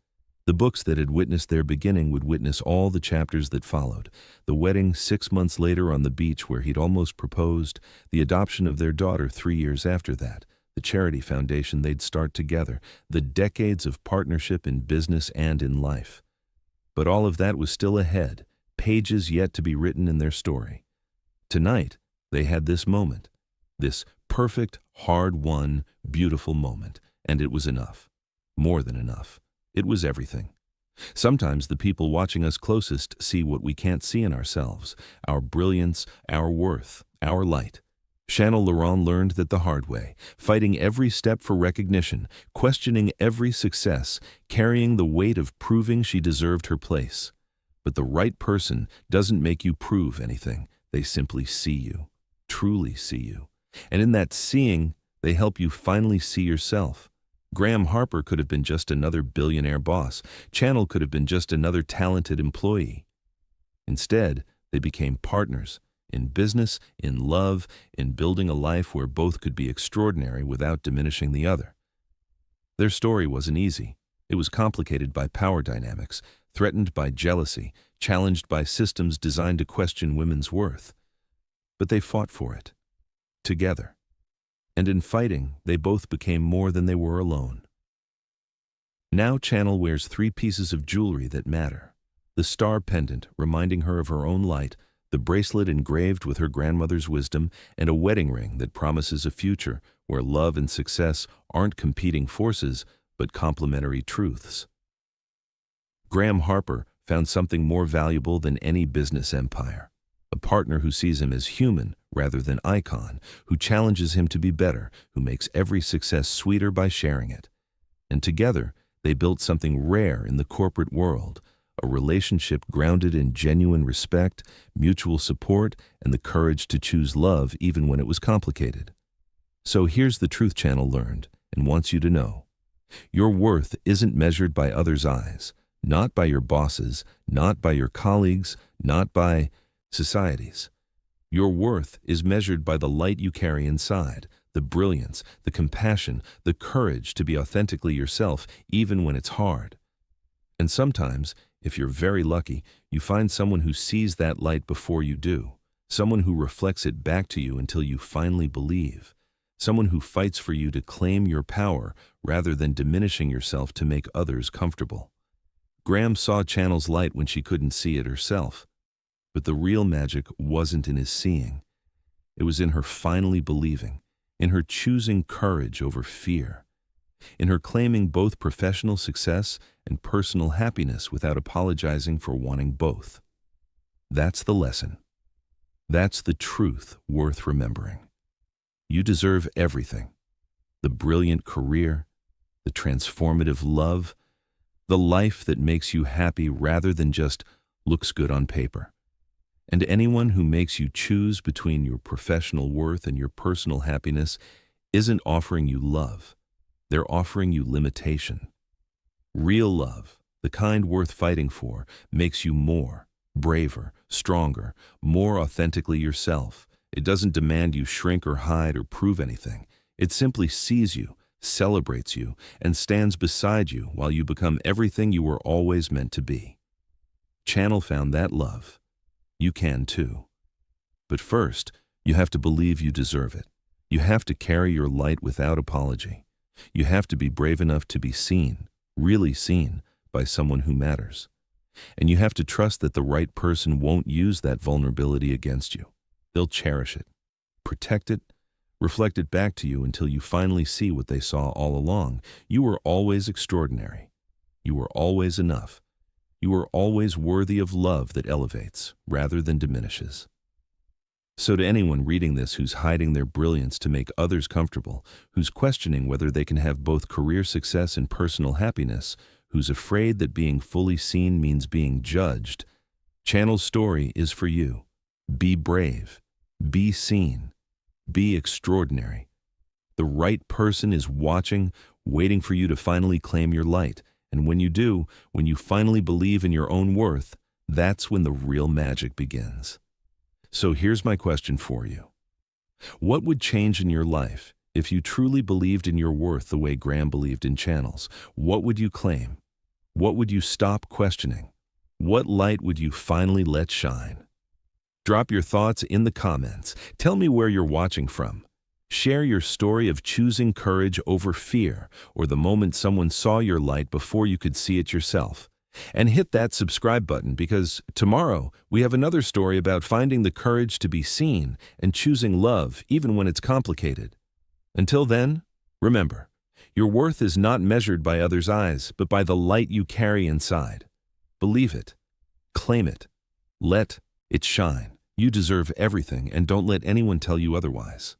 The books that had witnessed their beginning would witness all the chapters that followed. The wedding 6 months later on the beach where he'd almost proposed, the adoption of their daughter 3 years after that, the charity foundation they'd start together, the decades of partnership in business and in life. But all of that was still ahead, pages yet to be written in their story. Tonight, they had this moment, this perfect, hard-won, beautiful moment, and it was enough. More than enough. It was everything. Sometimes the people watching us closest see what we can't see in ourselves, our brilliance, our worth, our light. Chanel Laurent learned that the hard way, fighting every step for recognition, questioning every success, carrying the weight of proving she deserved her place. But the right person doesn't make you prove anything. They simply see you, truly see you. And in that seeing, they help you finally see yourself. Graham Harper could have been just another billionaire boss. Chanel could have been just another talented employee. Instead, they became partners. In business, in love, in building a life where both could be extraordinary without diminishing the other. Their story wasn't easy. It was complicated by power dynamics, threatened by jealousy, challenged by systems designed to question women's worth. But they fought for it, together. And in fighting, they both became more than they were alone. Now Chanel wears 3 pieces of jewelry that matter. The star pendant, reminding her of her own light, the bracelet engraved with her grandmother's wisdom, and a wedding ring that promises a future where love and success aren't competing forces, but complementary truths. Graham Harper found something more valuable than any business empire. A partner who sees him as human rather than icon, who challenges him to be better, who makes every success sweeter by sharing it. And together, they built something rare in the corporate world, a relationship grounded in genuine respect, mutual support, and the courage to choose love even when it was complicated. So here's the truth Chanel learned and wants you to know. Your worth isn't measured by others' eyes, not by your bosses, not by your colleagues, not by societies. Your worth is measured by the light you carry inside, the brilliance, the compassion, the courage to be authentically yourself even when it's hard. And sometimes, if you're very lucky, you find someone who sees that light before you do, someone who reflects it back to you until you finally believe, someone who fights for you to claim your power rather than diminishing yourself to make others comfortable. Graham saw Chanel's light when she couldn't see it herself. But the real magic wasn't in his seeing. It was in her finally believing, in her choosing courage over fear, in her claiming both professional success and personal happiness without apologizing for wanting both. That's the lesson. That's the truth worth remembering. You deserve everything. The brilliant career, the transformative love, the life that makes you happy rather than just looks good on paper. And anyone who makes you choose between your professional worth and your personal happiness isn't offering you love. They're offering you limitation. Real love, the kind worth fighting for, makes you more, braver, stronger, more authentically yourself. It doesn't demand you shrink or hide or prove anything. It simply sees you, celebrates you, and stands beside you while you become everything you were always meant to be. Chanel found that love. You can too. But first, you have to believe you deserve it. You have to carry your light without apology. You have to be brave enough to be seen, really seen, by someone who matters. And you have to trust that the right person won't use that vulnerability against you. They'll cherish it, protect it, reflect it back to you until you finally see what they saw all along. You were always extraordinary. You were always enough. You are always worthy of love that elevates rather than diminishes. So to anyone reading this who's hiding their brilliance to make others comfortable, who's questioning whether they can have both career success and personal happiness, who's afraid that being fully seen means being judged, Chanel's story is for you. Be brave. Be seen. Be extraordinary. The right person is watching, waiting for you to finally claim your light. And when you do, when you finally believe in your own worth, that's when the real magic begins. So here's my question for you. What would change in your life if you truly believed in your worth the way Graham believed in Chanel's? What would you claim? What would you stop questioning? What light would you finally let shine? Drop your thoughts in the comments. Tell me where you're watching from. Share your story of choosing courage over fear, or the moment someone saw your light before you could see it yourself. And hit that subscribe button because tomorrow we have another story about finding the courage to be seen and choosing love even when it's complicated. Until then, remember, your worth is not measured by others' eyes, but by the light you carry inside. Believe it. Claim it. Let it shine. You deserve everything, and don't let anyone tell you otherwise.